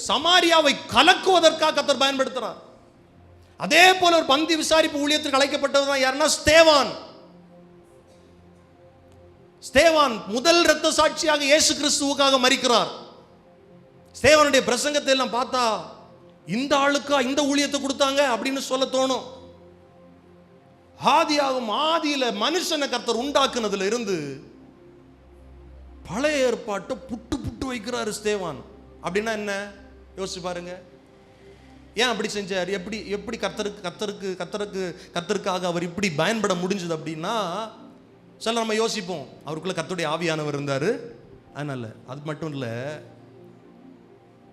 சமாரியாவை கலக்குவதற்காக கர்த்தர் பயன்படுத்துறார். அதே போல ஒரு பந்தி விசாரிப்பு ஊழியத்திற்கு அழைக்கப்பட்டவன் யாருன்னா ஸ்தேவான் முதல் இரத்த சாட்சியாக இயேசு கிறிஸ்துவுக்காக மரிக்கிறார். ஸ்தேவானுடைய பிரசங்கத்தை எல்லாம் பார்த்தா இந்த ஆளுக்கா இந்த ஊழியத்தை கொடுத்தாங்க அப்படின்னு சொல்ல தோணும். ஆதியில மனுஷனை கர்த்தர் உண்டாக்குனதுல இருந்து பழைய ஏற்பாட்டை புட்டு புட்டு வைக்கிறாரு ஸ்தேவான். அப்படின்னா என்ன யோசிச்சு பாருங்க. ஏன் அப்படி செஞ்சார்? எப்படி கர்த்தருக்காக அவர் இப்படி பயன்பட முடிஞ்சது அப்படின்னா, சில நம்ம யோசிப்போம் அவருக்குள்ள கர்த்தருடைய ஆவியானவர் இருந்தாரு அதனால. அது மட்டும் இல்லை,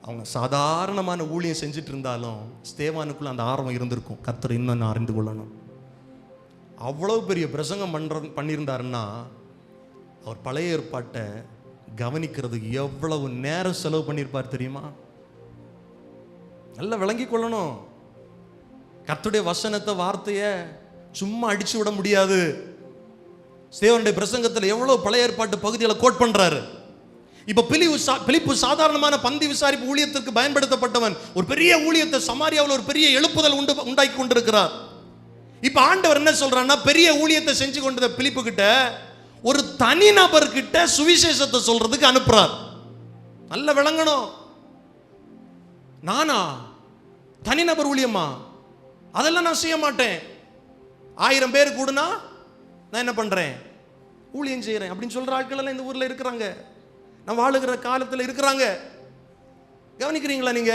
அவங்க சாதாரணமான ஊழியம் செஞ்சுட்டு இருந்தாலும் ஸ்தேவானுக்குள்ள அந்த ஆர்வம் இருந்திருக்கும், கர்த்தர் இன்னும் நான் அறிந்து கொள்ளணும். அவ்வளவு பெரிய பிரசங்கம் பண்ணியிருந்தாருன்னா அவர் பழைய ஏற்பாட்டை கவனிக்கிறதுக்கு எவ்வளவு நேரம் செலவு பண்ணியிருப்பார் தெரியுமா? நல்லா விளங்கி கொள்ளணும். கர்த்தருடைய வசனத்தை, வார்த்தையை சும்மா அடிச்சு விட முடியாது. ஸ்தேவானுடைய பிரசங்கத்தில் எவ்வளவு பழைய ஏற்பாட்டு பகுதிகளை கோட் பண்றாரு. இப்ப பிலிப்பு சாதாரணமான பந்தி விசாரிப்பு ஊழியத்திற்கு பயன்படுத்தப்பட்டவன். ஒரு பெரிய ஊழியத்தை சமாரியாவில் ஒரு பெரிய எழுப்புதல் உண்டாக்கி கொண்டிருக்கிறார். இப்ப ஆண்டவர் என்ன சொல்றான்னா, பெரிய ஊழியத்தை செஞ்சு கொண்ட பிலிப்பு கிட்ட ஒரு தனி நபர்கிட்ட சுவிசேஷத்தை சொல்றதுக்கு அனுப்புறார். நல்ல விளங்கணும். நானா தனிநபர் ஊழியமா? அதெல்லாம் நான் செய்ய மாட்டேன். 1000 பேர் கூடுனா நான் என்ன பண்றேன்? ஊழியம் செய்யறேன் அப்படின்னு சொல்ற ஆட்கள் எல்லாம் இந்த ஊர்ல இருக்கிறாங்க. நான் வாழுகிற காலத்தில் இருக்கிறாங்க. கவனிக்கிறீங்களா நீங்க?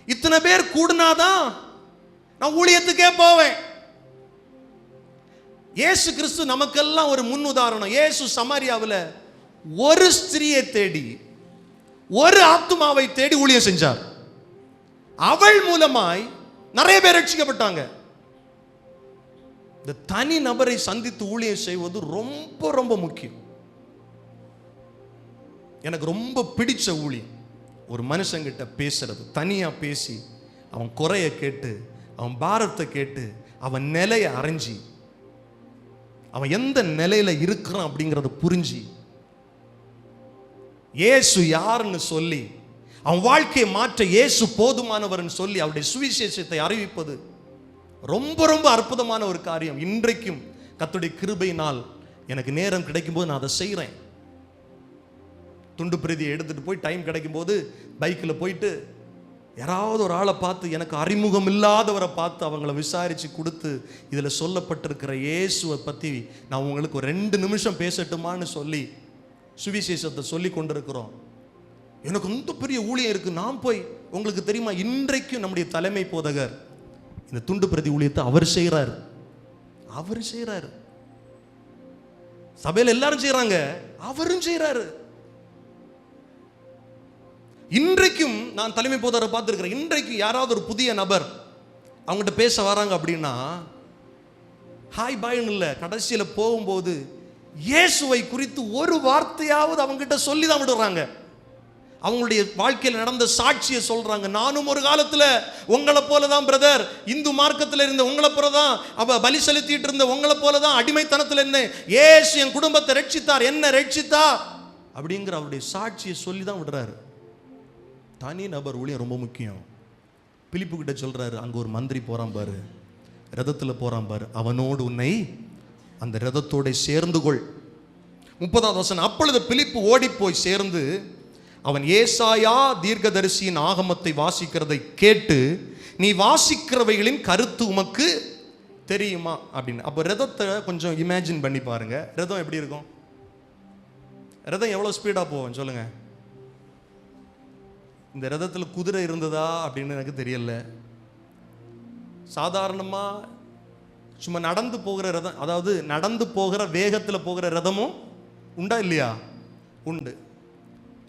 இத்தனை பேர் கூடுனாதான் நான் ஊழியத்துக்கே போவேன். இயேசு கிறிஸ்து நமக்கெல்லாம் ஒரு முன் உதாரணம். இயேசு சமாரியாவில் ஒரு ஸ்திரியை தேடி, ஒரு ஆத்துமாவை தேடி ஊழியம் செஞ்சார். அவள் மூலமாய் நிறைய பேர் ரட்சிக்கப்பட்டாங்க. இந்த தனி நபரை சந்தித்து ஊழியம் செய்வது ரொம்ப ரொம்ப முக்கியம். எனக்கு ரொம்ப பிடிச்ச ஊழியம் ஒரு மனுஷங்கிட்ட பேசுறது, தனியா பேசி அவன் குறைய கேட்டு, அவன் பாரத்தை கேட்டு, அவன் நிலையை அறிஞ்சி, அவன் எந்த நிலையில இருக்கிறான் அப்படிங்கறத புரிஞ்சு, இயேசு யாருன்னு சொல்லி அவன் வாழ்க்கையை மாற்ற இயேசு போதுமானவர்னு சொல்லி அவருடைய சுவிசேஷத்தை அறிவிப்பது ரொம்ப ரொம்ப அற்புதமான ஒரு காரியம். இன்றைக்கும் கர்த்தருடைய கிருபையினால் எனக்கு நேரம் கிடைக்கும் போது நான் அதை செய்கிறேன். துண்டு பிரதியை எடுத்துட்டு போய் டைம் கிடைக்கும் போது பைக்கில் போயிட்டு யாராவது ஒரு ஆளை பார்த்து, எனக்கு அறிமுகம் இல்லாதவரை பார்த்து அவங்கள விசாரித்து கொடுத்து, இதில் சொல்லப்பட்டிருக்கிற இயேசுவை பற்றி நான் உங்களுக்கு ஒரு 2 நிமிஷம் பேசட்டுமான்னு சொல்லி சுவிசேஷத்தை சொல்லி கொண்டிருக்கிறோம். எனக்கு ரொம்ப பெரிய ஊழியம் இருக்குது. நான் போய், உங்களுக்கு தெரியுமா, இன்றைக்கும் நம்முடைய தலைமை போதகர் இந்த துண்டு பிரதி ஊழியத்தை அவர் செய்கிறார். சபையில் எல்லாரும் செய்கிறாங்க, அவரும் செய்கிறாரு. இன்றைக்கும் நான் தலைமை போதகரை பார்த்துருக்கிறேன். இன்றைக்கும் யாராவது ஒரு புதிய நபர் அவங்ககிட்ட பேச வராங்க அப்படின்னா ஹாய் பாய்னு இல்லை, கடைசியில் போகும்போது இயேசுவை குறித்து ஒரு வார்த்தையாவது அவங்ககிட்ட சொல்லி தான் விடுறாங்க. அவங்களுடைய வாழ்க்கையில் நடந்த சாட்சியை சொல்றாங்க. நானும் ஒரு காலத்தில் உங்களை போல தான் பிரதர், இந்து மார்க்கத்தில் இருந்த உங்களை போல தான், பலி செலுத்திட்டு இருந்த உங்களை போல தான் அடிமைத்தனத்தில் இருந்தேன். இயேசு என் குடும்பத்தை ரட்சித்தார், என்ன ரட்சித்தார் அப்படிங்கிற அவருடைய சாட்சியை சொல்லி தான் விடுறாரு. தனி நபர் ஊழியம் ரொம்ப முக்கியம். பிலிப்பு கிட்ட சொல்றாரு, அங்க ஒரு மந்திரி போறான் பாரு, ரதத்துல போறான் பாரு, அவனோடு உன்னை அந்த ரதத்தோட சேர்ந்து கொள். 30வது வசனம். அப்பொழுது பிலிப்பு ஓடி போய் சேர்ந்து அவன் ஏசாயா தீர்க்கதரிசியின் ஆகமத்தை வாசிக்கிறதை கேட்டு, நீ வாசிக்கிறவைகளின் கருத்து உமக்கு தெரியுமா அப்படின்னு. அப்போ ரதத்தை கொஞ்சம் இமேஜின் பண்ணி பாருங்க. ரதம் எப்படி இருக்கும்? ரதம் எவ்வளோ ஸ்பீடாக போகும் சொல்லுங்க. இந்த ரதத்தில் குதிரை இருந்ததா அப்படின்னு எனக்கு தெரியல. சாதாரணமாக சும்மா நடந்து போகிற ரதம், அதாவது நடந்து போகிற வேகத்தில் போகிற ரதமும் உண்டா இல்லையா? உண்டு.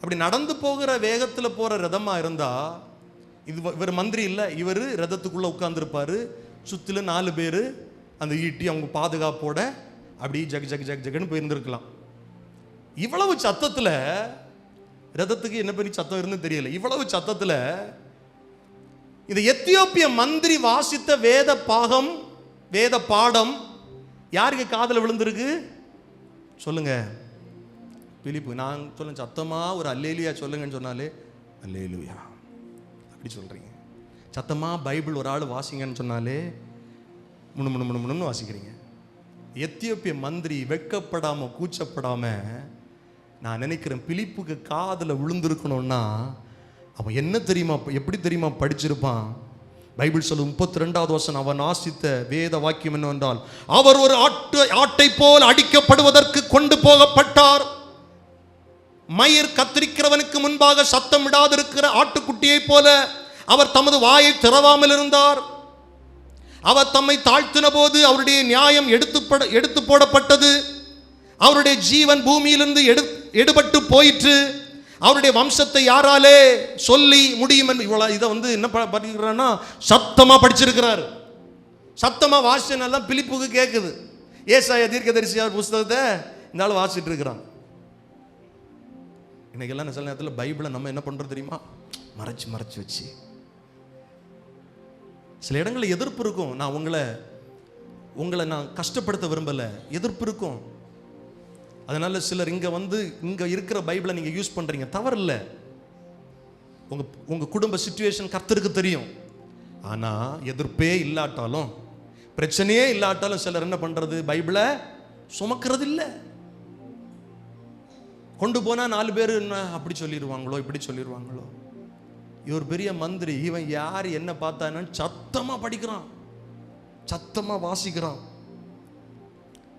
அப்படி நடந்து போகிற வேகத்தில் போகிற ரதமாக இருந்தால், இவர் மந்திரி இல்லை, இவர் ரதத்துக்குள்ளே உட்காந்துருப்பார், சுற்றிலும் 4 பேர் அந்த ஈட்டி அவங்க பாதுகாப்போட அப்படி ஜக் ஜக் ஜக் ஜக்குன்னு போயிருந்துருக்கலாம். இவ்வளவு சத்தத்தில், ரதத்துக்கு என்ன பண்ணி சத்தம் இருந்து தெரியல, இவ்வளவு சத்தத்தில் இந்த எத்தியோப்பிய மந்திரி வாசித்த வேத பாடம் யாருக்கு காதில் விழுந்திருக்கு சொல்லுங்க? பிலிப்பு. நான் சொல்ல சத்தமா ஒரு அல்லேலுயா சொல்லுங்கன்னு சொன்னாலே அல்லேலுயா அப்படி சொல்றீங்க. சத்தமா பைபிள் ஒரு ஆள் வாசிங்கன்னு சொன்னாலே முன்னு வாசிக்கிறீங்க. எத்தியோப்பிய மந்திரி வெட்கப்படாம கூச்சப்படாம, நான் நினைக்கிறேன் பிலிப்புக்கு காதில் விழுந்திருக்கணும்னா அவன் என்ன தெரியுமா, எப்படி தெரியுமா படிச்சிருப்பான்? பைபிள் சொல்லும் 32வது வசனம், அவன் ஆசித்த வேத வாக்கியம் என்னவென்றால், அவர் ஒரு ஆட்டை போல் அடிக்கப்படுவதற்கு கொண்டு போகப்பட்டார். மயிர் கத்திரிக்கிறவனுக்கு முன்பாக சத்தம் விடாதிருக்கிற ஆட்டுக்குட்டியை போல அவர் தமது வாயை திறவாமல் இருந்தார். அவர் தம்மை தாழ்த்தின போது அவருடைய நியாயம் எடுத்து போடப்பட்டது. அவருடைய ஜீவன் பூமியிலிருந்து எடுபட்டு போயிற்று. அவருடைய வம்சத்தை யாராலே சொல்லி முடியும் என்று இதை என்ன படிக்கிறான்னா சத்தமா படிச்சிருக்கிறார். சத்தமா வாசிச்சனால பிலிப்புக்கு கேட்குது. ஏசாயா தீர்க்கதரிசியார் புஸ்தகத்தை இந்த ஆள் வாசிட்டு இருக்கிறான். இன்னைக்கெல்லாம் சில நேரத்தில் பைபிளை நம்ம என்ன பண்றோம் தெரியுமா? மறைச்சு வச்சு. சில இடங்களில் எதிர்ப்பு இருக்கும். நான் உங்களை நான் கஷ்டப்படுத்த விரும்பல, எதிர்ப்பு இருக்கும். அதனால சிலர் இங்க இருக்கிற பைபிளை நீங்க யூஸ் பண்றீங்க, தவறு இல்லை. உங்க குடும்ப சிச்சுவேஷன் கர்த்தருக்கு தெரியும். ஆனா எதிர்ப்பே இல்லாட்டாலும், பிரச்சனையே இல்லாட்டாலும் சிலர் என்ன பண்றது, பைபிளை சுமக்கிறது இல்லை. கொண்டு போனா 4 பேர் என்ன அப்படி சொல்லிடுவாங்களோ இப்படி சொல்லிடுவாங்களோ. இவர் பெரிய மந்திரி, இவன் யார் என்ன பார்த்தான்னு சத்தமா படிக்கிறான், சத்தமா வாசிக்கிறான்.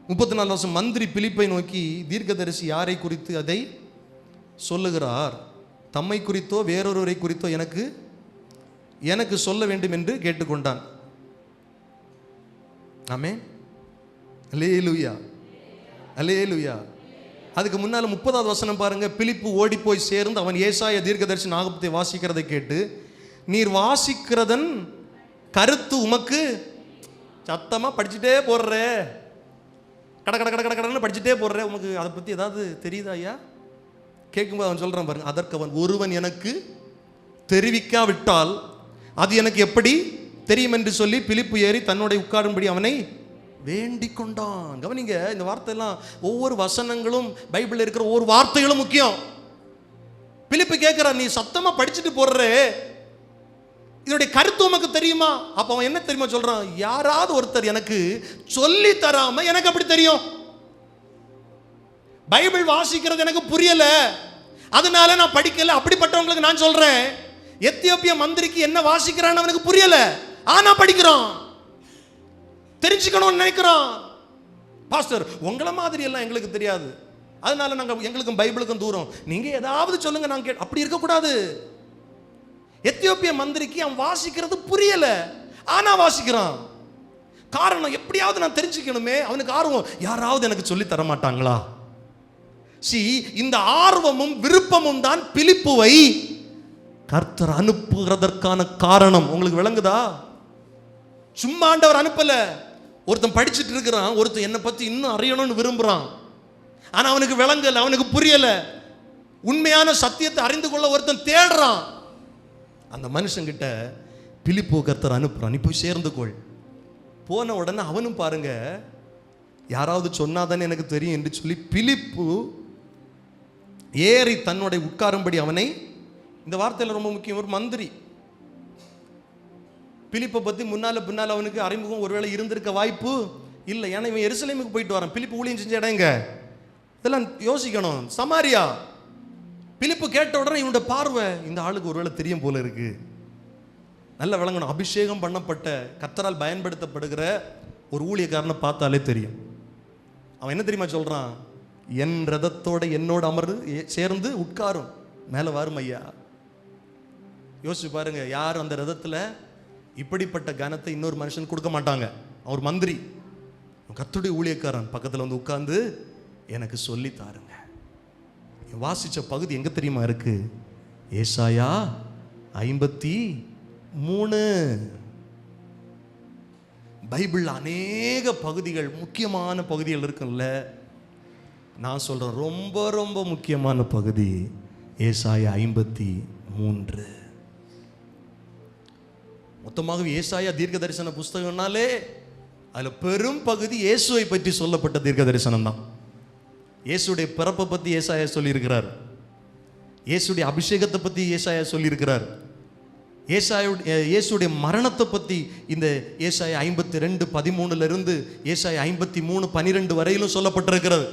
34 வருஷம் மந்திரி பிலிப்பை நோக்கி, தீர்க்கதரிசி யாரை குறித்து அதை சொல்லுகிறார்? தம்மை குறித்தோ வேறொருவரை குறித்தோ எனக்கு சொல்ல வேண்டும் என்று கேட்டுக்கொண்டான். ஆமென், அல்லேலூயா, அல்லேலூயா. அதுக்கு முன்னால 30வது வசனம் பாருங்க. பிலிப்பு ஓடி போய் சேர்ந்து அவன் ஏசாயா தீர்க்கதரிசி ஆகமத்தை வாசிக்கிறதை கேட்டு, நீர் வாசிக்கிறதன் கருத்து உமக்கு, சத்தமா படிச்சுட்டே போடுற, கடன்னு படிச்சுட்டே போடுற, உமக்கு அதை பத்தி ஏதாவது தெரியுதா ஐயா? கேட்கும்போது அவன் சொல்றான் பாருங்க, அதற்கு அவன், ஒருவன் எனக்கு தெரிவிக்காவிட்டால் அது எனக்கு எப்படி தெரியும் என்று சொல்லி பிலிப்பு ஏறி தன்னுடைய உட்காரும்படி அவனை வேண்டிக் கொண்டான். கவனிங்க, இந்த வார்த்தையெல்லாம் ஒவ்வொரு வசனங்களும் பைபிளில் இருக்கிற ஒவ்வொரு வார்த்தைகளும் முக்கியம். பிலிப்பு கேட்கிறார், நீ சத்தமா படிச்சுட்டு போறே, இதோடைய கருத்து உமக்கு தெரியுமா? அப்ப அவன் என்ன தெரியுமா சொல்றான், யாராவது ஒருத்தர் எனக்கு சொல்லி தராம எனக்கு அப்படி தெரியும். பைபிள் வாசிக்கிறது எனக்கு புரியல, அதனால நான் படிக்கல. அப்படிப்பட்டவங்களுக்கு நான் சொல்றேன், எத்தியோப்பிய மந்திரிக்கு என்ன வாசிக்கிறான்னு அவனுக்கு புரியல, ஆனா படிக்கிறான், தெரிஞ்சுக்கணும்னு நினைக்கிறான். பாஸ்டர், உங்களை மாதிரி எல்லாம் எங்களுக்கு தெரியாது, அதனால நாங்கள் எங்களுக்கும் பைபிளுக்கும் தூரம், நீங்க ஏதாவது சொல்லுங்க நாங்க அப்படி இருக்கக்கூடாது. எத்தியோப்பிய மந்திரிக்கு அவன் வாசிக்கிறது புரியல, ஆனா வாசிக்கிறான். காரணம், எப்படியாவது நான் தெரிஞ்சுக்கணுமே, அவனுக்கு ஆர்வம், யாராவது எனக்கு சொல்லி தர மாட்டாங்களா? இந்த ஆர்வமும் விருப்பமும் தான் பிலிப்புவை கர்த்தர் அனுப்புகிறதற்கான காரணம். உங்களுக்கு விளங்குதா? சும்மா ஆண்டவர் அனுப்பல. ஒருத்தன் படிச்சுட்டு இருக்கிறான், ஒருத்தன் என்னை பத்தி இன்னும் அறியணும்னு விரும்புறான், ஆனா அவனுக்கு விளங்கல, அவனுக்கு புரியல. உண்மையான சத்தியத்தை அறிந்து கொள்ள ஒருத்தன் தேடுறான். அந்த மனுஷங்கிட்ட பிலிப்பு கர்த்தர் அனுப்புறான், நீ போய் சேர்ந்துக்கொள். போன உடனே அவனும் பாருங்க, யாராவது சொன்னாதானே எனக்கு தெரியும் என்று சொல்லி பிலிப்பு ஏறி தன்னுடைய உட்காரும்படி அவனை, இந்த வார்த்தையில் ரொம்ப முக்கியம், ஒரு மந்திரி. பிலிப்பை பத்தி முன்னால பின்னால அவனுக்கு அறிமுகம் ஒருவேளை இருந்திருக்க வாய்ப்பு இல்லை. ஏன்னா இவன் எருசலேமுக்கு போயிட்டு வரான், பிலிப்பு ஊழியம் செஞ்ச இடங்க, இதெல்லாம் யோசிக்கணும். சமாரியா. பிலிப்பு கேட்ட உடனே இவனுடைய பார்வை, இந்த ஆளுக்கு ஒருவேளை தெரியும் போல இருக்கு. நல்ல விளங்கணும், அபிஷேகம் பண்ணப்பட்ட கர்த்தரால் பயன்படுத்தப்படுகிற ஒரு ஊழியக்காரனை பார்த்தாலே தெரியும். அவன் என்ன தெரியுமா சொல்றான், என் ரதத்தோட என்னோட அமர்ந்து சேர்ந்து உட்காரும், மேலே வரும் ஐயா. யோசிச்சு பாருங்க, யார் அந்த ரதத்துல இப்படிப்பட்ட கனத்தை இன்னொரு மனுஷன் கொடுக்க மாட்டாங்க. அவர் மந்திரி, கர்த்தருடைய ஊழியக்காரன், பக்கத்தில் வந்து உட்கார்ந்து எனக்கு சொல்லி தாருங்க. வாசிச்ச பகுதி எங்க தெரியுமா இருக்கு, ஏசாயா 53. பைபிள் அநேக பகுதிகள், முக்கியமான பகுதிகள் இருக்குல்ல, நான் சொல்றேன் ரொம்ப ரொம்ப முக்கியமான பகுதி ஏசாயா 53. மொத்தமாகவே ஏசாயா தீர்க்க தரிசன புஸ்தகம்னாலே அதுல பெரும் பகுதி இயேசுவை பற்றி சொல்லப்பட்ட தீர்க்க தரிசனம் தான். இயேசுடைய பிறப்பை பத்தி ஏசாயா சொல்லியிருக்கிறார், இயேசுடைய அபிஷேகத்தை பத்தி ஏசாயா சொல்லியிருக்கிறார், இயேசுடைய மரணத்தை பத்தி இந்த ஏசாயா 52:13 இருந்து ஏசாயா 53:12 வரையிலும் சொல்லப்பட்டிருக்கிறது.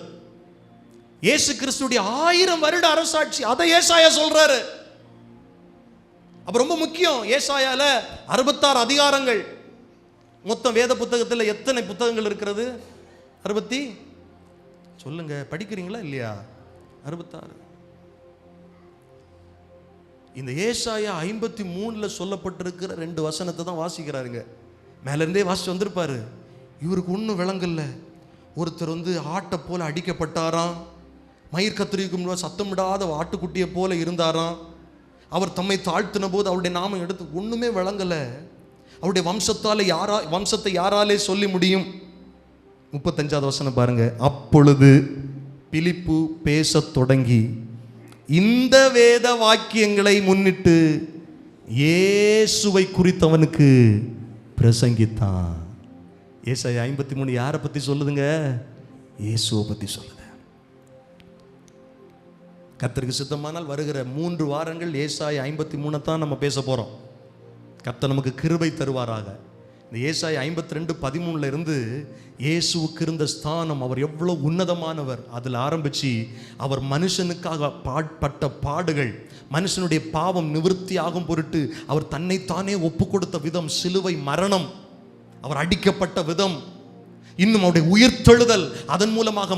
இயேசு கிறிஸ்துடைய 1000 வருட அரசாட்சி, அதை ஏசாயா சொல்றாரு. அப்ப ரொம்ப முக்கியம், ஏசாயால 66 அதிகாரங்கள். மொத்தம் வேத புத்தகத்தில் எத்தனை புத்தகங்கள் இருக்கிறது? 60. சொல்லுங்க, படிக்கிறீங்களா இல்லையா? 66. இந்த ஏசாயா 53 சொல்லப்பட்டிருக்கிற 2 வசனத்தை தான் வாசிக்கிறாருங்க. மேல இருந்தே வாசிச்சு வந்திருப்பாரு. இவருக்கு ஒன்றும் விளங்கல்ல. ஒருத்தர் வந்து ஆட்டை போல அடிக்கப்பட்டாராம், மயிர் கத்திரிக்கும் முன்னாடி சத்தமிடாத ஆட்டுக்குட்டியை போல இருந்தாராம். அவர் தம்மை தாழ்த்தின போது அவருடைய நாமம் எடுத்து, ஒண்ணுமே விளங்கல. அவருடைய வம்சத்தை யாராலே சொல்லி முடியும்? 35வது வசனம் பாருங்க. அப்பொழுது பிலிப்பு பேசத் தொடங்கி இந்த வேத வாக்கியங்களை முன்னிட்டு இயேசுவை குறித்தவனுக்கு பிரசங்கித்தான். ஏசாயா 53 யாரை பத்தி சொல்லுதுங்க? இயேசுவை பத்தி சொல்லுது. கர்த்தருக்கு சித்தமானால் வருகிற 3 வாரங்கள் ஏசாயா 53 தான் நம்ம பேச போறோம். கர்த்தர் நமக்கு கிருபை தருவாராக. இந்த ஏசாயா 52:13 இருந்து இயேசுவுக்கு இருந்த ஸ்தானம், அவர் எவ்வளவு உன்னதமானவர், அதில் ஆரம்பிச்சு அவர் மனுஷனுக்காக பாட்பட்ட பாடுகள், மனுஷனுடைய பாவம் நிவர்த்தி ஆகும் பொருட்டு அவர் தன்னைத்தானே ஒப்பு கொடுத்த விதம், சிலுவை மரணம், அவர் அடிக்கப்பட்ட விதம், இன்னும் அவருடைய உயிர்த்தெழுதல், அதன் மூலமாக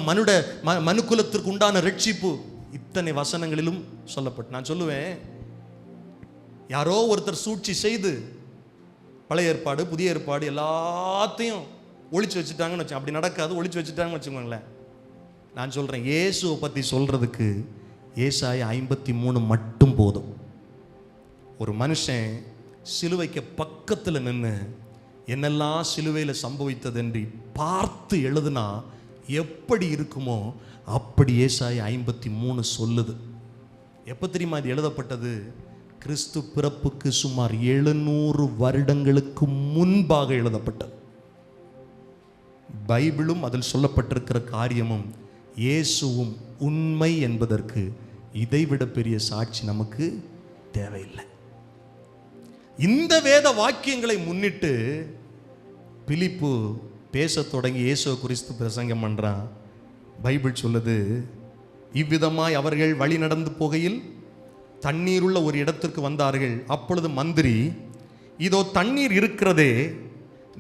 மனுக்குலத்திற்கு உண்டான ரட்சிப்பு, இத்தனை வசனங்களிலும் சொல்லப்பட்டு. நான் சொல்லுவேன், யாரோ ஒருத்தர் சூழ்ச்சி செய்து பழைய ஏற்பாடு புதிய ஏற்பாடு எல்லாத்தையும் ஒழிச்சு வச்சுட்டாங்கன்னு வச்சு, அப்படி நடக்காது, ஒழிச்சு வச்சுட்டாங்கன்னு வச்சுக்கோங்களேன். நான் சொல்றேன், இயேசுவை பத்தி சொல்றதுக்கு ஏசாயா 53 மட்டும் போதும். ஒரு மனுஷன் சிலுவைக்கு பக்கத்தில் நின்று என்னெல்லாம் சிலுவையில் சம்பவித்தது என்று பார்த்து எழுதுனா எப்படி இருக்குமோ அப்படி ஏசாயா 53 சொல்லுது. எப்போ தெரியுமா இது எழுதப்பட்டது? கிறிஸ்து பிறப்புக்கு சுமார் 700 வருடங்களுக்கு முன்பாக எழுதப்பட்டது. பைபிளும் அதில் சொல்லப்பட்டிருக்கிற காரியமும் இயேசுவும் உண்மை என்பதற்கு இதைவிட பெரிய சாட்சி நமக்கு தேவையில்லை. இந்த வேத வாக்கியங்களை முன்னிட்டு பிலிப்பு பேச தொடங்கி இயேசுவை குறித்து பிரசங்கம் பண்றான். பைபிள் சொல்லுது, இவ்விதமாய் அவர்கள் வழி நடந்து போகையில் தண்ணீருள்ள ஒரு இடத்திற்கு வந்தார்கள். அப்பொழுது மந்திரி, இதோ தண்ணீர் இருக்கிறதே,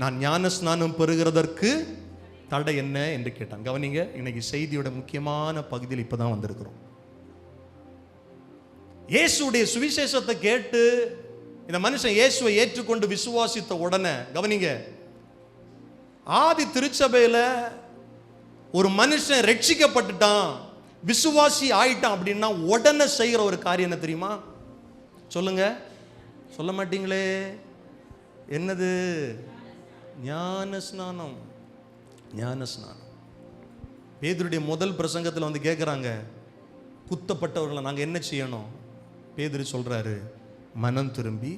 நான் ஞான ஸ்நானம் பெறுகிறதற்கு தடை என்ன என்று கேட்டான். கவனிங்க, இன்னைக்கு செய்தியோட முக்கியமான பகுதியில் இப்பதான் வந்திருக்கிறோம். இயேசுடைய சுவிசேஷத்தை கேட்டு இந்த மனுஷன் இயேசுவை ஏற்றுக்கொண்டு விசுவாசித்த உடனே, கவனிங்க, ஆதி திருச்சபையில ஒரு மனுஷன் ரட்சிக்கப்பட்டுட்டான், விசுவாசி ஆயிட்டான் அப்படின்னா உடனே செய்கிற ஒரு காரியம் என்ன தெரியுமா? சொல்லுங்க, சொல்ல மாட்டீங்களே, என்னது? ஞான ஸ்நானம். ஞான ஸ்நானம். பேதுருடைய முதல் பிரசங்கத்தில் வந்து கேட்குறாங்க, குத்தப்பட்டவர்களை நாங்கள் என்ன செய்யணும்? பேதுரு சொல்றாரு, மனம் திரும்பி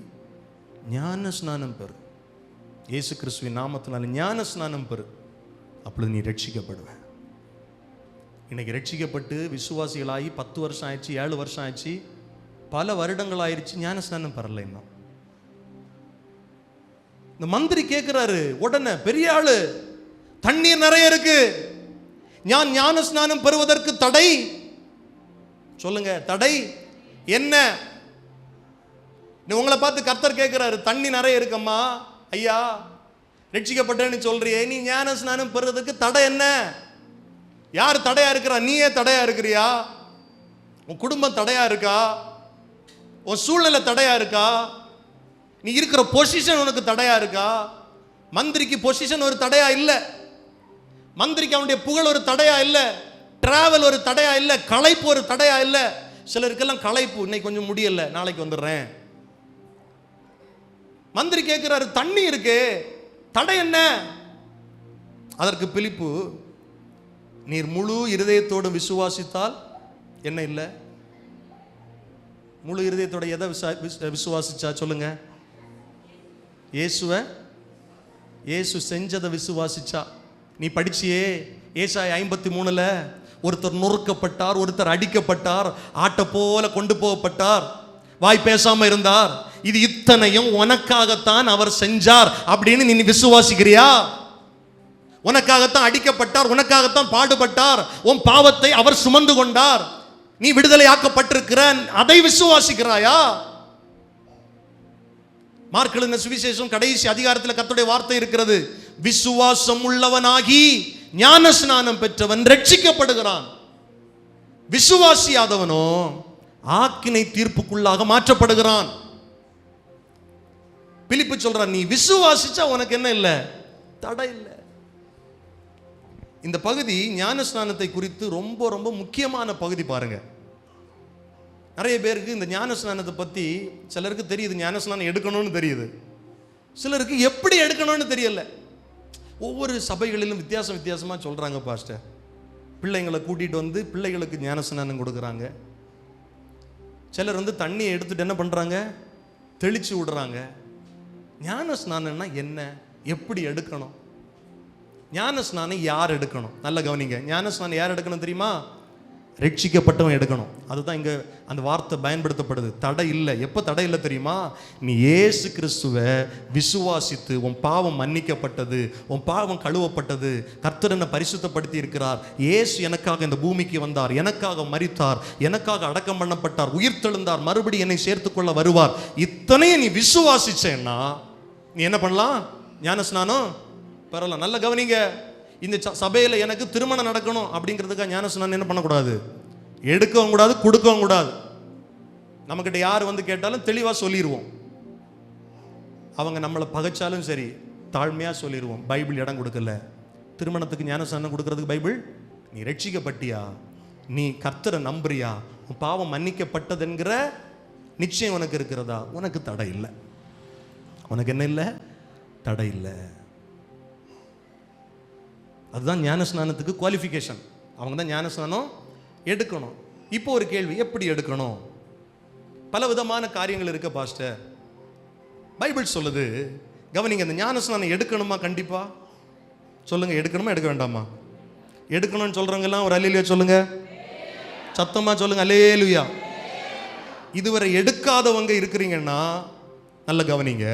ஞான ஸ்நானம் பெறு, இயேசு கிறிஸ்துவின் நாமத்தினால ஞான ஸ்நானம் பெறு, அப்பொழுது நீ ரட்சிக்கப்படுவ. இன்னைக்கு ரட்சிக்கப்பட்டு விசுவாசிகளாகி 10 வருஷம் ஆயிடுச்சு, 7 வருஷம் ஆயிடுச்சு, பல வருடங்கள் ஆயிடுச்சு, ஞான ஸ்நானம் பெறல இன்னும். இந்த மந்திரி கேட்கிறாரு உடனே, பெரிய ஆளு, தண்ணீர் நிறைய இருக்கு, ஞான ஸ்நானம் பெறுவதற்கு தடை சொல்லுங்க, தடை என்ன? உங்களை பார்த்து கர்த்தர் கேட்கிறாரு, தண்ணி நிறைய இருக்கம்மா ஐயா, ரட்சிக்கப்பட்டேன்னு சொல்றியே, நீ ஞான ஸ்நானம் பெறுவதற்கு தடை என்ன? யார் தடையா இருக்கிறா? நீயே தடையா இருக்கிறியா? உன் குடும்பம் தடையா இருக்கா? உன் சூழ்நிலை தடையா இருக்கா? நீ இருக்கிற பொசிஷன் உனக்கு தடையா இருக்கா? மந்திரிக்கு பொசிஷன் ஒரு தடையா இல்லை, மந்திரிக்கு அவனுடைய புகழ் ஒரு தடையா இல்லை, டிராவல் ஒரு தடையா இல்லை, களைப்பு ஒரு தடையா இல்லை. சிலருக்கெல்லாம் களைப்பு, இன்னைக்கு கொஞ்சம் முடியல, நாளைக்கு வந்துடுறேன். மந்திரி கேட்கிறாரு, தண்ணி இருக்கு, தடை என்ன? அதற்கு பிலிப்பு, நீர் முழு இருதயத்தோடு விசுவாசித்தால் என்ன இல்லை? முழு இருதயத்தோட எதை விசுவாசிச்சா சொல்லுங்க? இயேசு செஞ்சதை விசுவாசிச்சா. நீ படிச்சியே ஏசாயா 53 ஒருத்தர் நொறுக்கப்பட்டார், ஒருத்தர் அடிக்கப்பட்டார், ஆட்டை போல கொண்டு போகப்பட்டார், வாய் பேசாம இருந்தார், இது இத்தனையும் உனக்காகத்தான் அவர் செஞ்சார் அப்படின்னு நீ விசுவாசிக்கிறியா? உனக்காகத்தான் அடிக்கப்பட்டார், உனக்காகத்தான் பாடுபட்டார், உன் பாவத்தை அவர் சுமந்து கொண்டார், நீ விடுதலையாக்கப்பட்டிருக்கிற, அதை விசுவாசிக்கிறாயா? மார்க் எழுதின சுவிசேஷம் கடைசி அதிகாரத்தில் கர்த்தருடைய வார்த்தை இருக்கிறது, விசுவாசம் உள்ளவனாகி ஞான ஸ்நானம் பெற்றவன் ரட்சிக்கப்படுகிறான், விசுவாசியாதவனோ ஆக்கினை தீர்ப்புக்குள்ளாக மாற்றப்படுகிறான். பிலிப்பு சொல்றான், நீ விசுவாசிச்சா உனக்கு என்ன இல்லை? தடை இல்லை. இந்த பகுதி ஞான ஸ்நானத்தை குறித்து ரொம்ப ரொம்ப முக்கியமான பகுதி. பாருங்க, நிறைய பேருக்கு இந்த ஞான ஸ்நானத்தை பத்தி, சிலருக்கு தெரியுது ஞான ஸ்நானம் எடுக்கணும்னு தெரியுது, சிலருக்கு எப்படி எடுக்கணும்னு தெரியல. ஒவ்வொரு சபைகளிலும் வித்தியாசமா சொல்றாங்க. பாஸ்டர் பிள்ளைங்களை கூட்டிட்டு வந்து பிள்ளைகளுக்கு ஞான ஸ்நானம் கொடுக்குறாங்க. சிலர் வந்து தண்ணியை எடுத்துட்டு என்ன பண்றாங்க? தெளிச்சு விடுறாங்க. ஞான ஸ்நானம்னா என்ன? எப்படி எடுக்கணும்? ஞான ஸ்நானம் யார் எடுக்கணும்? நல்ல கவனிங்க. ஞான ஸ்நானம் யார் எடுக்கணும் தெரியுமா? ரட்சிக்கப்பட்டவன் எடுக்கணும். அதுதான் இங்க அந்த வார்த்தை பயன்படுத்தப்படுது. தடை இல்லை. எப்ப தடை இல்லை தெரியுமா? நீ இயேசு கிறிஸ்துவை விசுவாசித்து உன் பாவம் மன்னிக்கப்பட்டது, உன் பாவம் கழுவப்பட்டது, கர்த்தர் என்னை பரிசுத்தப்படுத்தி இருக்கிறார், இயேசு எனக்காக இந்த பூமிக்கு வந்தார், எனக்காக மரித்தார், எனக்காக அடக்கம் பண்ணப்பட்டார், உயிர்த்தெழுந்தார், மறுபடியும் என்னை சேர்த்துக்கொள்ள வருவார், இத்தனையும் நீ விசுவாசிச்சேன்னா நீ என்ன பண்ணலாம்? ஞான ஸ்நானம் பெறலாம். நல்ல கவனிங்க. இந்த சபையில் எனக்கு திருமணம் நடக்கணும் அப்படிங்கிறதுக்காக ஞான ஸ்நானம் என்ன பண்ணக்கூடாது? எடுக்கவும் கூடாது, கொடுக்கவும் கூடாது. நம்மக்கிட்ட யார் வந்து கேட்டாலும் தெளிவாக சொல்லிடுவோம். அவங்க நம்மளை பகைச்சாலும் சரி தாழ்மையாக சொல்லிடுவோம். பைபிள் இடம் கொடுக்கல. திருமணத்துக்கு ஞான ஸ்நானம் கொடுக்கறதுக்கு பைபிள், நீ ரட்சிக்கப்பட்டியா, நீ கர்த்தரை நம்புறியா, உன் பாவம் மன்னிக்கப்பட்டதுங்கிற நிச்சயம் உனக்கு இருக்கிறதா? உனக்கு தடை இல்லை. உனக்கு என்ன இல்லை? தடை இல்லை. அதுதான் ஞான ஸ்நானத்துக்கு குவாலிஃபிகேஷன். அவங்க தான் ஞான ஸ்நானம் எடுக்கணும். இப்போ ஒரு கேள்வி, எப்படி எடுக்கணும்? பல விதமான காரியங்கள் இருக்கு பாஸ்டர். பைபிள் சொல்லுது, கவனிங்க. இந்த ஞான ஸ்நானம் எடுக்கணுமா? கண்டிப்பா சொல்லுங்க. எடுக்கணுமா எடுக்க வேண்டாமா? எடுக்கணும்னு சொல்றவங்க எல்லாம் ஒரு அல்லேலூயா சொல்லுங்க. சத்தமா சொல்லுங்க அல்லேலூயா. இதுவரை எடுக்காதவங்க இருக்கிறீங்கன்னா நல்ல கவனிங்க.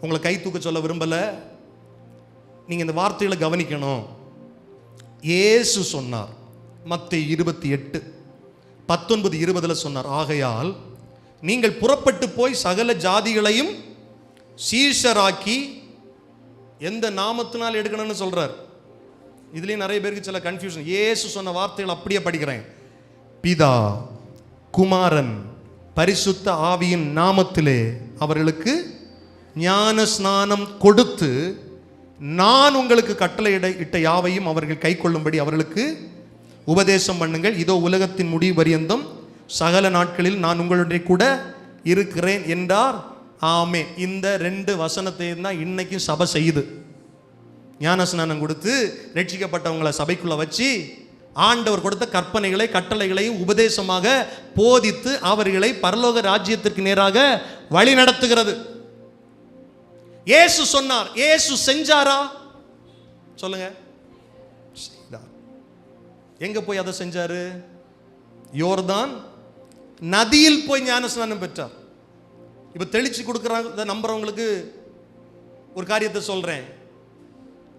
உங்களை கை தூக்க சொல்ல விரும்பல, நீங்க இந்த வார்த்தைகளை கவனிக்கணும். இயேசு சொன்னார் மத்தேயு 28:19-20 சொன்னார், ஆகையால் நீங்கள் புறப்பட்டு போய் சகல ஜாதிகளையும் சீஷராக்கி, எந்த நாமத்தினால் எடுக்கணும்னு சொல்றார். இதுலயும் நிறைய பேருக்கு சில கன்ஃபியூஷன். இயேசு சொன்ன வார்த்தைகள் அப்படியே படிக்கிறேன். பிதா, குமாரன், பரிசுத்த ஆவியின் நாமத்திலே அவர்களுக்கு ஞான ஸ்நானம் கொடுத்து, நான் உங்களுக்கு கட்டளையிட்ட யாவையும் அவர்கள் கை கொள்ளும்படி அவர்களுக்கு உபதேசம் பண்ணுங்கள். இதோ உலகத்தின் முடிவு பரியந்தம் சகல நாட்களில் நான் உங்களுடைய கூட இருக்கிறேன் என்றார். ஆமே. இந்த 2 வசனத்தை தான் இன்னைக்கும் சபை செய்யுது. ஞானஸ்நானம் கொடுத்து ரட்சிக்கப்பட்டவங்களை சபைக்குள்ள வச்சு ஆண்டவர் கொடுத்த கற்பனைகளை கட்டளைகளையும் உபதேசமாக போதித்து அவர்களை பரலோக ராஜ்யத்திற்கு நேராக வழி நடத்துகிறது. இயேசு சொன்னார், இயேசு செஞ்சாரா? சொல்லுங்க. எங்க போய் அதை செஞ்சாரு? யோர்தான் நதியில் போய் ஞானஸ்நானம் பெற்றார். இப்ப தெளிச்சு கொடுக்குறாங்க நம்புறவங்களுக்கு ஒரு காரியத்தை சொல்றேன்.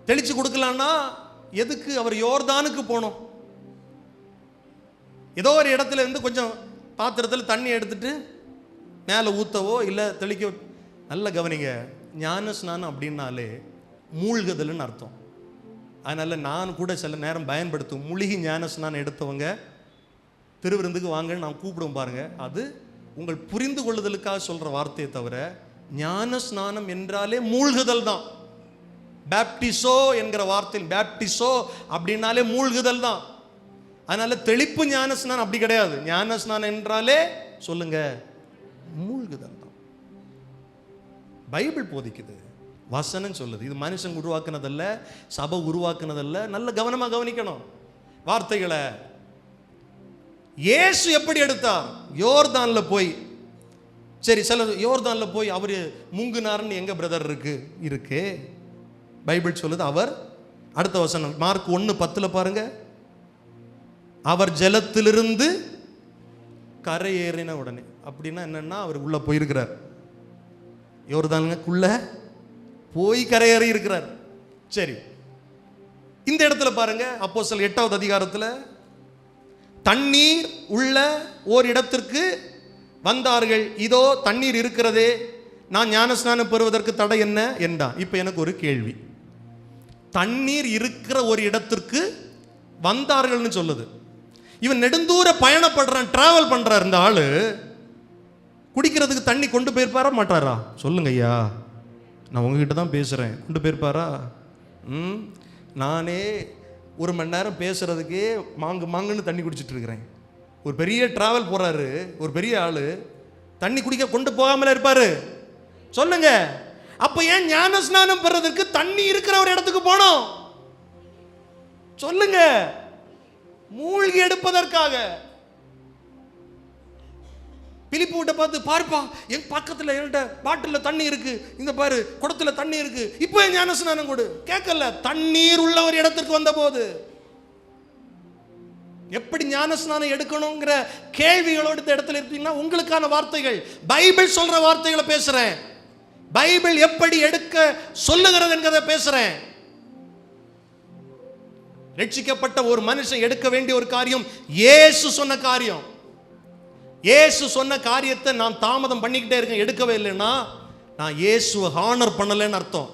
தெளிச்சு கொடுக்கலான்னா எதுக்கு அவர் யோர்தானுக்கு போனோம்? ஏதோ ஒரு இடத்துல இருந்து கொஞ்சம் பாத்திரத்தில் தண்ணி எடுத்துட்டு மேலே ஊற்றவோ இல்லை தெளிக்க. நல்ல கவனிங்க, ஞான ஸ்நானம் அப்படின்னாலே மூழ்குதல்னு அர்த்தம். அதனால நான் கூட சில நேரம் பயன்படுத்தும் மூழ்கி ஞான ஸ்நானம் எடுத்தவங்க திருவிருந்துக்கு வாங்கன்னு நான் கூப்பிடுவோம் பாருங்க. அது உங்கள் புரிந்து கொள்ளுதலுக்காக சொல்ற வார்த்தையை தவிர ஞான ஸ்நானம் என்றாலே மூழ்குதல் தான். பேப்டிசோ என்கிற வார்த்தையில் பேப்டிசோ அப்படின்னாலே மூழ்குதல் தான். அதனால தெளிப்பு ஞானஸ்நானம் அப்படி கிடையாது. ஞானஸ்நானம் என்றாலே சொல்லுங்க மூழ்குதல் தான். பைபிள் போதிக்குது, வசனம் சொல்லுது. இது மனுஷன் உருவாக்குனதல்ல, சபை உருவாக்குனதல்ல. நல்ல கவனமா கவனிக்கணும் வார்த்தைகளை. இயேசு எப்படி எடுத்தார்? யோர்தான்ல போய். சரி, சில யோர்தான்ல போய் அவரு முங்குனார்னு எங்க பிரதர் இருக்கு பைபிள் சொல்லுது. அவர் அடுத்த வசனம் மார்க் 1:10 பாருங்க. அவர் ஜலத்திலிருந்து கரையேறின உடனே. அப்படின்னா என்னன்னா அவர் உள்ள போயிருக்கிறார். யோர்தானுக்குள்ள போய் கரையேறி இருக்கிறார். சரி, இந்த இடத்துல பாருங்க அப்போஸ்தலர் 8வது அதிகாரத்தில் தண்ணீர் உள்ள ஓர் இடத்திற்கு வந்தார்கள். இதோ தண்ணீர் இருக்கிறதே, நான் ஞானஸ்நானம் பெறுவதற்கு தடை என்ன என்றான். இப்ப எனக்கு ஒரு கேள்வி. தண்ணீர் இருக்கிற ஒரு இடத்திற்கு வந்தார்கள்னு சொல்லுது. இவன் நெடுந்தூர பயணப்படுறான், டிராவல் பண்றார். இந்த ஆளு குடிக்கிறதுக்கு தண்ணி கொண்டு போயிருப்பாரா மாட்டாரா? சொல்லுங்க ஐயா, நான் உங்ககிட்ட தான் பேசுறேன். கொண்டு போயிருப்பாரா? நானே 1 மணி நேரம் பேசுறதுக்கே மாங்குன்னு தண்ணி குடிச்சிட்டு இருக்கிறேன். ஒரு பெரிய டிராவல் போறாரு ஒரு பெரிய ஆளு, தண்ணி குடிக்க கொண்டு போகாமல இருப்பாரு? சொல்லுங்க. அப்ப ஏன் ஞானஸ்நானம் பெறதுக்கு தண்ணி இருக்கிற ஒரு இடத்துக்கு போனோம்? சொல்லுங்க. மூழ்கி எடுப்பதற்காக. பிலிப்பு விட்ட பார்த்து, பாருப்பா என் பக்கத்துல என்கிட்ட பாட்டில தண்ணி இருக்கு, இந்த பாரு குடத்துல தண்ணி இருக்கு, இப்போ ஞானஸ்நானம் கொடு. கேட்கல. தண்ணீர் உள்ள ஒரு இடத்திற்கு வந்த போது எப்படி ஞானஸ்நானம் எடுக்கணுங்கிற கேள்விகளோடு இந்த இடத்துல இருக்கீங்கன்னா உங்களுக்கான வார்த்தைகள், பைபிள் சொல்ற வார்த்தைகளை பேசுறேன். பைபிள் எப்படி எடுக்க சொல்லுகிறது என்கிறத பேசுறேன். ரட்சிக்கப்பட்ட ஒரு மனுஷன் எடுக்க வேண்டிய ஒரு காரியம் இயேசு சொன்ன காரியம். இயேசு சொன்ன காரியத்தை நான் தாமதம் பண்ணிக்கிட்டே இருக்கேன், எடுக்கவே இல்லைன்னா நான் இயேசுவை ஹானர் பண்ணலன்னு அர்த்தம்.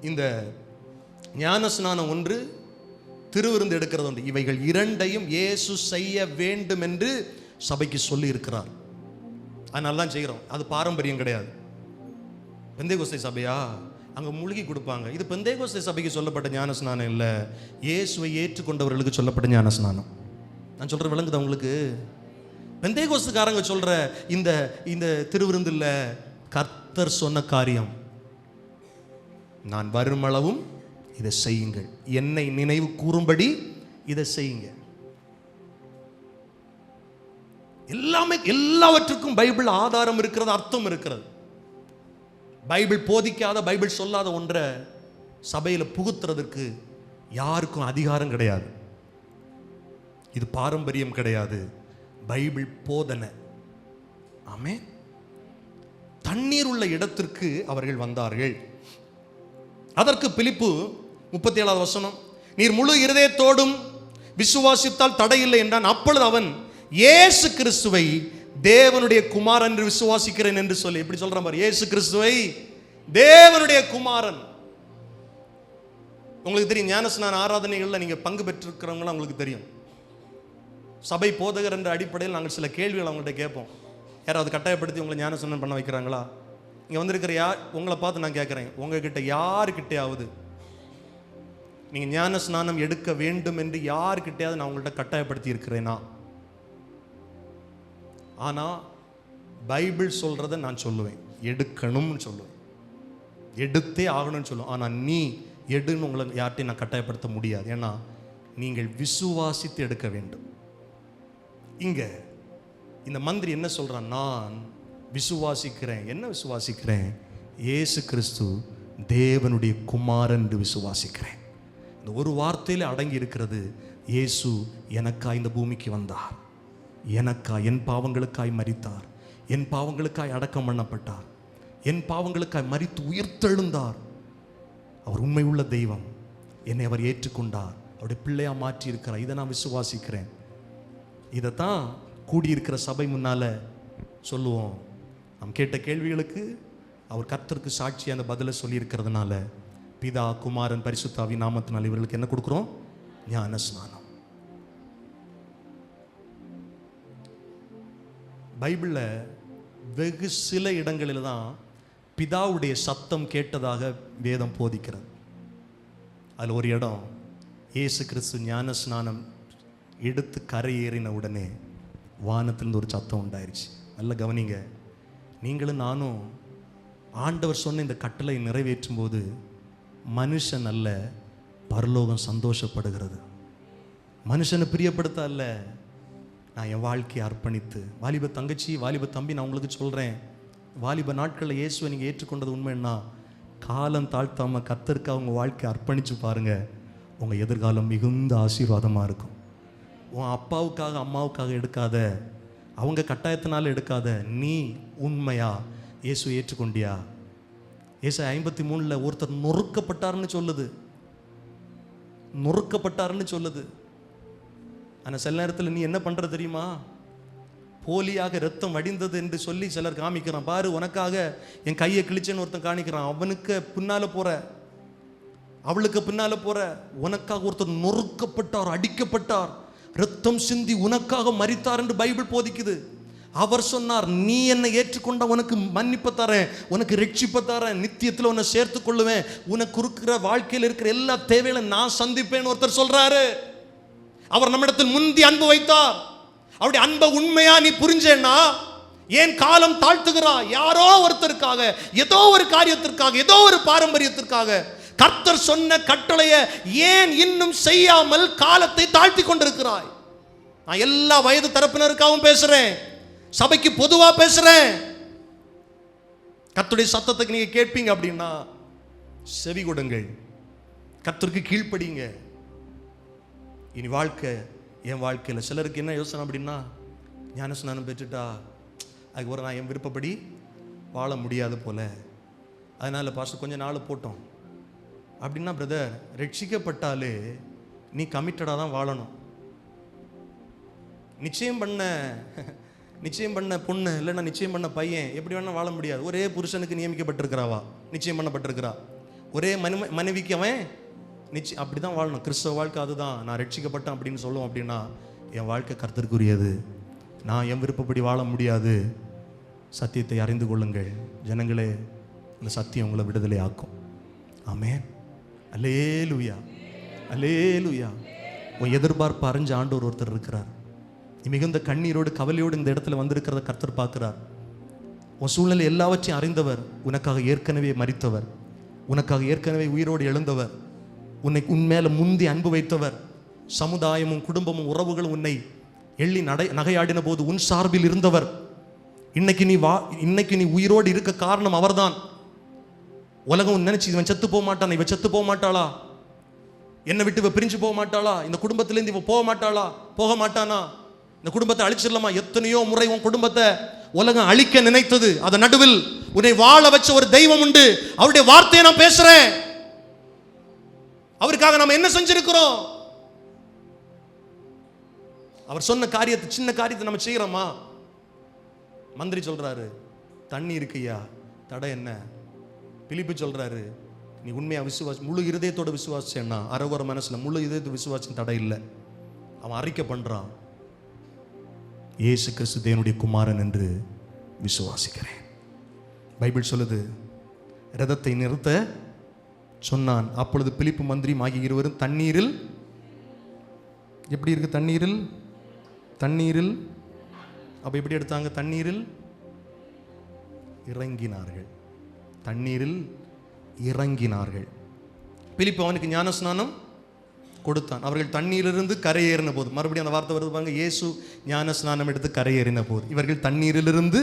இந்த ஞானஸ்நானம் ஒன்று, திருவிருந்து எடுக்கிறது ஒன்று. இவைகள் இரண்டையும் இயேசு செய்ய வேண்டும் என்று சபைக்கு சொல்லி இருக்கிறார். அதனால தான் செய்கிறோம். அது பாரம்பரியம் கிடையாது. பெந்தேகோஸ்தே சபையா அங்கே மூழ்கி கொடுப்பாங்க. இது பெந்தேகோஸ்தே சபைக்கு சொல்லப்பட்ட ஞானஸ்நானம் இல்லை, இயேசுவை ஏற்றுக்கொண்டவர்களுக்கு சொல்லப்பட்ட ஞானஸ்நானம். நான் சொல்ற விளங்குது உங்களுக்கு? பெந்தேகோஸ்துக்காரங்க சொல்ற இந்த இந்த திருவிருந்து இல்லை, கர்த்தர் சொன்ன காரியம். நான் வருமளவும் இதை செய்யுங்கள், என்னை நினைவு கூறும்படி இதை செய்யுங்க. எல்லாமே எல்லாவற்றுக்கும் பைபிள் ஆதாரம் இருக்கிறது, அர்த்தம் இருக்கிறது. பைபிள் போதிக்காத, பைபிள் சொல்லாத ஒன்றை சபையில் புகுத்துறதுக்கு யாருக்கும் அதிகாரம் கிடையாது. இது பாரம்பரியம் கிடையாது, பைபிள் போதனை. ஆமென். தண்ணீர் உள்ள இடத்திற்கு அவர்கள் வந்தார்கள். அதற்கு பிலிப்பு 37வது வசனம், நீர் முழு இருதயத்தோடும் விசுவாசித்தால் தடையில்லை என்றான். அப்பொழுது அவன் இயேசு கிறிஸ்துவை தேவனுடைய குமாரன் என்று விசுவாசிக்கிறேன் என்று சொல்லி. எப்படி சொல்றான் பாரு, இயேசு கிறிஸ்துவை தேவனுடைய குமாரன். உங்களுக்கு தெரியும், ஞானஸ்நான ஆராதனைகளில் நீங்க பங்கு பெற்றிருக்கிறவங்க உங்களுக்கு தெரியும், சபை போதகர் என்ற அடிப்படையில் நாங்கள் சில கேள்விகள் அவங்கள்ட்ட கேட்போம். யாராவது கட்டாயப்படுத்தி உங்களை ஞானஸ்நானம் பண்ண வைக்கிறாங்களா? இங்கே வந்திருக்கிற யார், உங்களை பார்த்து நான் கேட்குறேன், உங்ககிட்ட யாருக்கிட்டையாவது நீங்கள் ஞான ஸ்நானம் எடுக்க வேண்டும் என்று யாருக்கிட்டையாவது நான் உங்கள்கிட்ட கட்டாயப்படுத்தி இருக்கிறேனா? ஆனால் பைபிள் சொல்கிறத நான் சொல்லுவேன், எடுக்கணும்னு சொல்லுவேன், எடுத்தே ஆகணும்னு சொல்லுவேன். ஆனால் நீ எடுன்னு உங்களை யார்ட்டையும் நான் கட்டாயப்படுத்த முடியாது. ஏன்னா நீங்கள் விசுவாசித்து எடுக்க வேண்டும். இங்கே இந்த மந்திரி என்ன சொல்கிறான், நான் விசுவாசிக்கிறேன். என்ன விசுவாசிக்கிறேன்? இயேசு கிறிஸ்து தேவனுடைய குமாரன் என்று விசுவாசிக்கிறேன். இந்த ஒரு வார்த்தையில் அடங்கி இருக்கிறது, இயேசு எனக்காய் இந்த பூமிக்கு வந்தார், எனக்காய் என் பாவங்களுக்காய் மரித்தார், என் பாவங்களுக்காய் அடக்கம் பண்ணப்பட்டார், என் பாவங்களுக்காய் மரித்து உயிர்த்தெழுந்தார். அவர் உண்மை உள்ள தெய்வம், என்னை அவர் ஏற்றுக்கொண்டார், அவருடைய பிள்ளையா மாற்றி இருக்கிறார். இதை நான் விசுவாசிக்கிறேன். இதைத்தான் கூடியிருக்கிற சபை முன்னால சொல்லுவோம். நாம் கேட்ட கேள்விகளுக்கு அவர் கர்த்தருக்கு சாட்சி அந்த பதிலை சொல்லியிருக்கிறதுனால பிதா குமாரன் பரிசுத்தாவி நாமத்தினால் இவர்களுக்கு என்ன கொடுக்குறோம்? ஞான ஸ்நானம். பைபிளில் வெகு சில இடங்களில் தான் பிதாவுடைய சத்தம் கேட்டதாக வேதம் போதிக்கிறது. அதில் ஒரு இடம், இயேசு கிறிஸ்து ஞான ஸ்நானம் எடுத்து கரையேறின உடனே வானத்திலிருந்து ஒரு சத்தம் உண்டாயிருச்சு. நல்ல கவனிங்க, நீங்களும் நானும் ஆண்டவர் சொன்ன இந்த கட்டளை நிறைவேற்றும் போது மனுஷன் அல்ல, பரலோகம் சந்தோஷப்படுகிறது. மனுஷனை பிரியப்படுத்த அல்ல, நான் என் வாழ்க்கையை அர்ப்பணித்து. வாலிப தங்கச்சி, வாலிப தம்பி, நான் உங்களுக்கு சொல்கிறேன், வாலிப நாட்களில் இயேசுவை நீங்கள் ஏற்றுக்கொண்டது உண்மைன்னா காலம் தாழ்த்தாமல் கர்த்தருக்கு அவங்க வாழ்க்கையை அர்ப்பணித்து பாருங்கள். உங்கள் எதிர்காலம் மிகுந்த ஆசீர்வாதமாக இருக்கும். உன் அப்பாவுக்காக அம்மாவுக்காக எடுக்காத, அவங்க கட்டாயத்தினால எடுக்காத. நீ உண்மையா இயேசுவை ஏற்றுக்கொண்டியா? ஏசாயா 53 ஒருத்தர் நொறுக்கப்பட்டார்னு சொல்லுது, நொறுக்கப்பட்டார்னு சொல்லுது. ஆனால் சில நேரத்தில் நீ என்ன பண்ற தெரியுமா? போலியாக ரத்தம் வடிந்தது என்று சொல்லி சிலர் காமிக்கிறான். பாரு, உனக்காக என் கையை கிழிச்சேன்னு ஒருத்தன் காணிக்கிறான். அவனுக்கு பின்னால போற, அவளுக்கு பின்னால போற. உனக்காக ஒருத்தர் நொறுக்கப்பட்டார், அடிக்கப்பட்டார், ரத்தம் சிந்தி உனக்காக மரித்தார் என்று பைபிள் போதிக்குது. அவர் சொன்னார், நீ என்னை ஏற்றுக்கொண்ட உனக்கு மன்னிப்பு தரேன், உனக்கு ரட்சிப்பு தரேன், நித்தியத்தில் உன்னை சேர்த்து கொள்ளுவேன், உனக்கு இருக்கிற வாழ்க்கையில் இருக்கிற எல்லா தேவைகளை நான் சந்திப்பேன் ஒருத்தர் சொல்றாரு. அவர் நம்மிடத்தில் முந்தி அன்பு வைத்தார். அவருடைய அன்பை உண்மையா நீ புரிஞ்சேன்னா ஏன் காலம் தாழ்த்துகிறா? யாரோ ஒருத்தருக்காக, ஏதோ ஒரு காரியத்திற்காக, ஏதோ ஒரு பாரம்பரியத்திற்காக கர்த்தர் சொன்ன கட்டளையை ஏன் இன்னும் செய்யாமல் காலத்தை தாழ்த்தி கொண்டிருக்கிறாய்? நான் எல்லா வயது தரப்பினருக்காகவும் பேசுறேன், சபைக்கு பொதுவா பேசுறேன். கர்த்தருடைய சத்தத்துக்கு நீங்க கேட்பீங்க அப்படின்னா செவி கொடுங்கள், கர்த்தருக்கு கீழ்ப்படிங்க. இனி வாழ்க்கை, என் வாழ்க்கையில் சிலருக்கு என்ன யோசனை அப்படின்னா, ஞானஸ்நானம் பெற்றுட்டா அதுக்கு நான் என் விருப்பப்படி வாழ முடியாது போல, அதனால பாஸ்டர் கொஞ்ச நாள் போட்டோம் அப்படின்னா. பிரதர், ரட்சிக்கப்பட்டாலே நீ கமிட்டடாக தான் வாழணும். நிச்சயம் பண்ண பொண்ணு இல்லைன்னா நிச்சயம் பண்ண பையன் எப்படி வேணா வாழ முடியாது. ஒரே புருஷனுக்கு நியமிக்கப்பட்டிருக்கிறாவா, நிச்சயம் பண்ணப்பட்டிருக்கிறா, ஒரே மனைவிக்கு அவன் நிச்சயம் அப்படி தான் வாழணும். கிறிஸ்தவ வாழ்க்கை அதுதான். நான் ரட்சிக்கப்பட்டேன் அப்படின்னு சொல்லுவோம் அப்படின்னா என் வாழ்க்கை கர்த்தருக்குரியது, நான் என் விருப்பப்படி வாழ முடியாது. சத்தியத்தை அறிந்து கொள்ளுங்கள் ஜனங்களே, அந்த சத்தியம் உங்களை விடுதலை ஆக்கும். ஆமென். அல்லேலூயா, அல்லேலூயா. உன் எதிர்பார்ப்பு அறிஞ்ச ஆண்டவர் ஒருத்தர் இருக்கிறார். நீ மிகுந்த கண்ணீரோடு கவலையோடு இந்த இடத்துல வந்திருக்கிறத கர்த்தர் பார்க்கிறார். உன் சூழ்நிலை எல்லாவற்றையும் அறிந்தவர், உனக்காக ஏற்கனவே மரித்தவர், உனக்காக ஏற்கனவே உயிரோடு எழுந்தவர், உன்மேல முந்தி அன்பு வைத்தவர். சமுதாயமும் குடும்பமும் உறவுகளும் உன்னை எள்ளி நகையாடின போது உன் சார்பில் இருந்தவர். இன்னைக்கு நீ உயிரோடு இருக்க காரணம் அவர்தான். உலகம் நினைச்சு இவன் செத்து போக மாட்டான், இவன் செத்து போக மாட்டாளா, என்னை விட்டு இவ பிரிஞ்சு போக மாட்டாளா, இந்த குடும்பத்திலேருந்து இவ போக மாட்டாளா, போக மாட்டானா, இந்த குடும்பத்தை அழிச்சிடலாமா. எத்தனையோ முறை உன் குடும்பத்தை உலகம் அழிக்க நினைத்தது, அதன் நடுவில் உன்னை வாழ வச்ச ஒரு தெய்வம் உண்டு. அவருடைய வார்த்தையை நான் பேசுறேன். அவருக்காக நம்ம என்ன செஞ்சிருக்கிறோம்? அவர் சொன்ன காரியத்தை, சின்ன காரியத்தை நம்ம செய்யறோமா? மந்திரி சொல்றாரு, தண்ணி இருக்குயா, தடை என்ன? பிலிப்பு சொல்றாரு, நீ உண்மையா விசுவாசி, முழு இருதயத்தோட விசுவாசம்னா, அறகுற மனசுல முழு இதயத்தோட விசுவாசம் தடை இல்லை. அவன் அறிக்கை பண்றான், இயேசு கிறிஸ்து தேவனுடைய குமாரன் என்று விசுவாசிக்கிறேன். பைபிள் சொல்லுது, ரதத்தை நிறுத்த சொன்னான். அப்பொழுது பிலிப்பு மந்திரி ஆகிய இருவரும் தண்ணீரில், எப்படி இருக்கு தண்ணீரில், தண்ணீரில், அப்ப எப்படி எடுத்தாங்க? தண்ணீரில் இறங்கினார்கள். தண்ணீரில் இறங்கினார்கள். பிலிப்பு அவனுக்கு ஞானஸ்நானம் கொடுத்தான். அவர்கள் தண்ணீரிலிருந்து கரையேறின போது, மறுபடியும் அந்த வார்த்தை வருது பாருங்க, இயேசு ஞானஸ்நானம் எடுத்து கரையேறின போது, இவர்கள் தண்ணீரிலிருந்து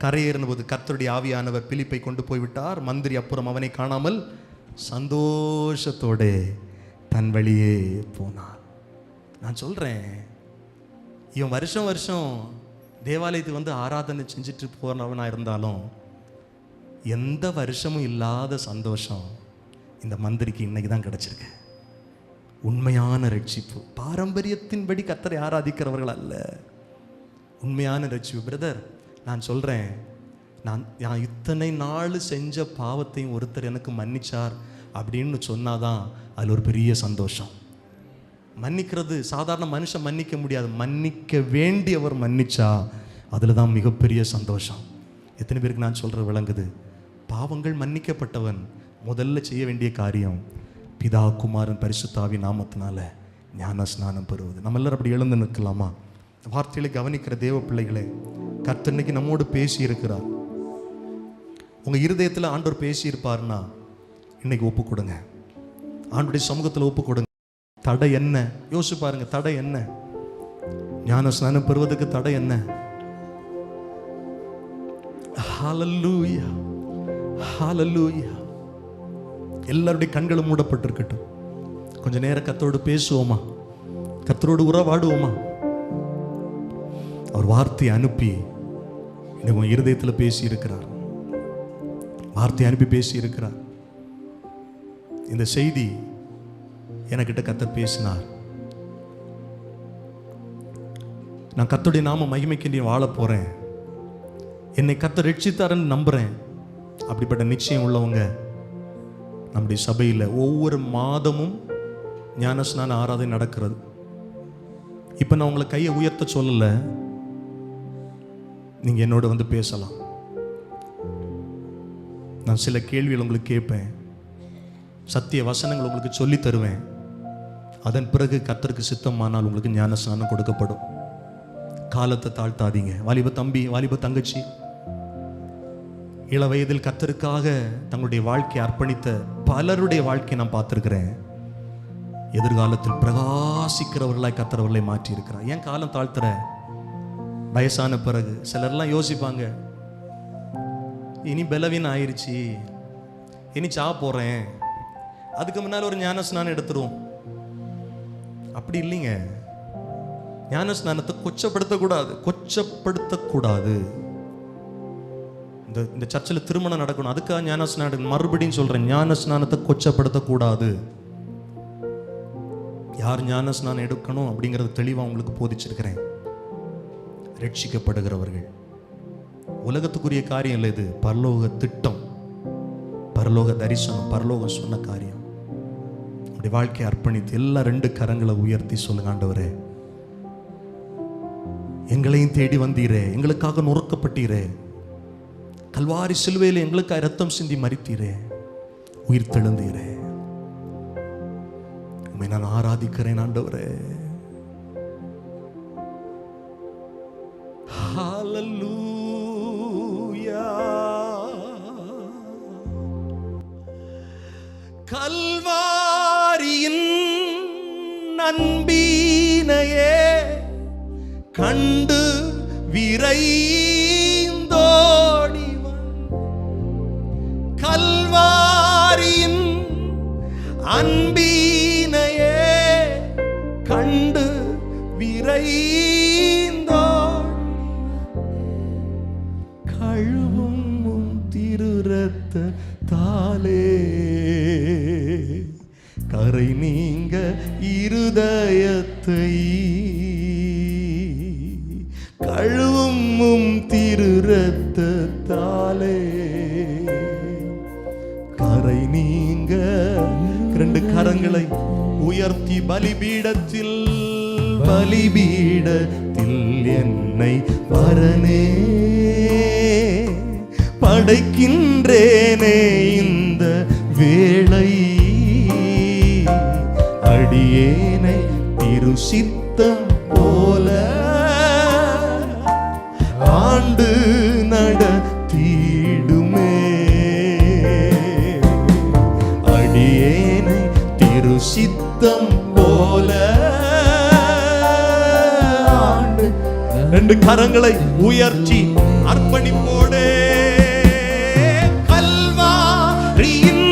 கரையேறின போது கர்த்தருடைய ஆவியானவர் பிலிப்பை கொண்டு போய்விட்டார். மந்திரி அப்புறம் அவனை காணாமல் சந்தோஷத்தோட தன் வழியே போனார். நான் சொல்றேன், இவன் வருஷம் வருஷம் தேவாலயத்துக்கு வந்து ஆராதனை செஞ்சுட்டு போறவனா இருந்தாலும் எந்த வருஷமும் இல்லாத சந்தோஷம் இந்த மந்திரிக்கு இன்னைக்கு தான் கிடைச்சிருக்கு. உண்மையான ரட்சிப்பு, பாரம்பரியத்தின்படி கர்த்தரை ஆராதிக்கிறவர்கள் அல்ல, உண்மையான ரட்சிப்பு. பிரதர், நான் சொல்றேன், நான் இத்தனை நாள் செஞ்ச பாவத்தையும் ஒருத்தர் எனக்கு மன்னிச்சார் அப்படின்னு சொன்னாதான் அதில் ஒரு பெரிய சந்தோஷம். மன்னிக்கிறது சாதாரண மனுஷன் மன்னிக்க முடியாது, மன்னிக்க வேண்டியவர் மன்னிச்சா அதில் தான் மிகப்பெரிய சந்தோஷம். எத்தனை பேருக்கு நான் சொல்ற விளங்குது? பாவங்கள் மன்னிக்கப்பட்டவன் முதல்ல செய்ய வேண்டிய காரியம் பிதா குமாரன் பரிசுத்தாவி நாமத்தினால ஞான ஸ்நானம் பெறுவது. நம்ம எல்லாரும் அப்படி எழுந்து நிற்கலாமா? வார்த்தைகளை கவனிக்கிற தேவ பிள்ளைகளே, கர்த்தர் இன்னைக்கு நம்மோடு பேசி இருக்கிறார். உங்க இருதயத்தில் ஆண்டவர் பேசி இருப்பார்னா இன்னைக்கு ஒப்பு கொடுங்க, ஆண்டுடைய சமூகத்தில் ஒப்பு கொடுங்க. தடை என்ன? யோசிச்சு பாருங்க, தடை என்ன? ஞான ஸ்நானம் பெறுவதற்கு தடை என்ன? ஹல்லேலூயா, ஹல்லேலூயா. எல்லாருடைய கண்களும் மூடப்பட்டிருக்கட்டும். கொஞ்ச நேரம் கர்த்தரோடு பேசுவோமா? கர்த்தரோடு உறவாடுவோமா? அவர் வார்த்தையை அனுப்பி இன்னும் இருதயத்தில் பேசி இருக்கிறார். வார்த்தையை அனுப்பி பேசி இருக்கிறார். இந்த செய்தி எனக்கிட்ட கர்த்தர் பேசினார். நான் கர்த்தருடைய நாம மகிமைக்கு வாழ போறேன், என்னை கர்த்தர் ரட்சித்தாருன்னு நம்புறேன். அப்படிப்பட்ட நிச்சயம் உள்ளவங்க நம்முடைய சபையில் ஒவ்வொரு மாதமும் ஞானஸ்நான ஆராதனை நடக்கிறது. இப்போ நான் உங்களை கையை உயர்த்த சொல்லலை, நீங்கள் என்னோட வந்து பேசலாம். நான் சில கேள்விகள் உங்களுக்கு கேட்பேன், சத்திய வசனங்கள் உங்களுக்கு சொல்லி தருவேன். அதன் பிறகு கர்த்தருக்கு சித்தமானால் உங்களுக்கு ஞானஸ்நானம் கொடுக்கப்படும். காலத்தை தாழ்த்தாதீங்க. வாலிப தம்பி, வாலிப தங்கச்சி, இள வயதில் கர்த்தருக்காக தங்களுடைய வாழ்க்கையை அர்ப்பணித்த பலருடைய வாழ்க்கையை நான் பார்த்துருக்கிறேன். எதிர்காலத்தில் பிரகாசிக்கிறவர்களாய் கர்த்தர் அவர்களை மாற்றி இருக்கிறார். ஏன் காலம் தாழ்த்துற? வயசான பிறகு சிலர்லாம் யோசிப்பாங்க, இனி பலவீனம் ஆயிடுச்சு, இனி சா போறேன், அதுக்கு முன்னால் ஒரு ஞானஸ்நானம் எடுத்துருவோம். அப்படி இல்லைங்க. ஞானஸ்நானத்தை கொச்சப்படுத்தக்கூடாது, கொச்சப்படுத்தக்கூடாது. இந்த சர்ச்சில் திருமணம் நடக்கணும், அதுக்காக ஞானஸ்நானம். மறுபடியும் சொல்றேன், ஞானஸ்நானத்தை கொச்சப்படுத்தக்கூடாது. யார் ஞானஸ்நானம் எடுக்கணும் அப்படிங்கிறது தெளிவாக உங்களுக்கு போதிச்சிருக்கிறேன். ரட்சிக்கப்படுகிறவர்கள். உலகத்துக்குரிய காரியம் இல்லை இது, பரலோக திட்டம், பரலோக தரிசனம், பரலோகம் சொன்ன காரியம். அப்படி வாழ்க்கையை அர்ப்பணித்து எல்லா 2 கரங்களை உயர்த்தி சொல்லுங்க, ஆண்டவரே, எங்களையும் தேடி வந்தீரே, எங்களுக்காக நொறுக்கப்பட்டீரே, கல்வாரி சிலுவையில் எங்களுக்காக ரத்தம் சிந்தி மரித்தீரே, உயிர் தெழுந்தீரே, உம்மை நான் ஆராதிக்கிறேன் ஆண்டவரே. ஹல்லேலூயா. கல்வாரியின் அன்பினையே கண்டு விரைந்தோடிவன், கல்வாரியின் அன்பினையே கரை நீங்க இருதயத்தை கழுவும் திரு ரத்தத்தாலே. கரை நீங்க. இரண்டு கரங்களை உயர்த்தி பலிபீடத்தில் என்னை பரனே படைக்கின்றேனே இந்த வேளை. அடியேனை திரு சித்தம் போல ஆண்டு நடத்திடுமே. அடியேனை திரு சித்தம் போல ஆண்டு. ரெண்டு கரங்களை உயர்த்தி அர்ப்பணிப்போடு கல்வாரியின்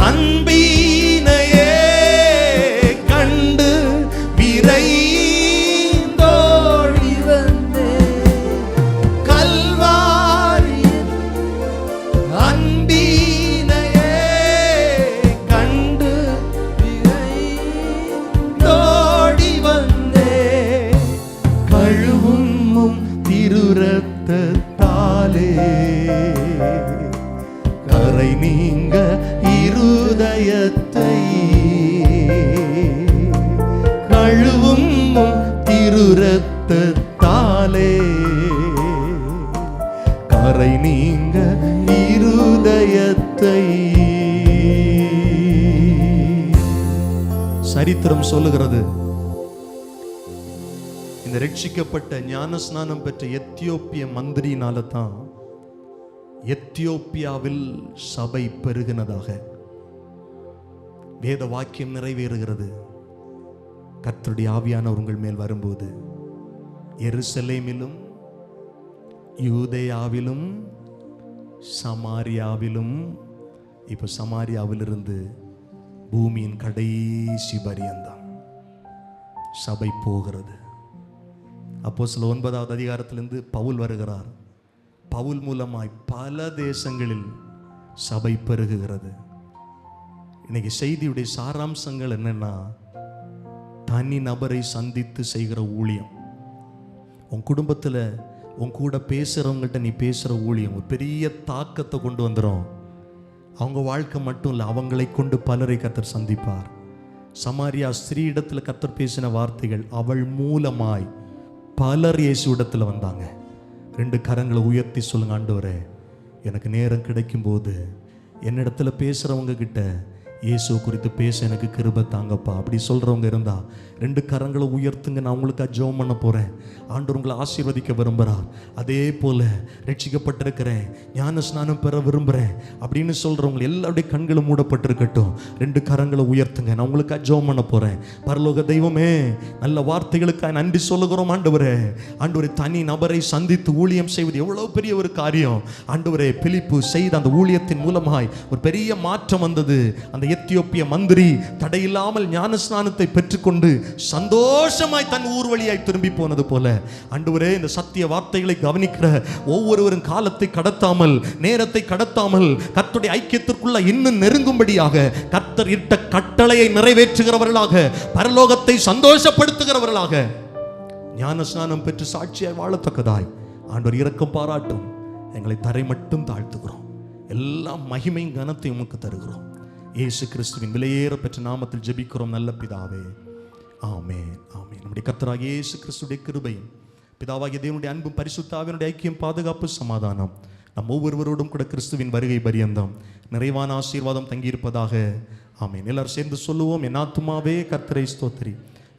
அன்பினையே கண்டு விரைந்தோடி வந்தே. கல்வாரியின் அன்பினையே கண்டு விரைந்தோடி வந்தே. கழுவும் திரு ரத்தத்தாலே கரை நீங்க இருதயத்தை கழுவும் திரு ரத்தத்தாலே கரை நீங்க இருதயத்தை. சரித்திரம் சொல்லுகிறது, இந்த ரட்சிக்கப்பட்ட ஞானஸ்நானம் பெற்ற எத்தியோப்பிய மந்திரியினால தான் எத்தியோப்பியாவில் சபை பெருகினதாக வேத வாக்கியம் நிறைவேறுகிறது. கர்த்தருடைய ஆவியானவர் உங்கள் மேல் வரும்போது எருசலேமிலும் யூதேயாவிலும் சமாரியாவிலும், இப்ப சமாரியாவிலிருந்து பூமியின் கடைசி பரியந்தம் சபை போகிறது. அப்போஸ்தலர் 9வது அதிகாரத்திலிருந்து பவுல் வருகிறார். பவுல் மூலமாய் பல தேசங்களில் சபை பெருகுகிறது. இன்னைக்கு செய்தியுடைய சாராம்சங்கள் என்னன்னா, தனி நபரை சந்தித்து செய்கிற ஊழியம். உன் குடும்பத்தில் உன் கூட பேசுகிறவங்கள்ட்ட நீ பேசுகிற ஊழியம் ஒரு பெரிய தாக்கத்தை கொண்டு வந்துடும். அவங்க வாழ்க்கை மட்டும் இல்லை, அவங்களை கொண்டு பலரை கர்த்தர் சந்திப்பார். சமாரியா ஸ்திரீ இடத்துல கர்த்தர் பேசின வார்த்தைகள், அவள் மூலமாய் பலர் இயேசு இடத்துல வந்தாங்க. ரெண்டு கரங்களை உயர்த்தி சொல்லுங்க, ஆண்டவரே எனக்கு நேரம் கிடைக்கும் போது என்னிடத்துல பேசுகிறவங்க கிட்ட இயேசு குறித்து பேச எனக்கு கிருபை தாங்கப்பா. அப்படி சொல்கிறவங்க இருந்தால் ரெண்டு கரங்களை உயர்த்துங்க. நான் உங்களுக்கு ஜெபம் பண்ண போகிறேன். ஆண்டவர் உங்களை ஆசீர்வதிக்க விரும்புகிறார். அதே போல் ரட்சிக்கப்பட்டிருக்கிறேன், ஞான ஸ்நானம் பெற விரும்புகிறேன் அப்படின்னு சொல்கிறவங்க எல்லாருடைய கண்களும் மூடப்பட்டிருக்கட்டும். ரெண்டு கரங்களை உயர்த்துங்க. நான் உங்களுக்கு ஜெபம் பண்ண போகிறேன். பரலோக தெய்வமே, நல்ல வார்த்தைகளுக்காக நன்றி சொல்லுகிறோம் ஆண்டவரே. ஆண்டவரே, தனி நபரை சந்தித்து ஊழியம் செய்வது எவ்வளோ பெரிய ஒரு காரியம். ஆண்டவரே, பிலிப்பு செய்த அந்த ஊழியத்தின் மூலமாய் ஒரு பெரிய மாற்றம் வந்தது. அந்த எத்தியோப்பிய மந்திரி தடையில்லாமல் ஞானஸ்நானத்தை பெற்றுக்கொண்டு சந்தோஷமாய் தன் ஊர் வழியாய் திரும்பி போனது போல, ஆண்டவரே, இந்த சத்திய வார்த்தைகளை கவனிக்கிற ஒவ்வொருவரும் காலத்தை கடத்தாமல், நேரத்தை கடத்தாமல், கர்த்தருடைய ஐக்கியத்திற்குள்ள இன்னும் நெருங்கும்படியாக கர்த்தர் இட்ட கட்டளையை நிறைவேற்றுகிறவர்களாக, பரலோகத்தை சந்தோஷப்படுத்துகிறவர்களாக, ஞானஸ்நானம் பெற்று சாட்சியாய் வாழத்தக்கதாய் ஆண்டவர் இரக்கம் பாராட்டும். எங்களை தரை மட்டும் தாழ்த்துகிறோம். எல்லா மகிமையும் கனத்தையும் உமக்கு தருகிறோம். இயேசு கிறிஸ்துவின் விலையேற பெற்ற நாமத்தில் ஜெபிக்கிறோம் நல்ல பிதாவே. ஆமென், ஆமென். நம்முடைய கர்த்தராகிய இயேசு கிறிஸ்துவின் கிருபையும் பிதாவாகிய தேவனுடைய அன்பும் பரிசுத்த ஆவியானவருடைய ஐக்கியம், பாதுகாப்பு, சமாதானம் நம் ஒவ்வொருவரோடும் கூட கிறிஸ்துவின் வருகை பரியந்தம் நிறைவான ஆசீர்வாதம் தங்கியிருப்பதாக. ஆமென். எல்லாரும் சேர்ந்து சொல்லுவோம். என் ஆத்துமாவே கர்த்தரை ஸ்தோத்திரி,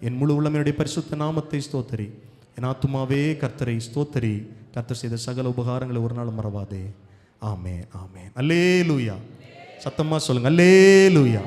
என் முழு உள்ளமையுடைய பரிசுத்த நாமத்தை ஸ்தோத்திரி. என் ஆத்துமாவே கர்த்தரை ஸ்தோத்திரி, கர்த்தர் செய்த சகல உபகாரங்களை ஒரு நாள் மறவாதே. ஆமென், ஆமென். அல்லேலூயா. சத்தமா சொல்லுங்க, அல்லேலூயா.